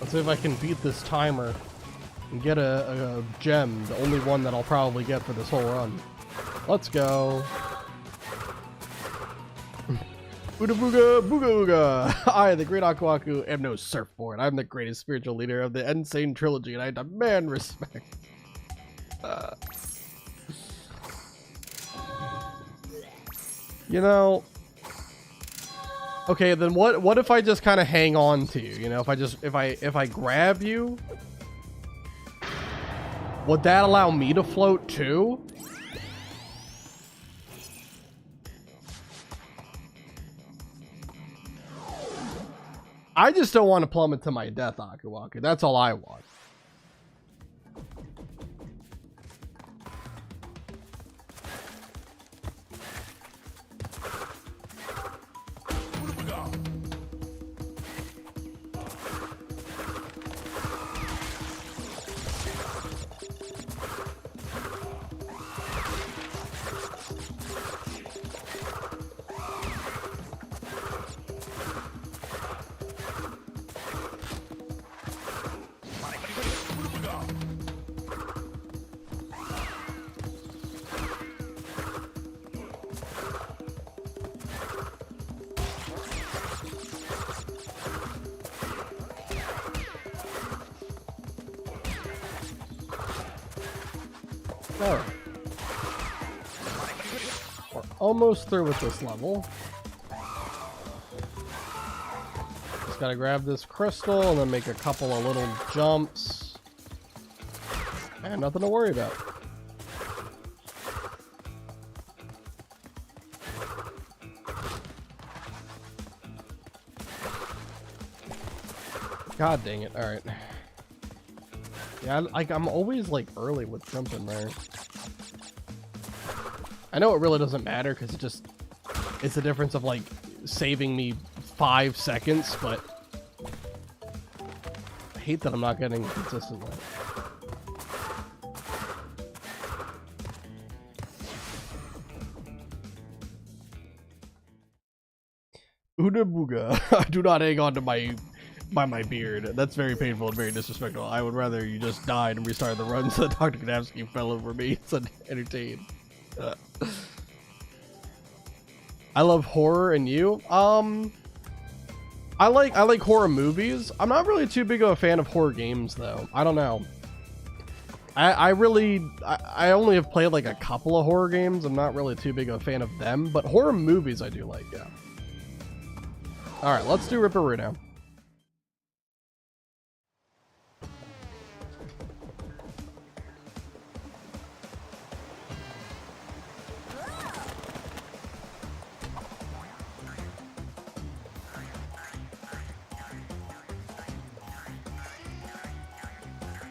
S1: Let's see if I can beat this timer and get a gem, the only one that I'll probably get for this whole run. Let's go. Booga booga booga booga. I, the great Aku Aku, am no surfboard. I'm the greatest spiritual leader of the insane trilogy, and I demand respect. You know. Okay, then what if I just kind of hang on to you? You know, if I grab you, would that allow me to float too? I just don't want to plummet to my death, Aku Aku. That's all I want. Alright. We're almost through with this level. Just gotta grab this crystal and then make a couple of little jumps. And nothing to worry about. God dang it. Alright. Yeah, I'm always like early with jumping there. I know it really doesn't matter because it's a difference of like saving me 5 seconds, but I hate that I'm not getting consistently. Unabuga. Do not hang on to my beard. That's very painful and very disrespectful. I would rather you just died and restarted the run so that Dr. Kanavsky fell over me. It's entertained. I love horror, and you? I like horror movies. I'm not really too big of a fan of horror games though. I don't know. I only have played like a couple of horror games. I'm not really too big of a fan of them, but horror movies I do like, yeah. All right, let's do Ripperoo now.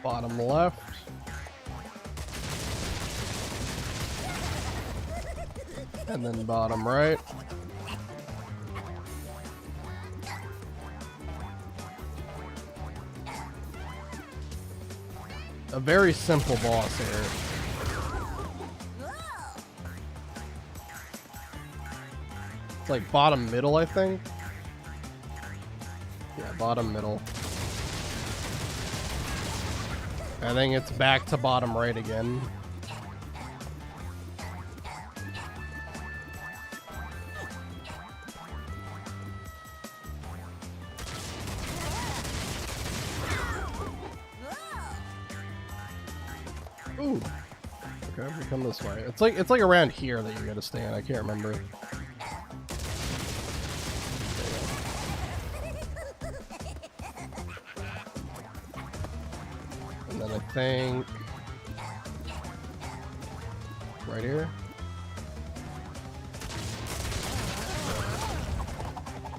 S1: Bottom left. And then bottom right. A very simple boss here. It's like bottom middle, I think. Yeah, bottom middle. I think it's back to bottom right again. Ooh. Okay, we come this way. It's like around here that you gotta stand. I can't remember. And then I think right here.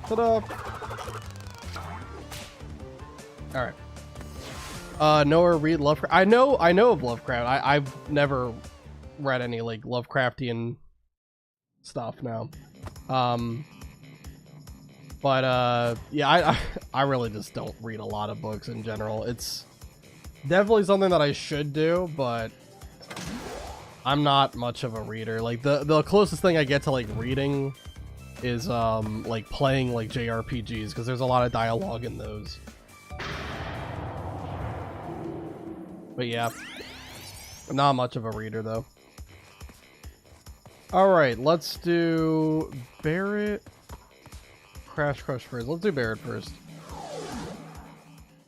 S1: Ta-da! All right. Know or read Lovecraft? I know of Lovecraft. I've never read any like Lovecraftian stuff now. Yeah, I really just don't read a lot of books in general. It's definitely something that I should do, but I'm not much of a reader. Like the closest thing I get to like reading is like playing like JRPGs, because there's a lot of dialogue in those. But yeah, not much of a reader though. Alright, let's do Barret, Crash Crush first. Let's do Barret first.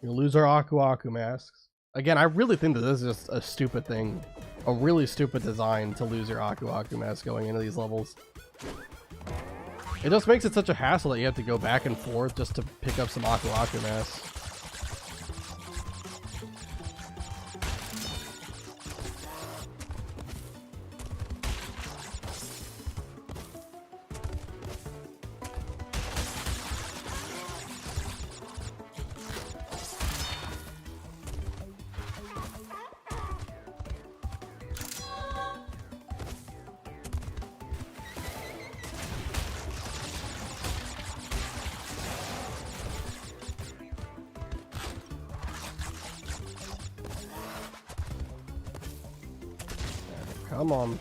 S1: You'll lose our Aku Aku masks. Again, I really think that this is just a stupid thing. A really stupid design to lose your Aku Aku mask going into these levels. It just makes it such a hassle that you have to go back and forth just to pick up some Aku Aku masks. Come on.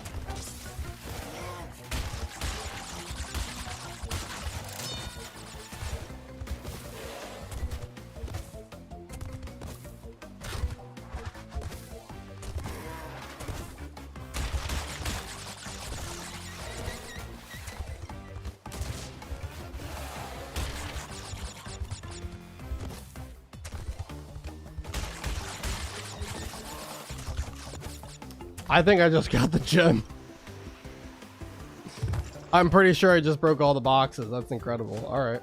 S1: I think I just got the gem. I'm pretty sure I just broke all the boxes. That's incredible. All right.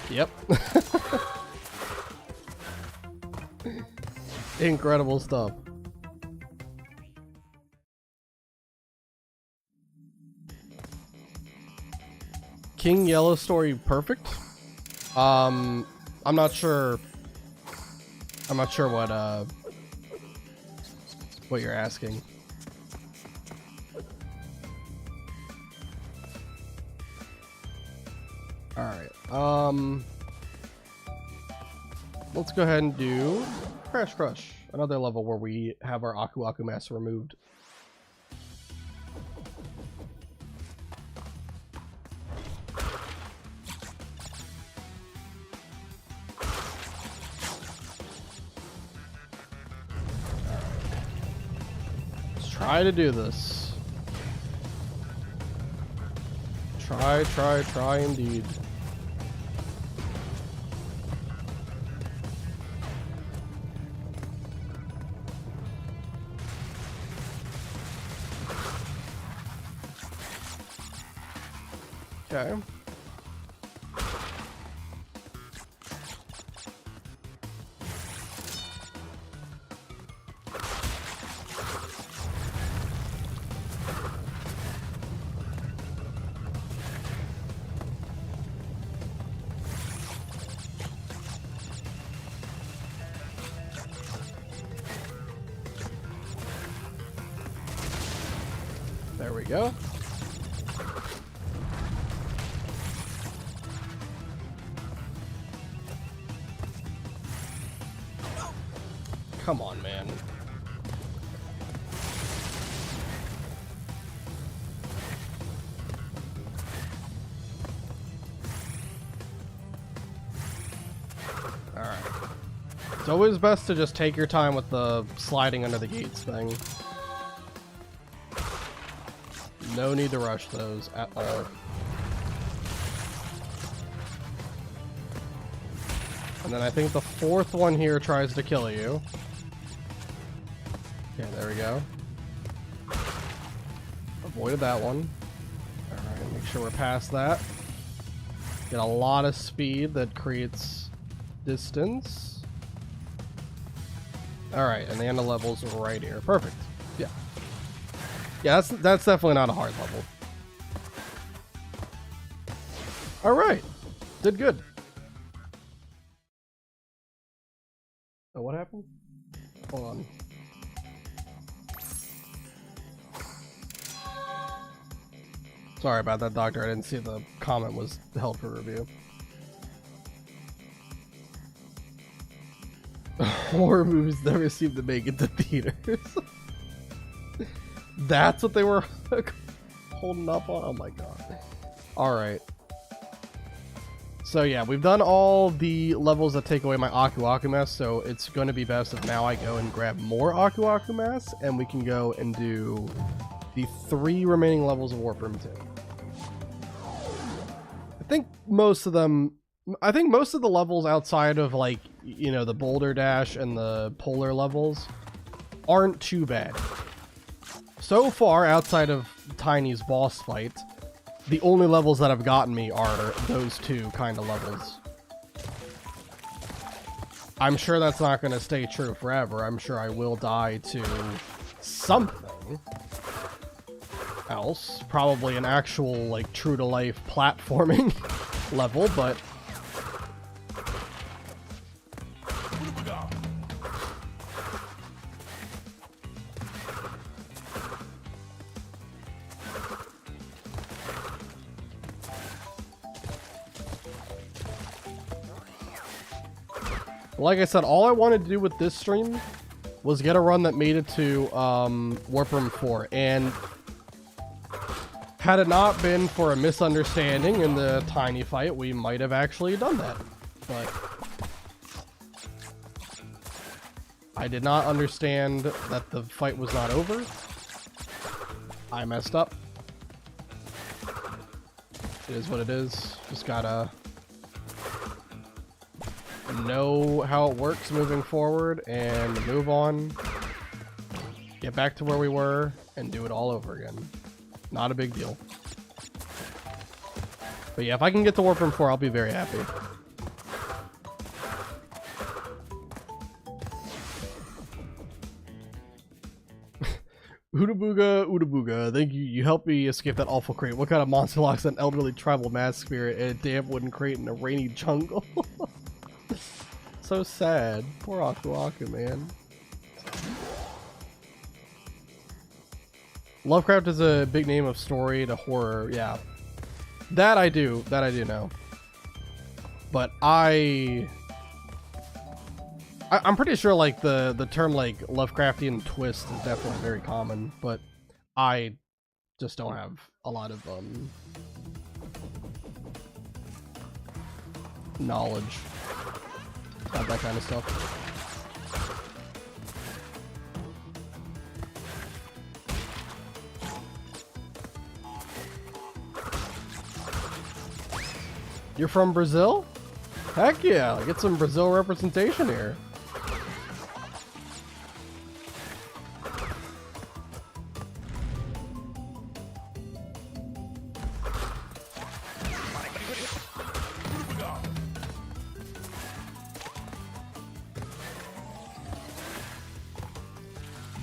S1: Yep. Incredible stuff. King Yellow story perfect? I'm not sure. I'm not sure what you're asking. All right. Let's go ahead and do Crash Crush, another level where we have our Aku Aku mask removed. try to do this. Try indeed. Okay. There we go. Come on, man. Alright. It's always best to just take your time with the sliding under the gates thing. No need to rush those at all. And then I think the fourth one here tries to kill you. Okay, there we go. Avoided that one. Alright, make sure we're past that. Get a lot of speed that creates distance. Alright, and the end of level's right here. Perfect. Yeah. Yeah, that's definitely not a hard level. Alright. Did good. Oh, what happened? Hold on. Sorry about that, Doctor. I didn't see the comment was held for review. Horror movies never seem to make it to theaters. That's what they were holding up on? Oh my god. Alright. So yeah, we've done all the levels that take away my Aku Aku Mask, so it's going to be best if now I go and grab more Aku Aku Masks, and we can go and do the 3 remaining levels of Warp Room 2. I think most of the levels outside of, like, you know, the Boulder Dash and the Polar levels aren't too bad. So far, outside of Tiny's boss fight, the only levels that have gotten me are those 2 kind of levels. I'm sure that's not going to stay true forever. I'm sure I will die to something else. Probably an actual, like, true-to-life platforming level, but... Like I said, all I wanted to do with this stream was get a run that made it to Warp Room 4, and had it not been for a misunderstanding in the Tiny fight, we might have actually done that. But I did not understand that the fight was not over. I messed up. It is what it is. Just gotta know how it works moving forward and move on, get back to where we were, and do it all over again. Not a big deal. But yeah, if I can get to Warp Room 4, I'll be very happy. Ooda thank you. You helped me escape that awful crate. What kind of monster locks an elderly tribal mask spirit in a damp wooden crate in a rainy jungle? So sad. Poor Aku Aku, man. Lovecraft is a big name of story to horror. Yeah. That I do know. But I'm pretty sure, like, the term, like, Lovecraftian twist is definitely very common, but I just don't have a lot of knowledge about that kind of stuff. You're from Brazil? Heck yeah, get some Brazil representation here.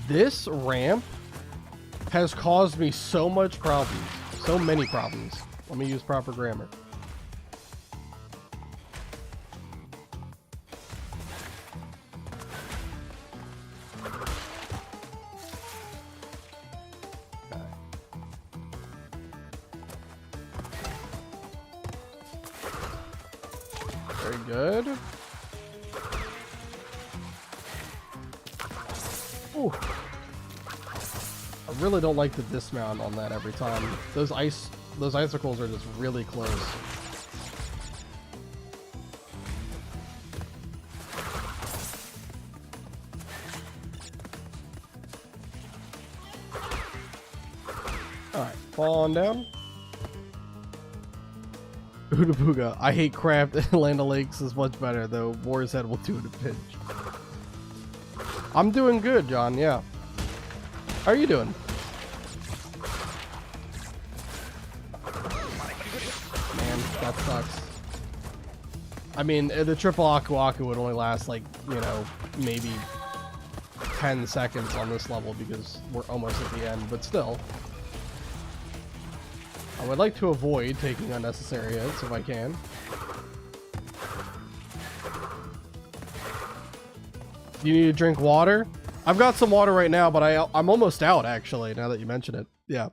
S1: This ramp has caused me so much problems. So many problems. Let me use proper grammar. Very good. Ooh. I really don't like the dismount on that every time. Those icicles are just really close. Alright, fall on down. Ooda Booga. I hate Craft and Land O'Lakes is much better, though War's Head will do it a pinch. I'm doing good, John, yeah. How are you doing? Man, that sucks. I mean, the triple Aku Aku would only last like, you know, maybe 10 seconds on this level because we're almost at the end, but still. I would like to avoid taking unnecessary hits if I can. Do you need to drink water? I've got some water right now, but I'm almost out actually, now that you mention it. Yeah.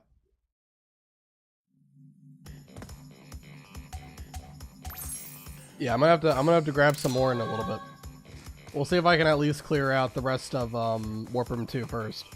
S1: Yeah, I'm gonna have to grab some more in a little bit. We'll see if I can at least clear out the rest of Warp Room 2 first.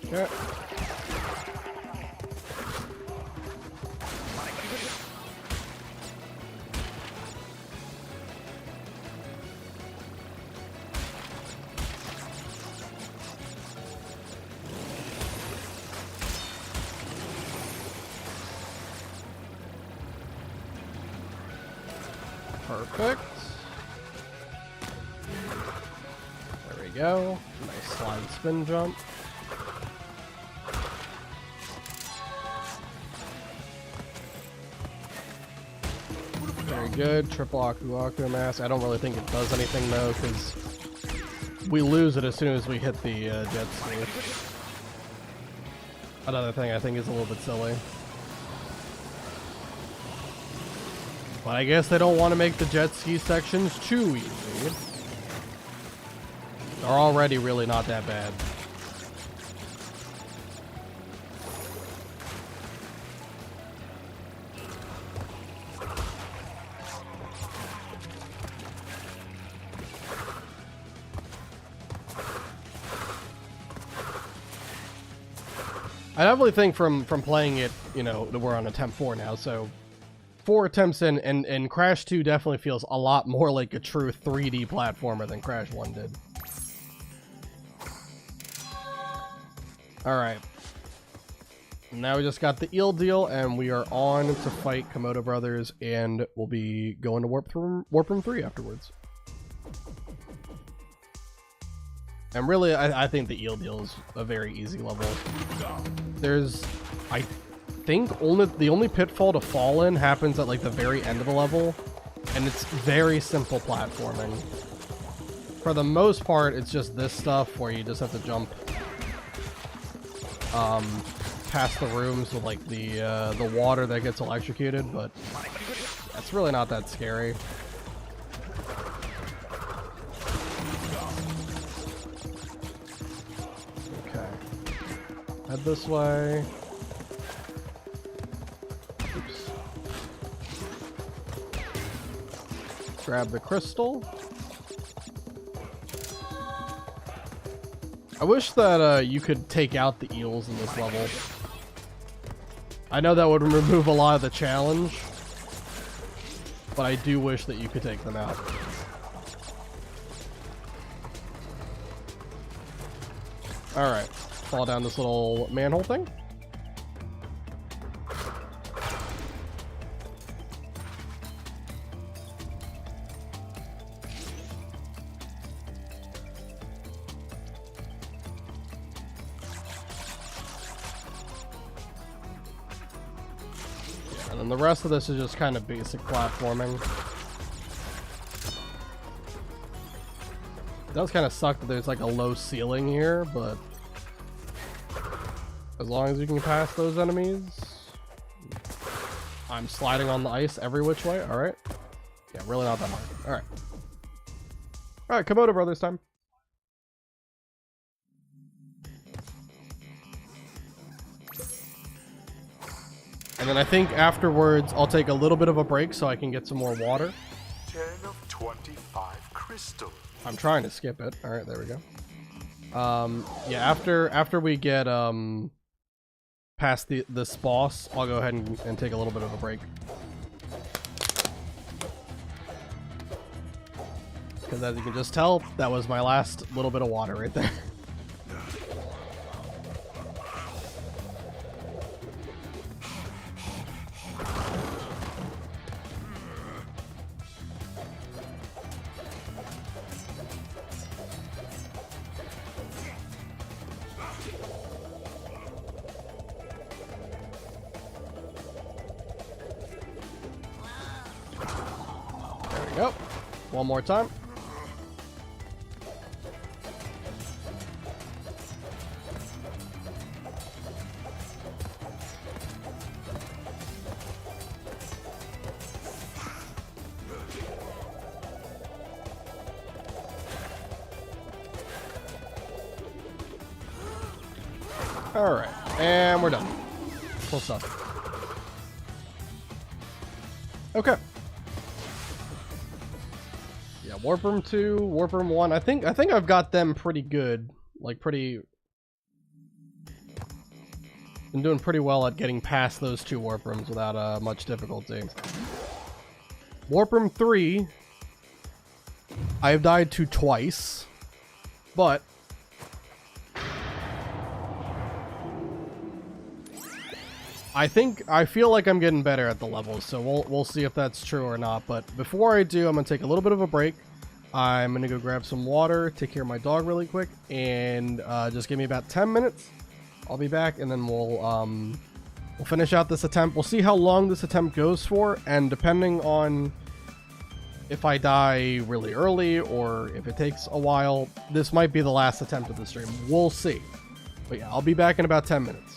S1: Okay. Perfect. There we go. Nice slide spin jump. Very good. Triple Aku Aku mask. I don't really think it does anything though, because we lose it as soon as we hit the jet ski. Another thing I think is a little bit silly. But I guess they don't want to make the jet ski sections too easy. They're already really not that bad. I definitely think from playing it, you know, we're on attempt 4 now, so 4 attempts in, and Crash 2 definitely feels a lot more like a true 3D platformer than Crash 1 did. Alright. Now we just got the eel deal, and we are on to fight Komodo Brothers, and we'll be going to Warp Room 3 afterwards. And really, I think the eel deal is a very easy level. There's, I think, the only pitfall to fall in happens at like the very end of the level, and it's very simple platforming. For the most part, it's just this stuff where you just have to jump past the rooms with like the water that gets electrocuted, but that's really not that scary. Head this way. Oops. Grab the crystal. I wish that you could take out the eels in this level. I know that would remove a lot of the challenge, but I do wish that you could take them out. Alright, fall down this little manhole thing. And then the rest of this is just kind of basic platforming. It does kind of suck that there's like a low ceiling here, but as long as you can pass those enemies. I'm sliding on the ice every which way. Alright. Yeah, really not that hard. Alright. Alright, Komodo Brothers time. And then I think afterwards I'll take a little bit of a break so I can get some more water.
S2: 10 of 25 crystal.
S1: I'm trying to skip it. All right, there we go. Yeah, after we get past this boss, I'll go ahead and take a little bit of a break. Because as you can just tell, that was my last little bit of water right there. Yep. One more time. All right, and we're done. Cool stuff. Okay. Yeah, Warp Room 2, Warp Room 1. I think I've got them pretty good. Like been doing pretty well at getting past those two Warp Rooms without much difficulty. Warp Room 3, I've died to twice, but I feel like I'm getting better at the levels, so we'll see if that's true or not. But before I do, I'm gonna take a little bit of a break. I'm gonna go grab some water, take care of my dog really quick, and just give me about 10 minutes. I'll be back, and then we'll finish out this attempt. We'll see how long this attempt goes for, and depending on if I die really early or if it takes a while, this might be the last attempt of the stream. We'll see. But yeah, I'll be back in about 10 minutes.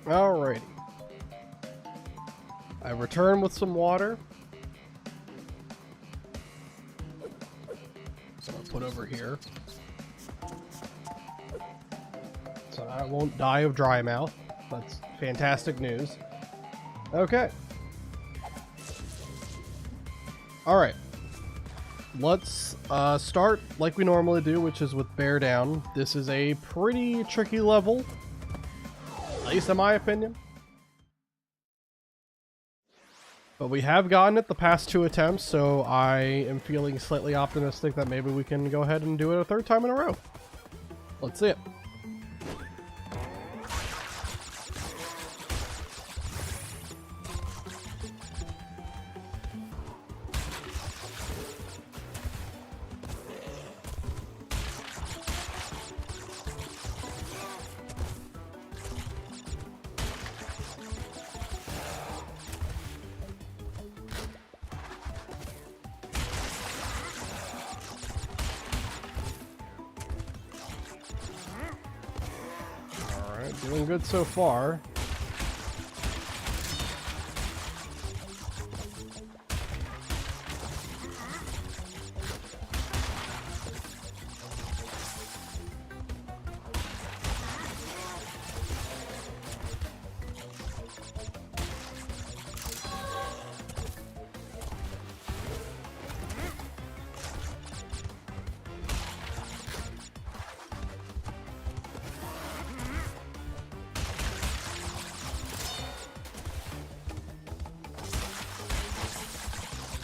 S1: Alrighty. I return with some water. So I'll put over here. So I won't die of dry mouth. That's fantastic news. Okay. Alright. Let's start like we normally do, which is with bear down. This is a pretty tricky level, at least in my opinion. But we have gotten it the past 2 attempts, so I am feeling slightly optimistic that maybe we can go ahead and do it a 3rd time in a row. Let's see it. Doing good so far.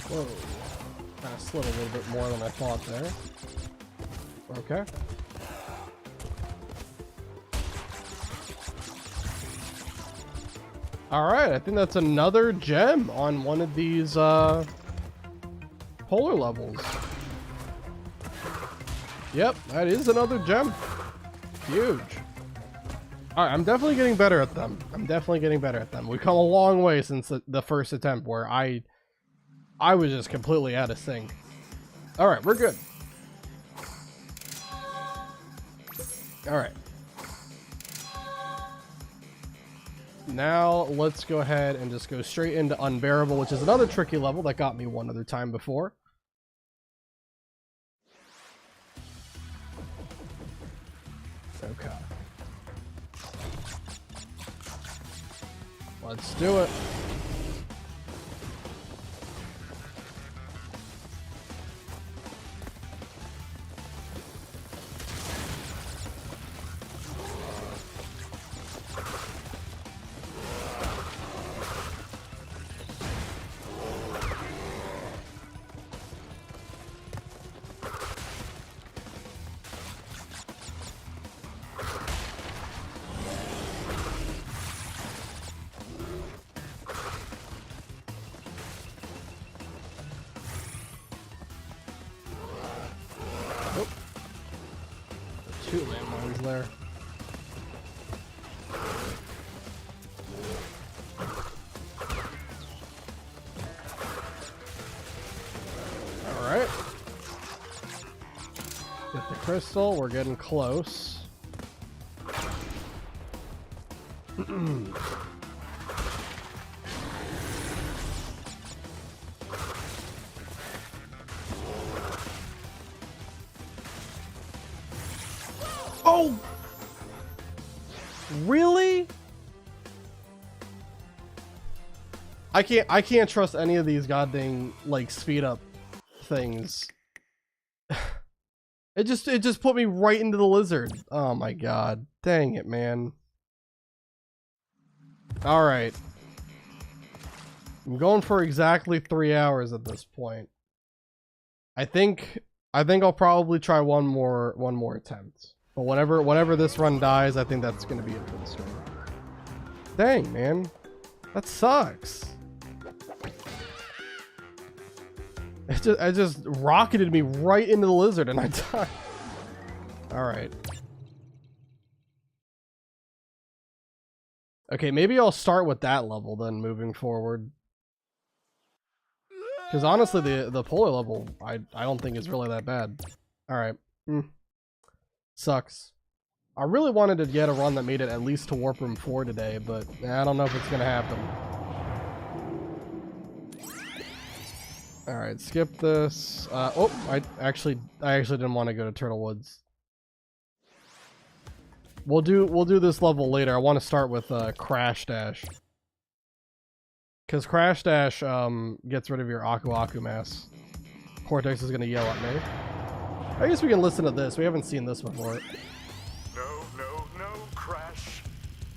S1: Whoa. Kind of slid a little bit more than I thought there. Okay. Alright, I think that's another gem on one of these polar levels. Yep, that is another gem. Huge. Alright, I'm definitely getting better at them. We've come a long way since the first attempt where I was just completely out of sync. Alright, we're good. Alright. Now, let's go ahead and just go straight into Unbearable, which is another tricky level that got me one other time before. Okay. Let's do it. Nope. 2 landmines there. Alright. Get the crystal, we're getting close. Oh! Really? I can't trust any of these goddamn like speed up things. It just put me right into the lizard. Oh my god. Dang it, man. Alright. I'm going for exactly 3 hours at this point. I think I'll probably try one more attempt. But whenever this run dies, I think that's gonna be it for the story. Dang, man. That sucks. It just rocketed me right into the lizard and I died. Alright. Okay, maybe I'll start with that level then moving forward. Because honestly, the polar level, I don't think is really that bad. Alright. Sucks. I really wanted to get a run that made it at least to Warp Room 4 today, but I don't know if it's gonna happen. Alright, skip this. Oh, I actually didn't want to go to Turtle Woods. We'll do this level later. I want to start with Crash Dash. Because Crash Dash gets rid of your Aku Aku mass. Cortex is gonna yell at me. I guess we can listen to this. We haven't seen this before.
S2: No, no, no, Crash.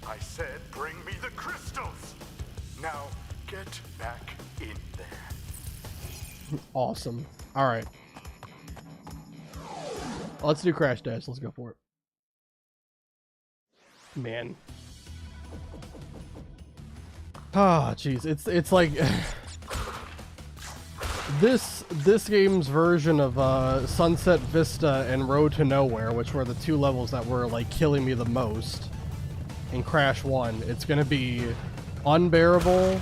S2: I said bring me the crystals. Now get back in there.
S1: Awesome. Alright. Let's do Crash Dash. Let's go for it. Man. Ah, jeez. It's like this game's version of Sunset Vista and Road to Nowhere, which were the two levels that were like killing me the most in Crash 1. It's gonna be unbearable.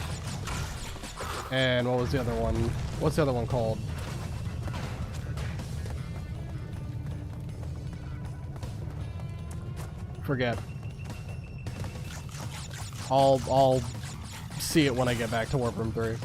S1: And what was the other one? What's the other one called? Forget. I'll see it when I get back to Warp Room 3.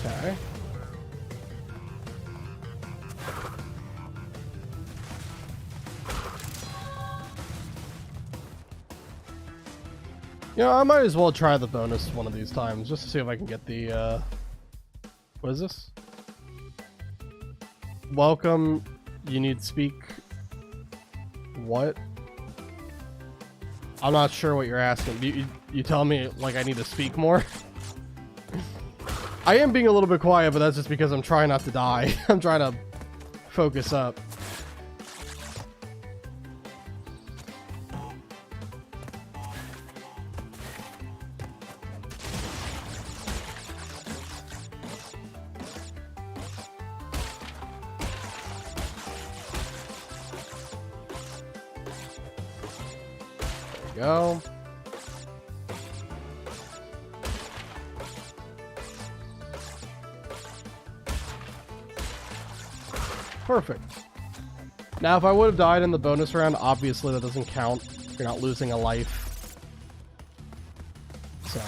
S1: Okay. Yeah, I might as well try the bonus one of these times, just to see if I can get the, what is this? Welcome, you need speak... What? I'm not sure what you're asking. You tell me, like, I need to speak more? I am being a little bit quiet, but that's just because I'm trying not to die. I'm trying to focus up. Go. Perfect. Now, if I would have died in the bonus round, obviously that doesn't count. You're not losing a life. So,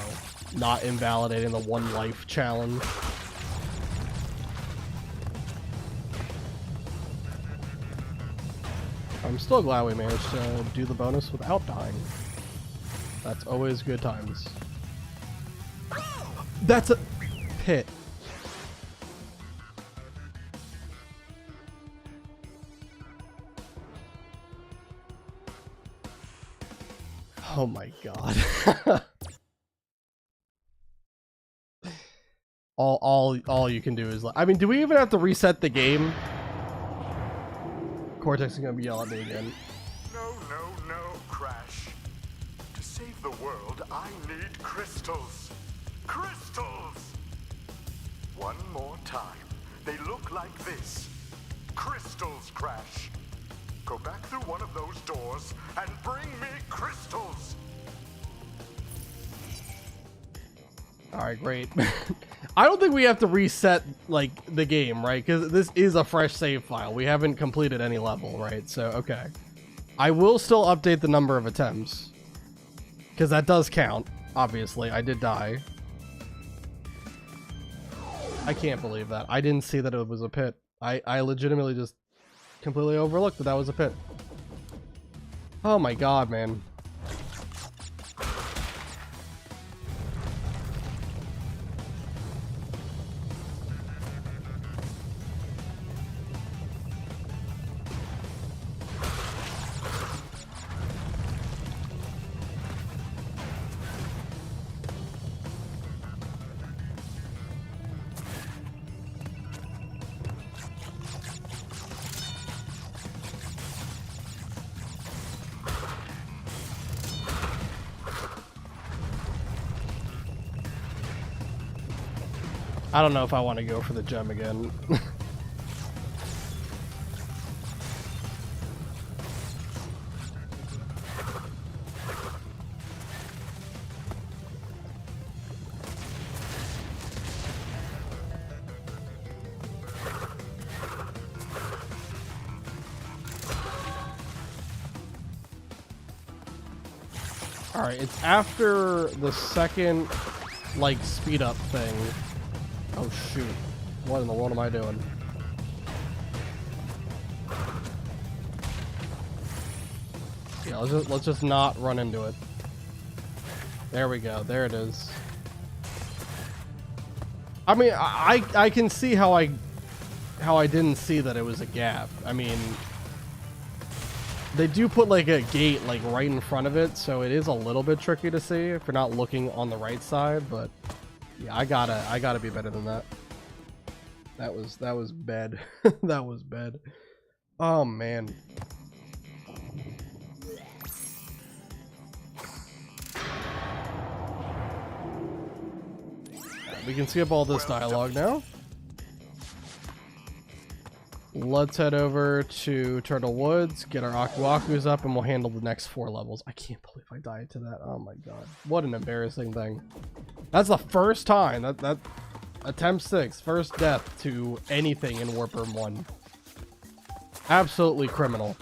S1: not invalidating the one life challenge. I'm still glad we managed to do the bonus without dying. That's always good times. That's a pit. Oh my god. all you can do is, I mean, do we even have to reset the game? Cortex is gonna be yelling at me again.
S2: No, no, no, Crash. To save the world, I need crystals. Crystals! One more time. They look like this. Crystals, Crash. Go back through one of those doors and bring me crystals.
S1: Alright, great. I don't think we have to reset, like, the game, right? Because this is a fresh save file. We haven't completed any level, right? So, okay. I will still update the number of attempts. Because that does count, obviously. I did die. I can't believe that. I didn't see that it was a pit. I legitimately just completely overlooked that that was a pit. Oh my god, man. I don't know if I want to go for the gem again. Alright, it's after the second, like, speed up thing. Oh, shoot. What in the world am I doing? Yeah, let's just not run into it. There we go. There it is. I mean, I can see how I didn't see that it was a gap. I mean, they do put like a gate like right in front of it, so it is a little bit tricky to see if you're not looking on the right side. But yeah, I gotta be better than that. That was bad. That was bad. Oh man. We can skip all this dialogue now. Let's head over to Turtle Woods, get our Aku Akus up, and we'll handle the next 4 levels. I can't believe I died to that. Oh my god. What an embarrassing thing. That's the first time. That attempt 6. First death to anything in Warp Room 1. Absolutely criminal.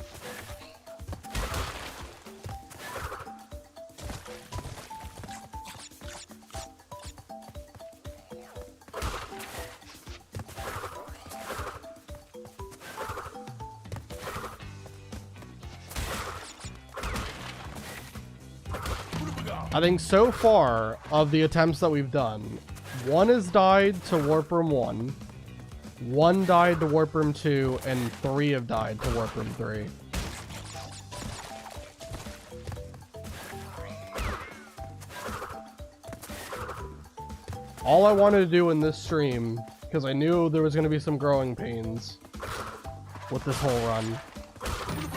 S1: I think so far of the attempts that we've done, 1 has died to Warp Room 1, 1 died to Warp Room 2, and 3 have died to Warp Room 3. All I wanted to do in this stream, because I knew there was going to be some growing pains with this whole run,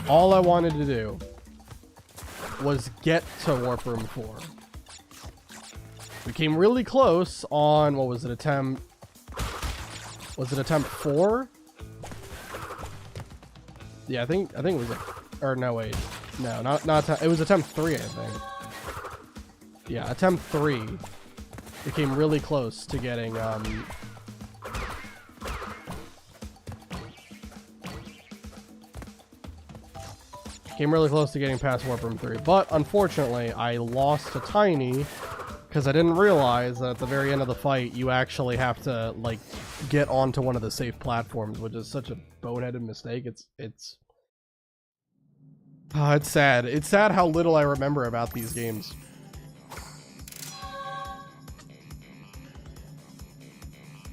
S1: all I wanted to do was get to Warp Room 4. We came really close on, what was it, attempt 4? Yeah, I think it was or no, wait. No, not it was attempt 3, I think. Yeah, attempt 3. We came really close to getting past Warp Room 3, but unfortunately I lost to Tiny because I didn't realize that at the very end of the fight you actually have to like get onto one of the safe platforms, which is such a boneheaded mistake. It's sad. It's sad how little I remember about these games.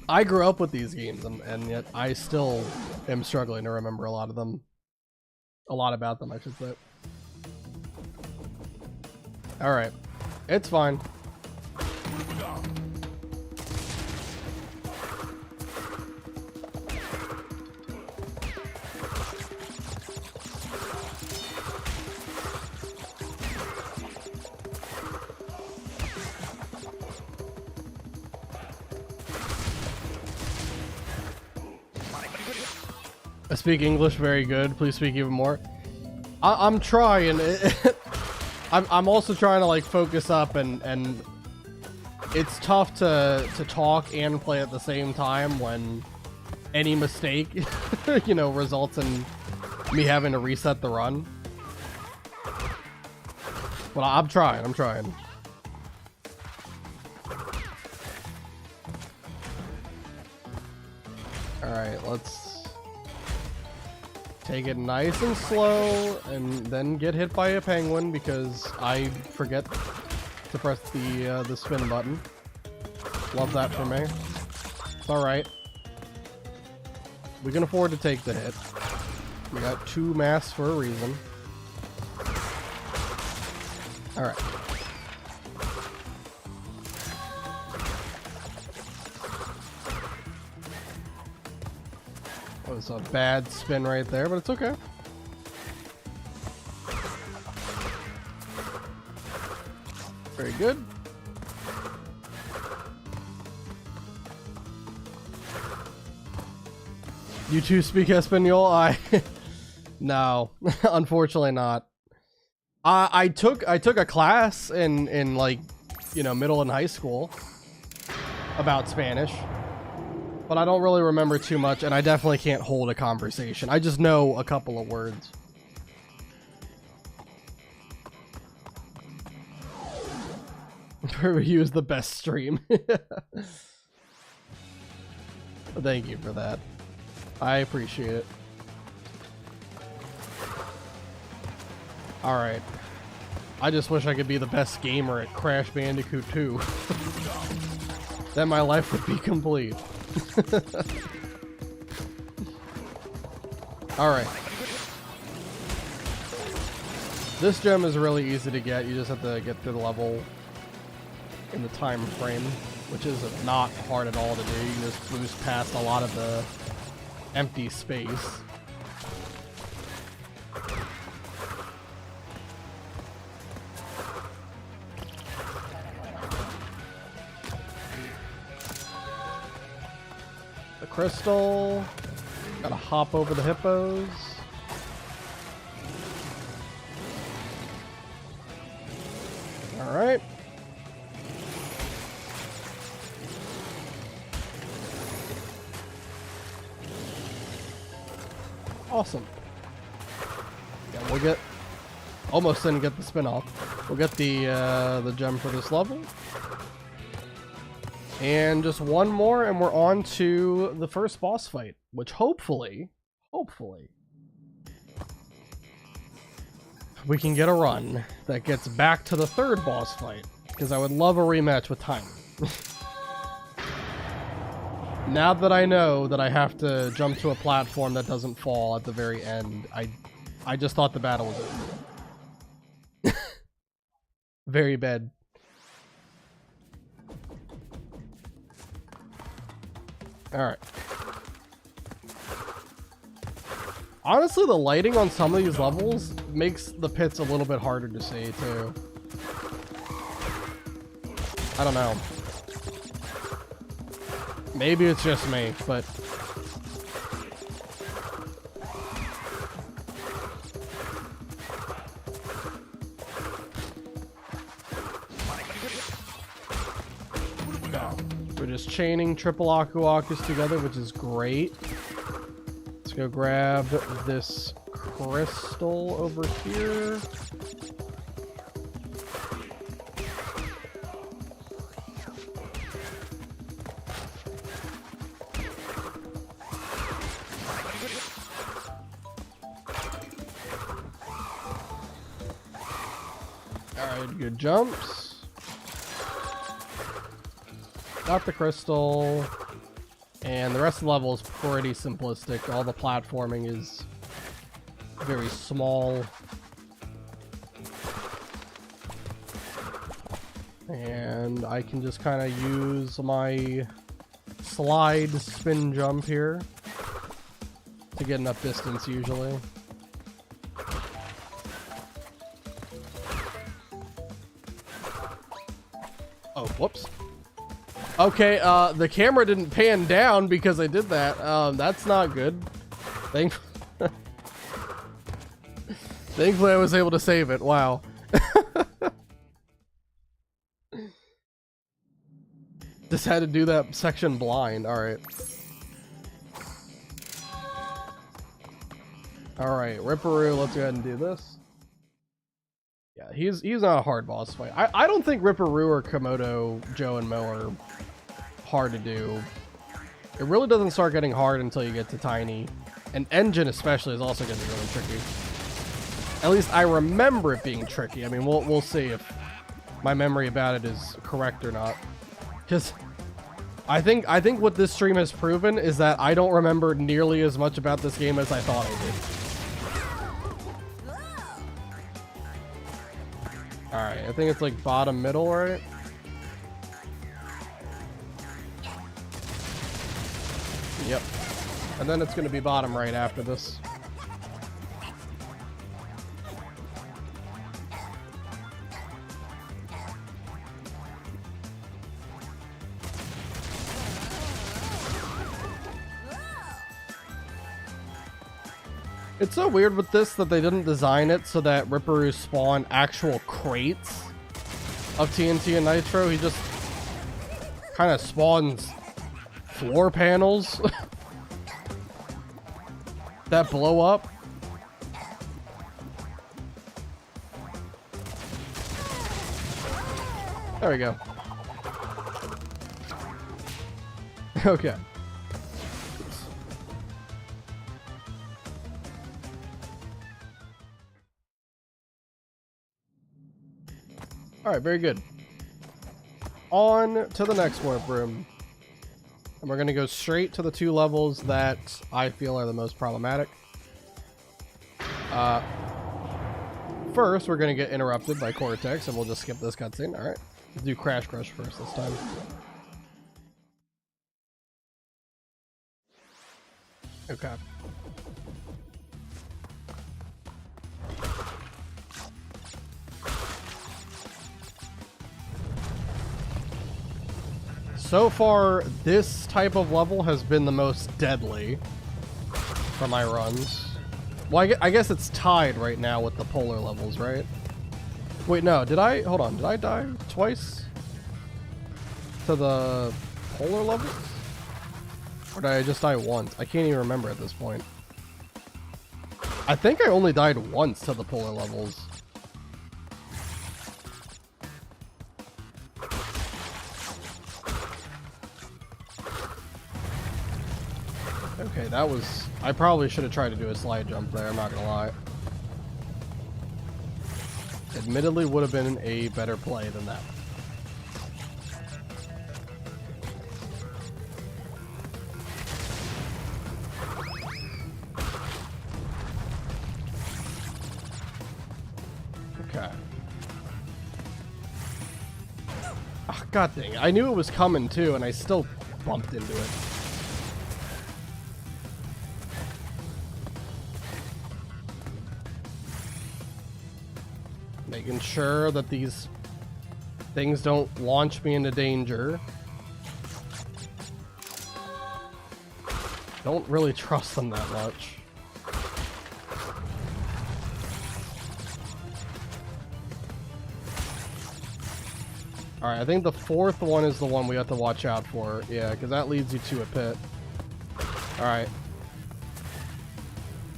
S1: I grew up with these games and yet I still am struggling to remember a lot of them. A lot about them, I should say. Alright. It's fine. I speak English very good. Please speak even more. I'm trying. I'm also trying to like focus up, and it's tough to talk and play at the same time when any mistake, you know, results in me having to reset the run. Well, I'm trying. All right, let's take it nice and slow, and then get hit by a penguin because I forget to press the spin button. Love that for me. It's all right. We can afford to take the hit. We got 2 masks for a reason. All right. That was a bad spin right there, but it's okay. Very good. You two speak Espanol? No, unfortunately not. I took a class in like, you know, middle and high school about Spanish. But I don't really remember too much, and I definitely can't hold a conversation. I just know a couple of words. Review is the best stream. Thank you for that. I appreciate it. Alright. I just wish I could be the best gamer at Crash Bandicoot 2. Then my life would be complete. Alright. This gem is really easy to get. You just have to get through the level in the time frame, which is not hard at all to do. You can just boost past a lot of the empty space. The crystal. Gotta hop over the hippos. Alright. Awesome. Yeah, we'll get... Almost didn't get the spin-off. We'll get the gem for this level. And just one more and we're on to the first boss fight. Which hopefully... we can get a run that gets back to the third boss fight. Because I would love a rematch with Tiny. Now that I know that I have to jump to a platform that doesn't fall at the very end, I just thought the battle was over. Very bad. Alright. Honestly, the lighting on some of these levels makes the pits a little bit harder to see, too. I don't know. Maybe it's just me, but... No. We're just chaining triple Aku Akus together, which is great. Let's go grab this crystal over here. Alright, good jumps. Got the crystal. And the rest of the level is pretty simplistic. All the platforming is very small. And I can just kind of use my slide spin jump here to get enough distance usually. Oh, whoops. Okay, the camera didn't pan down because I did that. That's not good. Thankfully I was able to save it. Wow. Just had to do that section blind. Alright. Alright, Ripperoo, let's go ahead and do this. Yeah, he's not a hard boss fight. I don't think Ripperoo or Komodo, Joe, and Mo are hard to do. It really doesn't start getting hard until you get to Tiny. And Engine especially is also going to be really tricky. At least I remember it being tricky. I mean, we'll see if my memory about it is correct or not. Because I think what this stream has proven is that I don't remember nearly as much about this game as I thought I did. Alright, I think it's like bottom middle, right? Yep. And then it's going to be bottom right after this. It's so weird with this that they didn't design it so that Ripperoo spawn actual crates of TNT and Nitro. He just kind of spawns floor panels that blow up. There we go. Okay. Alright, very good. On to the next warp room. And we're going to go straight to the 2 levels that I feel are the most problematic. First, we're going to get interrupted by Cortex, and we'll just skip this cutscene. Alright. Let's do Crash Crush first this time. Okay. So far, this type of level has been the most deadly for my runs. Well, I guess it's tied right now with the polar levels, right? Wait, no, did I? Hold on, did I die twice to the polar levels? Or did I just die once? I can't even remember at this point. I think I only died once to the polar levels. Okay, that was... I probably should have tried to do a slide jump there, I'm not gonna lie. Admittedly, would have been a better play than that. Okay. Oh, God dang it. I knew it was coming too, and I still bumped into it. Making sure that these things don't launch me into danger. Don't really trust them that much. Alright, I think the 4th one is the one we have to watch out for. Yeah, because that leads you to a pit. Alright.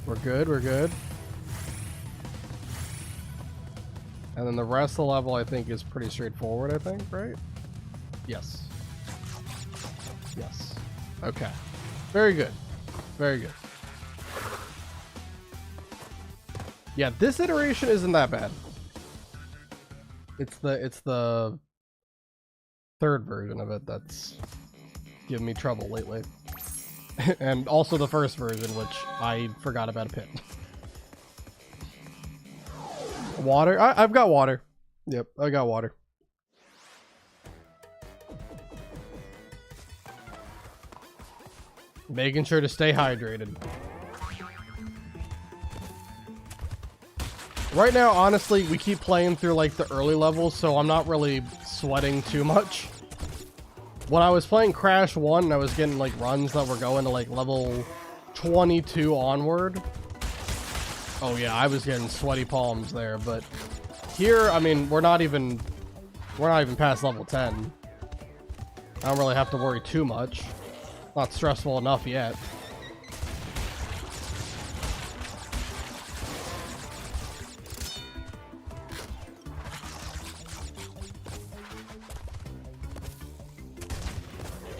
S1: We're good, we're good. And then the rest of the level, I think, is pretty straightforward, I think, right? Yes. Yes. Okay. Very good. Very good. Yeah, this iteration isn't that bad. It's the 3rd version of it that's giving me trouble lately. And also the 1st version, which I forgot about a pit. Water? I've got water. Yep, I got water. Making sure to stay hydrated. Right now, honestly, we keep playing through like the early levels, so I'm not really sweating too much. When I was playing Crash 1 and I was getting like runs that were going to like level 22 onward. Oh yeah, I was getting sweaty palms there, but here, I mean, we're not even past level 10. I don't really have to worry too much. Not stressful enough yet.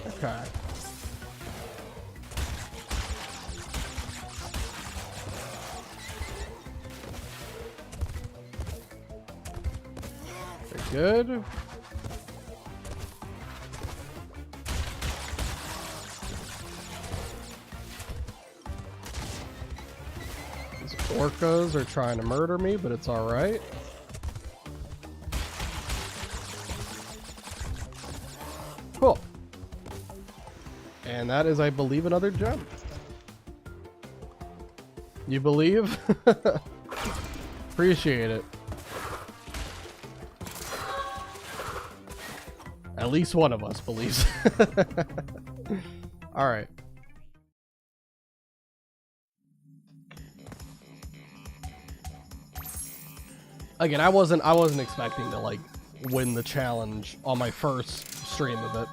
S1: Okay. Good. These orcas are trying to murder me, but it's all right. Cool. And that is, I believe, another gem. You believe? Appreciate it. At least one of us believes. All right. Again, I wasn't expecting to like win the challenge on my first stream of it.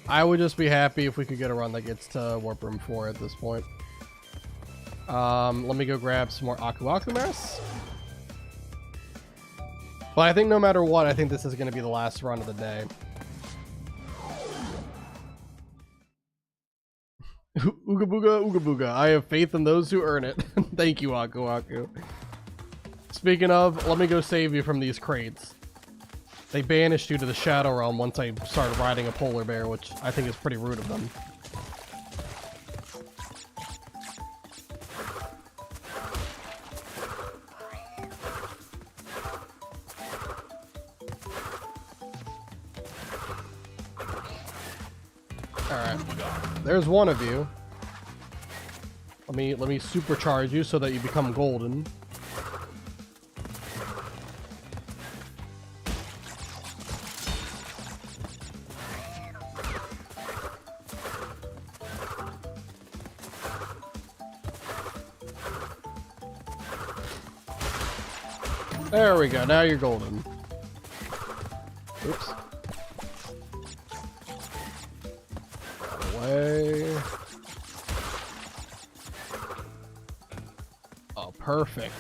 S1: I would just be happy if we could get a run that gets to Warp Room 4 at this point. Let me go grab some more Aku Aku Mess. But I think no matter what, I think this is going to be the last run of the day. Ooga booga, ooga booga. I have faith in those who earn it. Thank you, Aku Aku. Speaking of, let me go save you from these crates. They banished you to the Shadow Realm once I started riding a polar bear, which I think is pretty rude of them. Alright. There's one of you. Let me supercharge you so that you become golden. There we go, now you're golden. Oops. Away. Oh, perfect.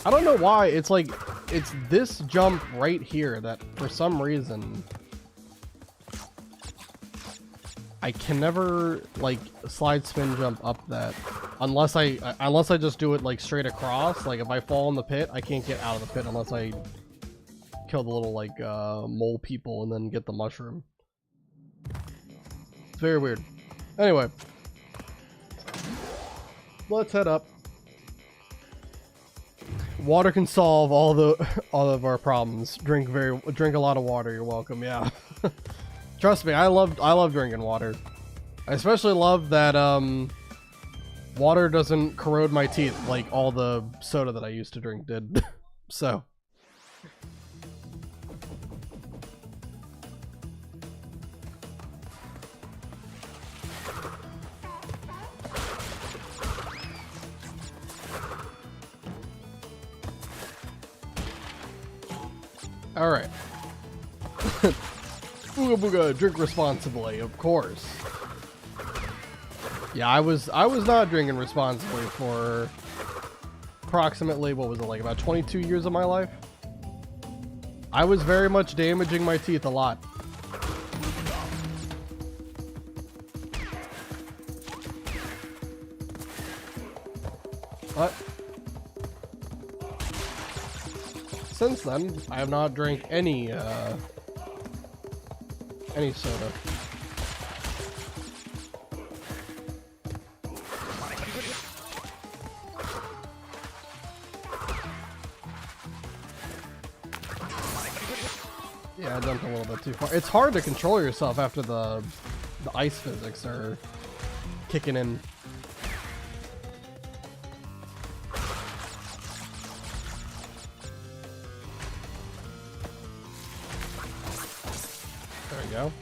S1: I don't know why, it's like, it's this jump right here that for some reason I can never like slide spin jump up that unless I just do it like straight across. Like if I fall in the pit, I can't get out of the pit unless I kill the little like mole people and then get the mushroom. It's very weird. Anyway, let's head up. Water can solve all of our problems. Drink a lot of water. You're welcome. Yeah. Trust me, I love drinking water. I especially love that water doesn't corrode my teeth like all the soda that I used to drink did. So. All right. Booga booga, drink responsibly, of course. Yeah, I was not drinking responsibly for approximately, what was it, like about 22 years of my life? I was very much damaging my teeth a lot. But since then, I have not drank any soda. Yeah, I jumped a little bit too far. It's hard to control yourself after the ice physics are kicking in. There we go.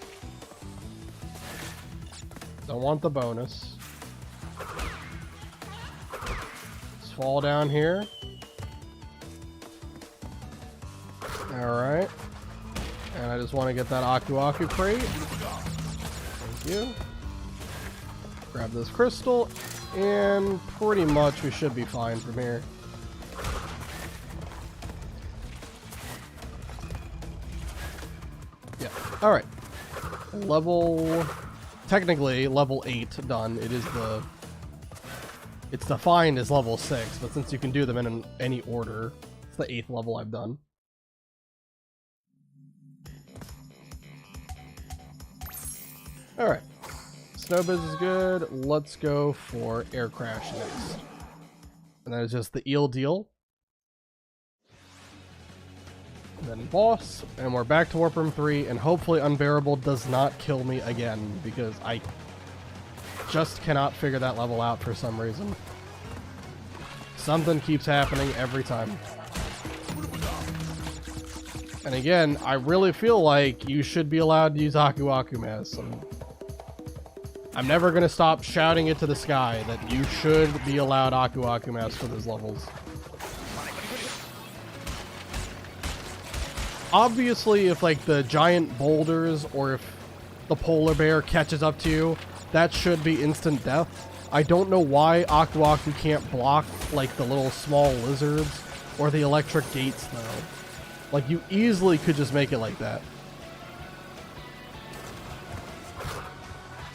S1: Don't want the bonus. Just fall down here. Alright. And I just want to get that Aku Aku crate. Thank you. Grab this crystal. And pretty much we should be fine from here. Yeah. Alright. Technically level 8 done. It's defined as level 6, but since you can do them in any order, it's the 8th level I've done. Alright. Snowbiz is good. Let's go for Air Crash next. And that is just the eel deal. And then boss, and we're back to Warp Room 3, and hopefully Unbearable does not kill me again, because I just cannot figure that level out for some reason. Something keeps happening every time. And again, I really feel like you should be allowed to use Aku Aku Mask. I'm never going to stop shouting it to the sky that you should be allowed Aku Aku Mask for those levels. Obviously, if like the giant boulders or if the polar bear catches up to you, that should be instant death. I don't know why Aku Aku can't block like the little small lizards or the electric gates though. Like you easily could just make it like that.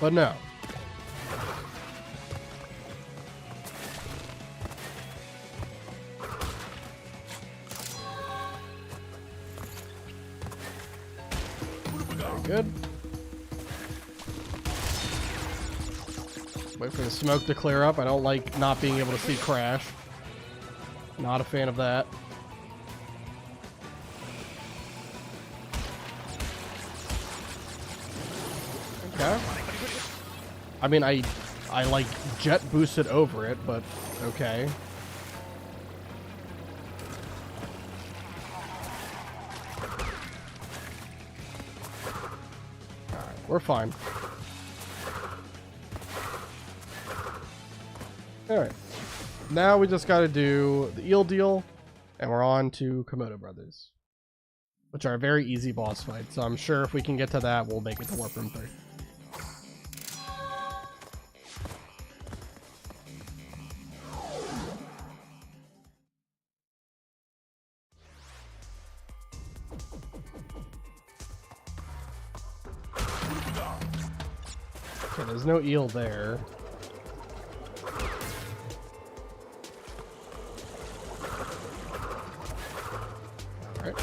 S1: But no. Very good. Wait for the smoke to clear up. I don't like not being able to see Crash. Not a fan of that. Okay. I mean, I like jet boosted over it, but okay. Alright, we're fine. Alright. Now we just gotta do the eel deal, and we're on to Komodo Brothers, which are a very easy boss fight, so I'm sure if we can get to that, we'll make it to Warp Room 3. Okay, there's no eel there. Alright.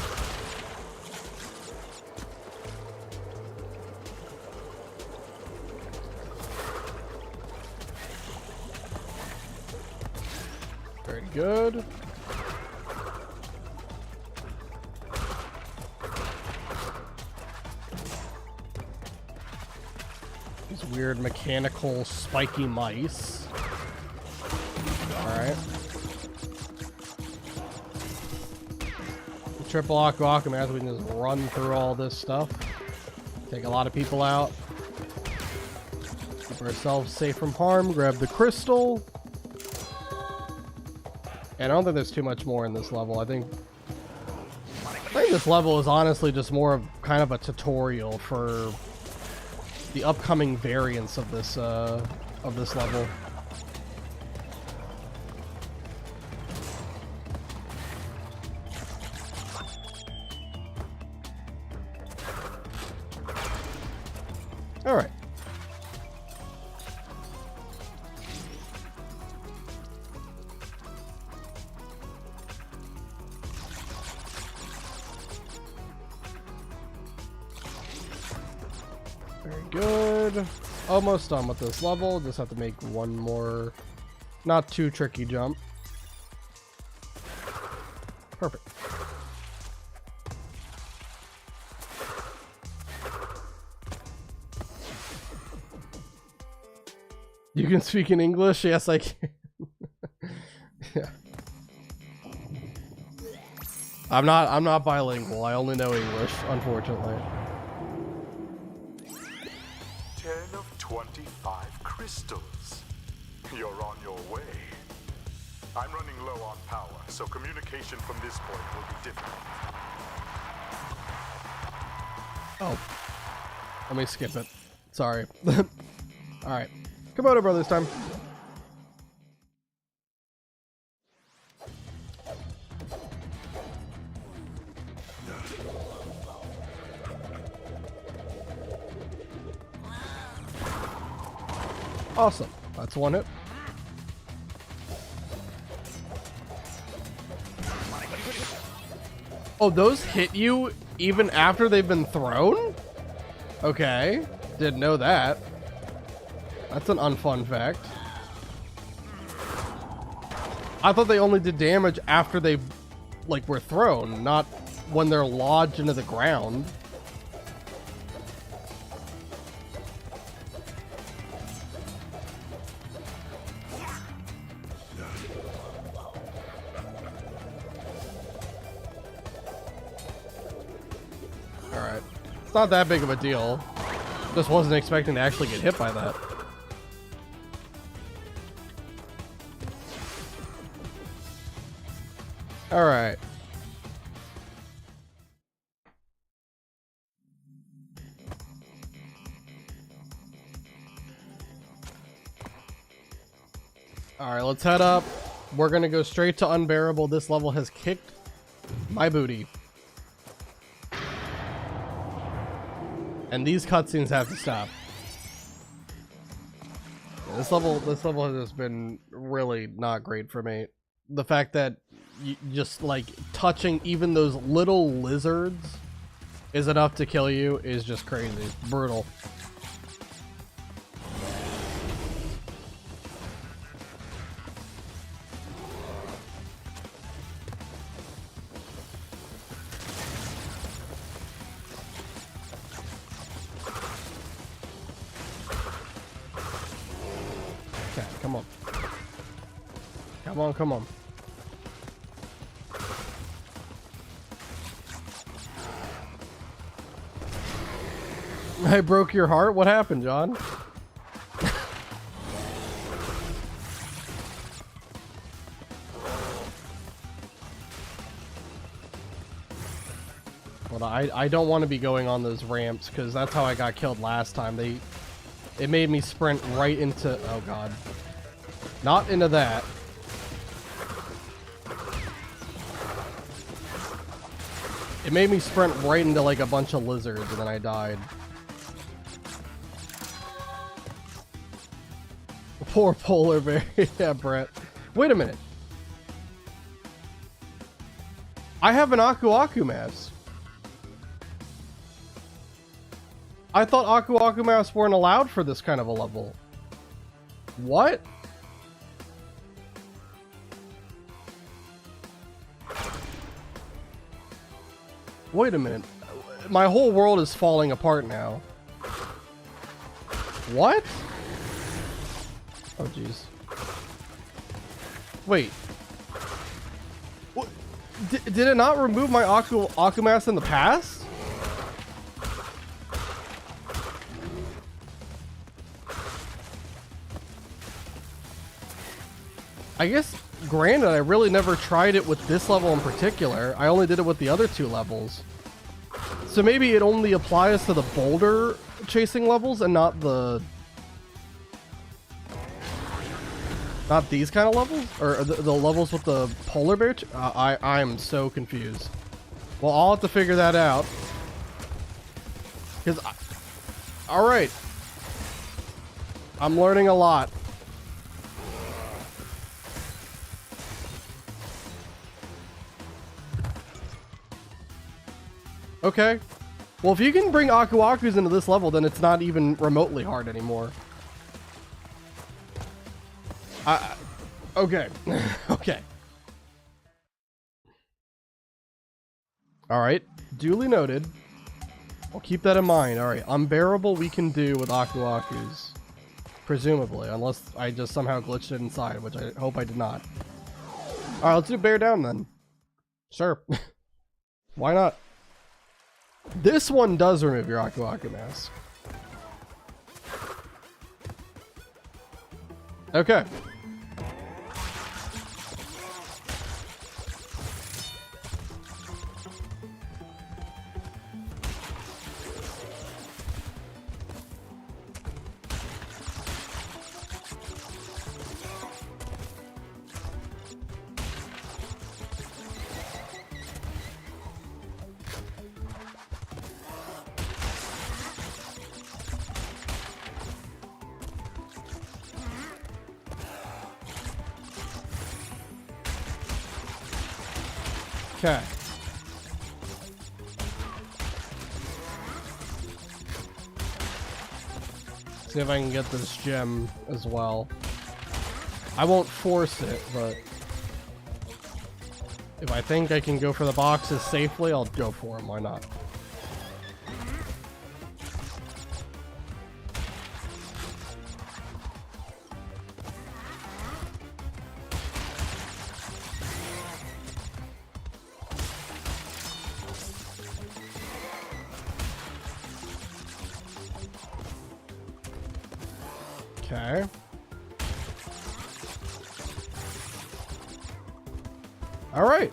S1: Very good. These weird mechanical spiky mice. Alright. Triple Aku Aku, man, we can just run through all this stuff. Take a lot of people out. Keep ourselves safe from harm. Grab the crystal. And I don't think there's too much more in this level. I think this level is honestly just more of kind of a tutorial for the upcoming variants of this level. All right. Very good. Almost done with this level. Just have to make one more not too tricky jump. Perfect. You can speak in English? Yes, I can. Yeah. I'm not bilingual. I only know English, unfortunately.
S2: 10 of 25 crystals. You're on your way. I'm running low on power, so communication from this point will be difficult.
S1: Oh. Let me skip it. Sorry. Alright. Komodo Brothers time. Awesome. That's one hit. Oh, those hit you even after they've been thrown? Okay. Didn't know that. That's an unfun fact. I thought they only did damage after they, like, were thrown, not when they're lodged into the ground. Alright. It's not that big of a deal. Just wasn't expecting to actually get hit by that. All right. All right, let's head up. We're gonna go straight to unbearable. This level has kicked my booty. And these cutscenes have to stop. Yeah, this level has just been really not great for me. The fact that you just like touching even those little lizards is enough to kill you is just crazy. Brutal. Okay, come on. Come on, come on. I broke your heart? What happened, John? Well, I don't want to be going on those ramps because that's how I got killed last time. It made me sprint right into... Oh, God. Not into that. It made me sprint right into like a bunch of lizards and then I died. Poor polar bear. Yeah, Brett. Wait a minute. I have an Aku Aku mask. I thought Aku Aku masks weren't allowed for this kind of a level. What? Wait a minute. My whole world is falling apart now. What? Oh, jeez. Wait. What? Did it not remove my Aku mask in the past? I guess, granted, I really never tried it with this level in particular. I only did it with the other two levels. So maybe it only applies to the boulder chasing levels and not these kind of levels? Or the levels with the polar bear? I'm so confused. Well, I'll have to figure that out. Because, alright. I'm learning a lot. Okay. Well, if you can bring Aku Akus into this level, then it's not even remotely hard anymore. Okay. Okay. Alright. Duly noted. I'll keep that in mind. Alright. Unbearable we can do with Aku Akus. Presumably. Unless I just somehow glitched it inside, which I hope I did not. Alright, let's do bear down then. Sure. Why not? This one does remove your Aku Aku mask. Okay. Okay. See if I can get this gem as well. I won't force it, but if I think I can go for the boxes safely, I'll go for them. Why not? Okay. All right.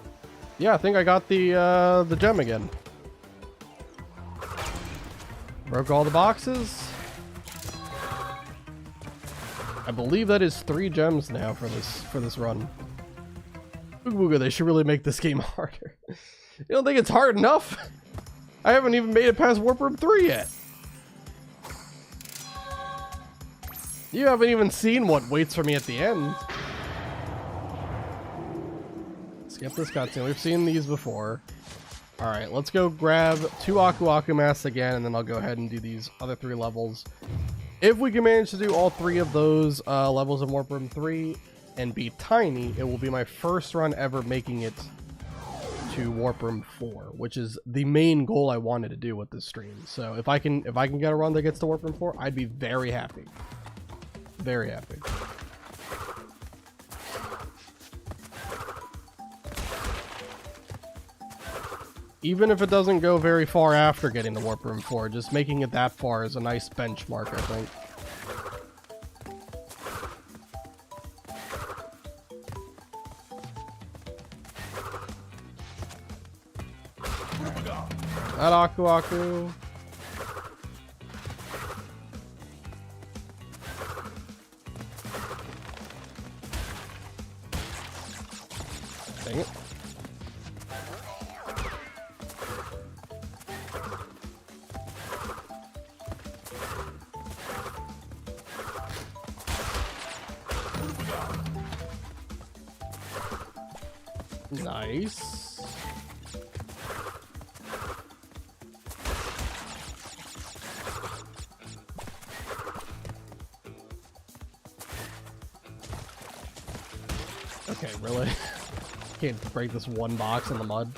S1: Yeah, I think I got the gem again. Broke all the boxes. I believe that is 3 gems now for this run. Booga Booga, they should really make this game harder. You don't think it's hard enough? I haven't even made it past Warp Room 3 yet. You haven't even seen what waits for me at the end. Skip this cutscene. We've seen these before. Alright, let's go grab 2 Aku Aku masks again, and then I'll go ahead and do these other 3 levels. If we can manage to do all 3 of those levels in Warp Room 3 and be tiny, it will be my first run ever making it to Warp Room 4, which is the main goal I wanted to do with this stream. So if I can get a run that gets to Warp Room 4, I'd be very happy. Very happy. Even if it doesn't go very far after getting to Warp Room 4, just making it that far is a nice benchmark, I think. That Aku Aku. Dang it. Nice. Okay, really? Can't break this one box in the mud.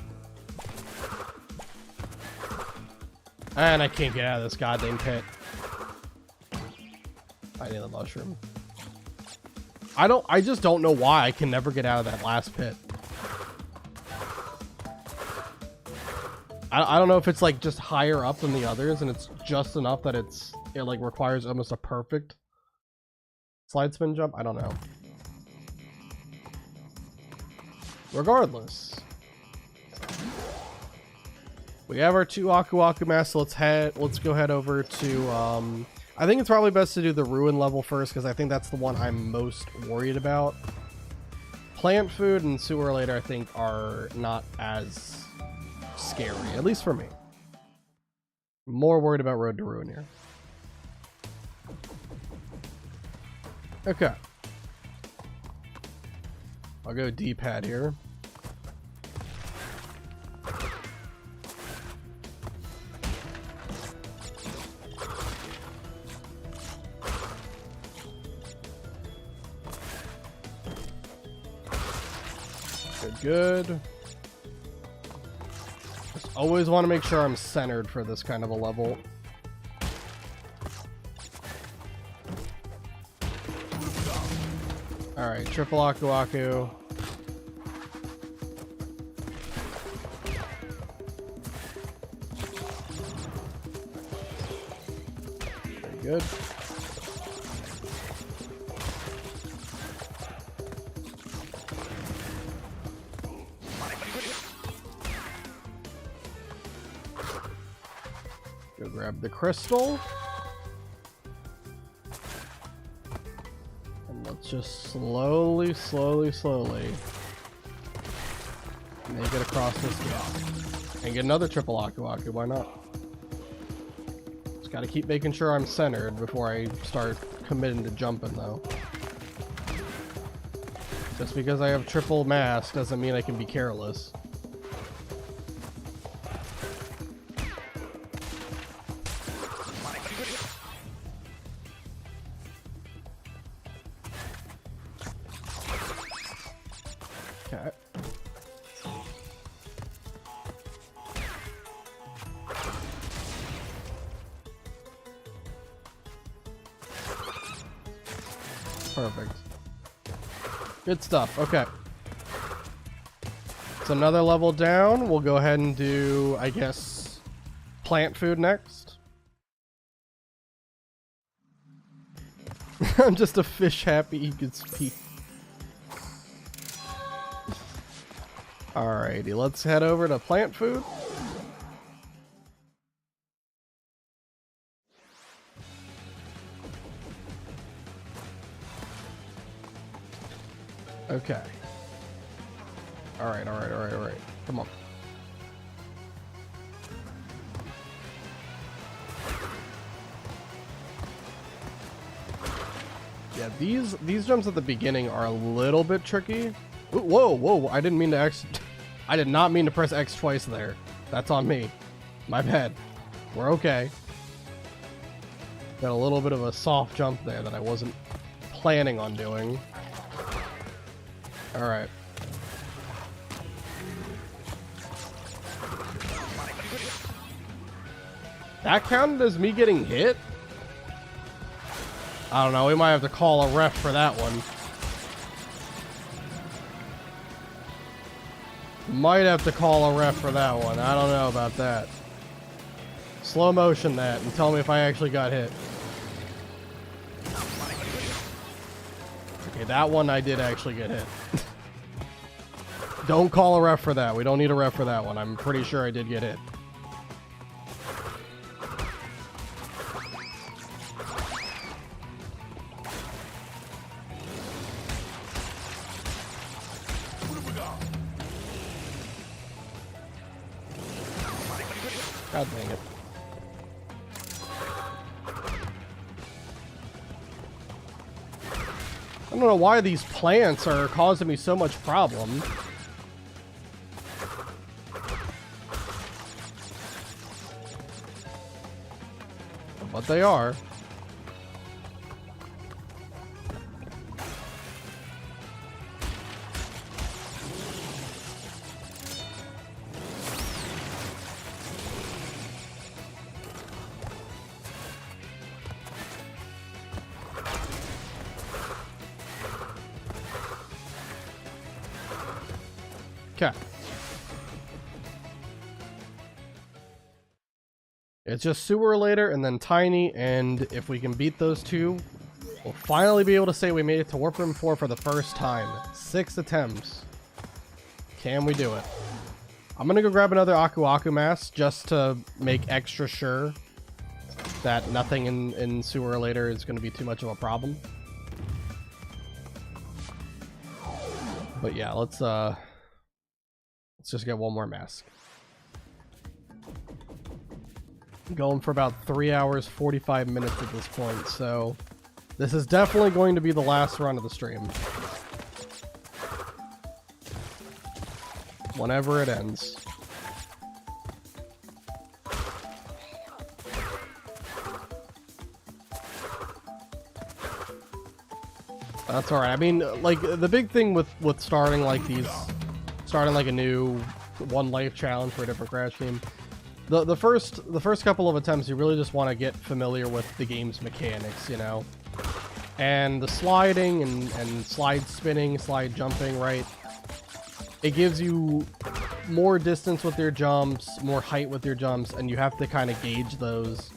S1: And I can't get out of this goddamn pit. I need the mushroom. I just don't know why I can never get out of that last pit. I don't know if it's like just higher up than the others and it's just enough that it like requires almost a perfect slide spin jump. I don't know. Regardless, we have our 2 Aku Aku masks. Let's go head over to I think it's probably best to do the ruin level first because I think that's the one I'm most worried about. Plant food and sewer later I think are not as scary, at least for me. I'm more worried about Road to Ruin here. Okay. I'll go D-pad here. Good. Just always want to make sure I'm centered for this kind of a level. Alright, triple Aku Aku. Very good. Go grab the crystal. And let's just slowly make it across this gap. And get another triple Aku Aku, why not? Just gotta keep making sure I'm centered before I start committing to jumping though. Just because I have triple mask doesn't mean I can be careless. Okay. Perfect. Good stuff. Okay. It's another level down. We'll go ahead and do, I guess, plant food next. I'm just a fish happy he could speak. Alrighty, let's head over to plant food. Okay. Alright. Come on. Yeah, these jumps at the beginning are a little bit tricky. Ooh, whoa, I didn't mean to I did not mean to press X twice there. That's on me. My bad. We're okay. Got a little bit of a soft jump there that I wasn't planning on doing. Alright. That counted as me getting hit? I don't know, we might have to call a ref for that one. Might have to call a ref for that one. I don't know about that. Slow motion that and tell me if I actually got hit. Okay, that one I did actually get hit. Don't call a ref for that. We don't need a ref for that one. I'm pretty sure I did get hit. God dang it. I don't know why these plants are causing me so much problem. But they are. Okay. It's just Sewer later and then Tiny, and if we can beat those two, we'll finally be able to say we made it to Warp Room 4 for the first time. 6 attempts. Can we do it? I'm gonna go grab another Aku Aku mask just to make extra sure that nothing in Sewer later is gonna be too much of a problem. But yeah, let's just get one more mask. Going for about 3 hours, 45 minutes at this point, so this is definitely going to be the last run of the stream. Whenever it ends. That's alright. I mean, like, the big thing with starting like these, starting like a new one life challenge for a different Crash game, the first couple of attempts, you really just want to get familiar with the game's mechanics, you know? And the sliding and slide spinning, slide jumping, right? It gives you more distance with your jumps, more height with your jumps, and you have to kind of gauge those.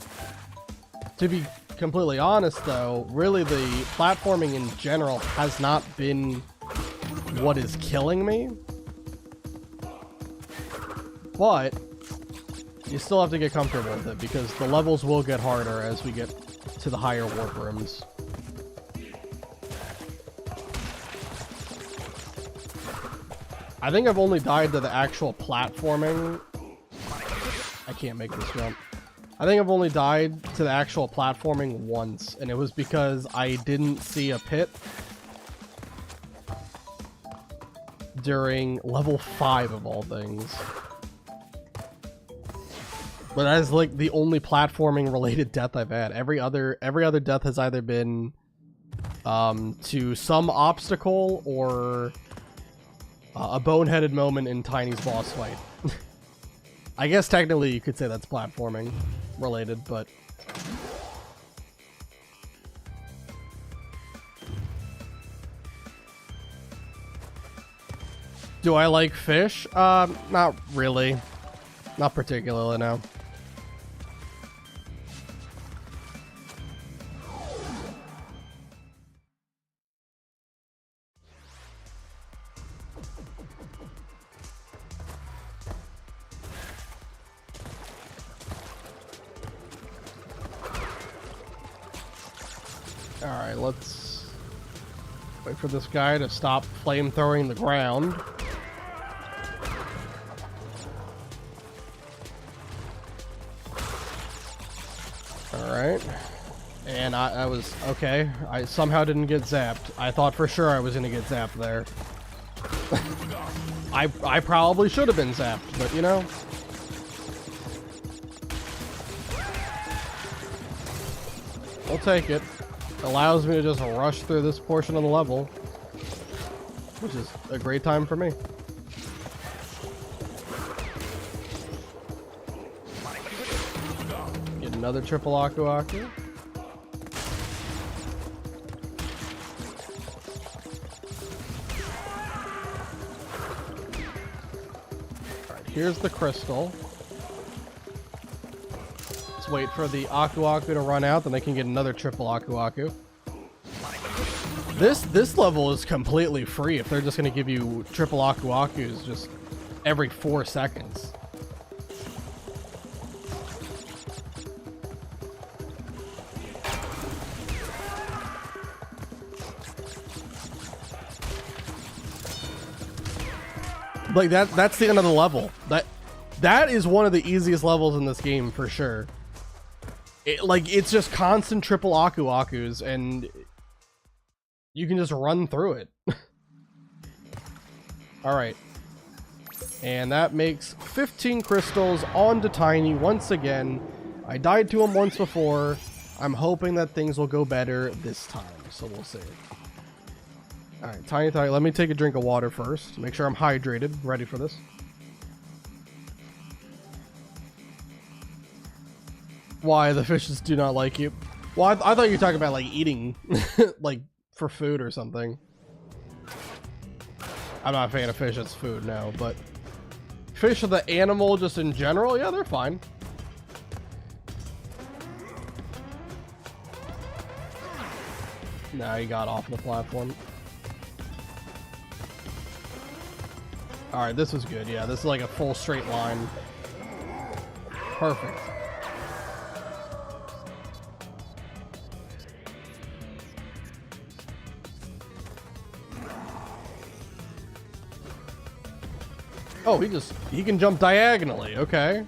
S1: To be completely honest, though, really the platforming in general has not been what is killing me. But you still have to get comfortable with it, because the levels will get harder as we get to the higher warp rooms. I think I've only died to the actual platforming. I can't make this jump. I think I've only died to the actual platforming once, and it was because I didn't see a pit during level 5 of all things. But that is like the only platforming related death I've had. Every other death has either been to some obstacle or a boneheaded moment in Tiny's boss fight. I guess technically you could say that's platforming related, but do I like fish? Not really. Not particularly, no. Alright, let's Wait for this guy to stop flamethrowing the ground. Alright. And I was... okay. I somehow didn't get zapped. I thought for sure I was going to get zapped there. I probably should have been zapped, but you know... I'll take it. Allows me to just rush through this portion of the level, which is a great time for me. Get another triple Aku Aku. Alright, here's the crystal. Let's wait for the Aku Aku to run out, then they can get another triple Aku Aku. This level is completely free if they're just going to give you triple Aku Akus just every 4 seconds. Like that's the end of the level. That is one of the easiest levels in this game for sure. It's just constant triple Aku Akus, and you can just run through it. Alright. And that makes 15 crystals on to Tiny once again. I died to him once before. I'm hoping that things will go better this time, so we'll see. Alright, Tiny, let me take a drink of water first. Make sure I'm hydrated, ready for this. Why the fishes do not like you? Well, I thought you were talking about like eating, like for food or something. I'm not a fan of fish as food now, but fish are the animal just in general, yeah, they're fine. Nah, he got off the platform. Alright, this was good. Yeah, this is like a full straight line. Perfect. Oh, he can jump diagonally. Okay.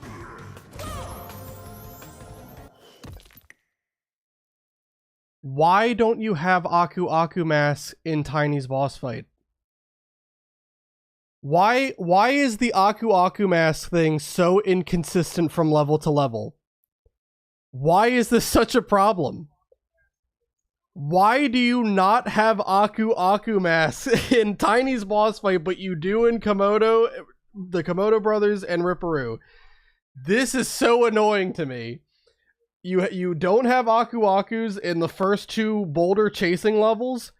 S1: Why don't you have Aku Aku mask in Tiny's boss fight? Why is the Aku Aku mask thing so inconsistent from level to level? Why is this such a problem? Why do you not have Aku Aku mask in Tiny's boss fight, but you do in Komodo, the Komodo brothers and Ripperoo? This is so annoying to me. You don't have Aku Akus in the first 2 boulder chasing levels.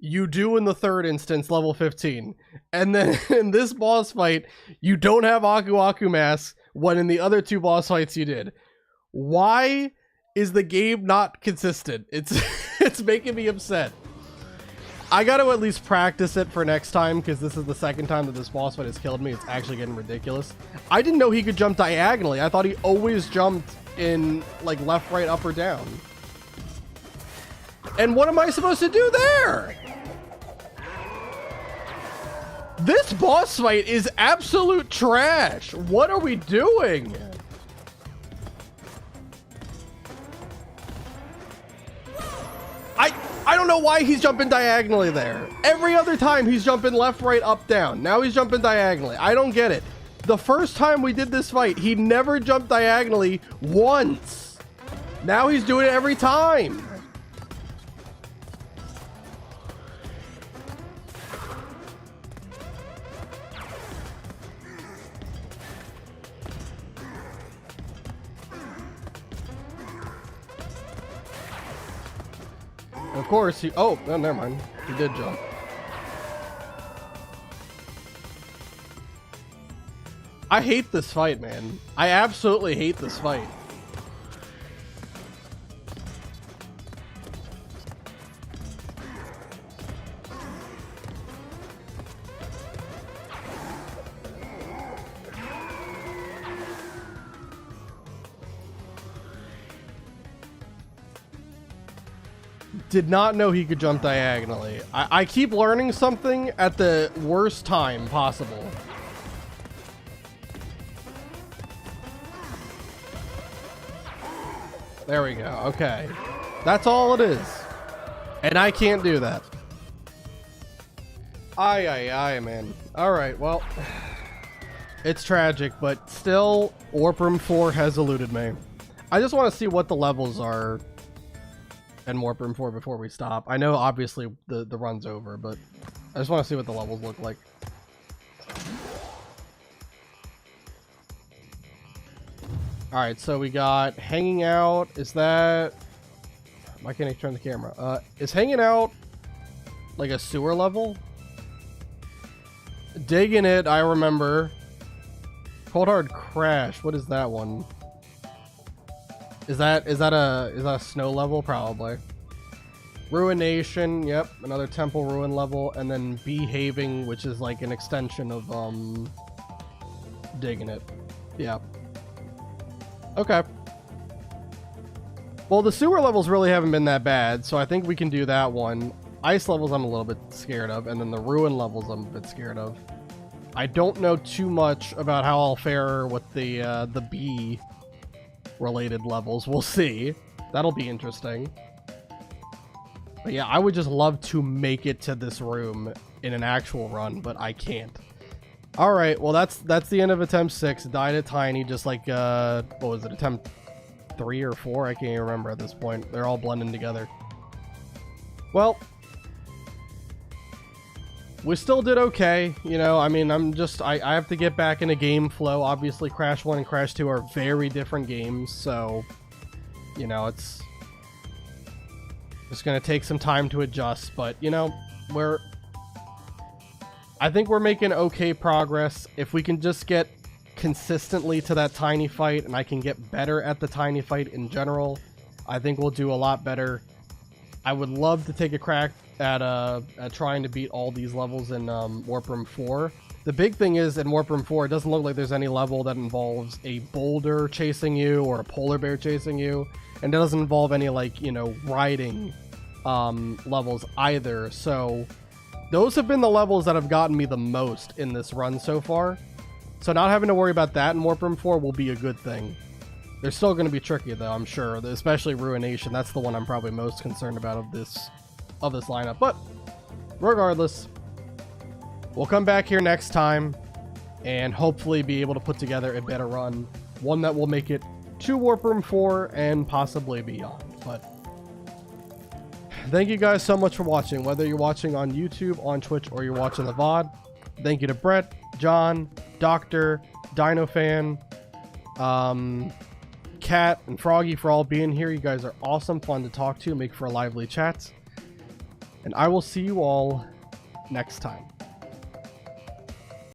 S1: You do in the 3rd instance, level 15. And then in this boss fight, you don't have Aku Aku masks when in the other 2 boss fights you did. Why is the game not consistent? It's making me upset. I got to at least practice it for next time, because this is the 2nd time that this boss fight has killed me. It's actually getting ridiculous. I didn't know he could jump diagonally. I thought he always jumped in like left, right, up, or down. And what am I supposed to do there? This boss fight is absolute trash. What are we doing? I don't know why he's jumping diagonally there. Every other time he's jumping left, right, up, down. Now he's jumping diagonally. I don't get it. The first time we did this fight, he never jumped diagonally once. Now he's doing it every time. Of course, oh, no, never mind. He did jump. I hate this fight, man. I absolutely hate this fight. Did not know he could jump diagonally. I keep learning something at the worst time possible. There we go. Okay. That's all it is. And I can't do that. Aye, man. Alright, well. It's tragic, but still, Warp Room 4 has eluded me. I just want to see what the levels are in Warp Room 4 before we stop. I know, obviously, the run's over, but I just want to see what the levels look like. Alright, so we got Hanging Out. Is that... Why can't I turn the camera? Is Hanging Out like a sewer level? Digging It, I remember. Cold Hard Crash. What is that one? Is that a snow level? Probably. Ruination. Yep, another Temple Ruin level, and then Behaving, which is like an extension of Digging It. Yeah. Okay. Well, the sewer levels really haven't been that bad, so I think we can do that one. Ice levels I'm a little bit scared of, and then the Ruin levels I'm a bit scared of. I don't know too much about how I'll fare with the bee related levels. We'll see. That'll be interesting. But yeah, I would just love to make it to this room in an actual run, but I can't. All right, well that's the end of attempt 6. Died at Tiny, just like what was it, attempt 3 or 4? I can't even remember at this point. They're all blending together. Well, we still did okay, you know. I mean, I have to get back in a game flow. Obviously, Crash 1 and Crash 2 are very different games, so, you know, it's just gonna take some time to adjust, but, you know, I think we're making okay progress. If we can just get consistently to that tiny fight, and I can get better at the tiny fight in general, I think we'll do a lot better. I would love to take a crack at trying to beat all these levels in Warp Room 4. The big thing is, in Warp Room 4, it doesn't look like there's any level that involves a boulder chasing you or a polar bear chasing you, and it doesn't involve any, like, you know, riding levels either. So those have been the levels that have gotten me the most in this run so far. So not having to worry about that in Warp Room 4 will be a good thing. They're still going to be tricky, though, I'm sure. Especially Ruination. That's the one I'm probably most concerned about of this lineup. But regardless, we'll come back here next time and hopefully be able to put together a better run. One that will make it to Warp Room 4 and possibly beyond. But thank you guys so much for watching, whether you're watching on YouTube, on Twitch, or you're watching the VOD. Thank you to Brett, John, Doctor, DinoFan, Cat, and Froggy for all being here. You guys are awesome, fun to talk to, make for lively chats. And I will see you all next time.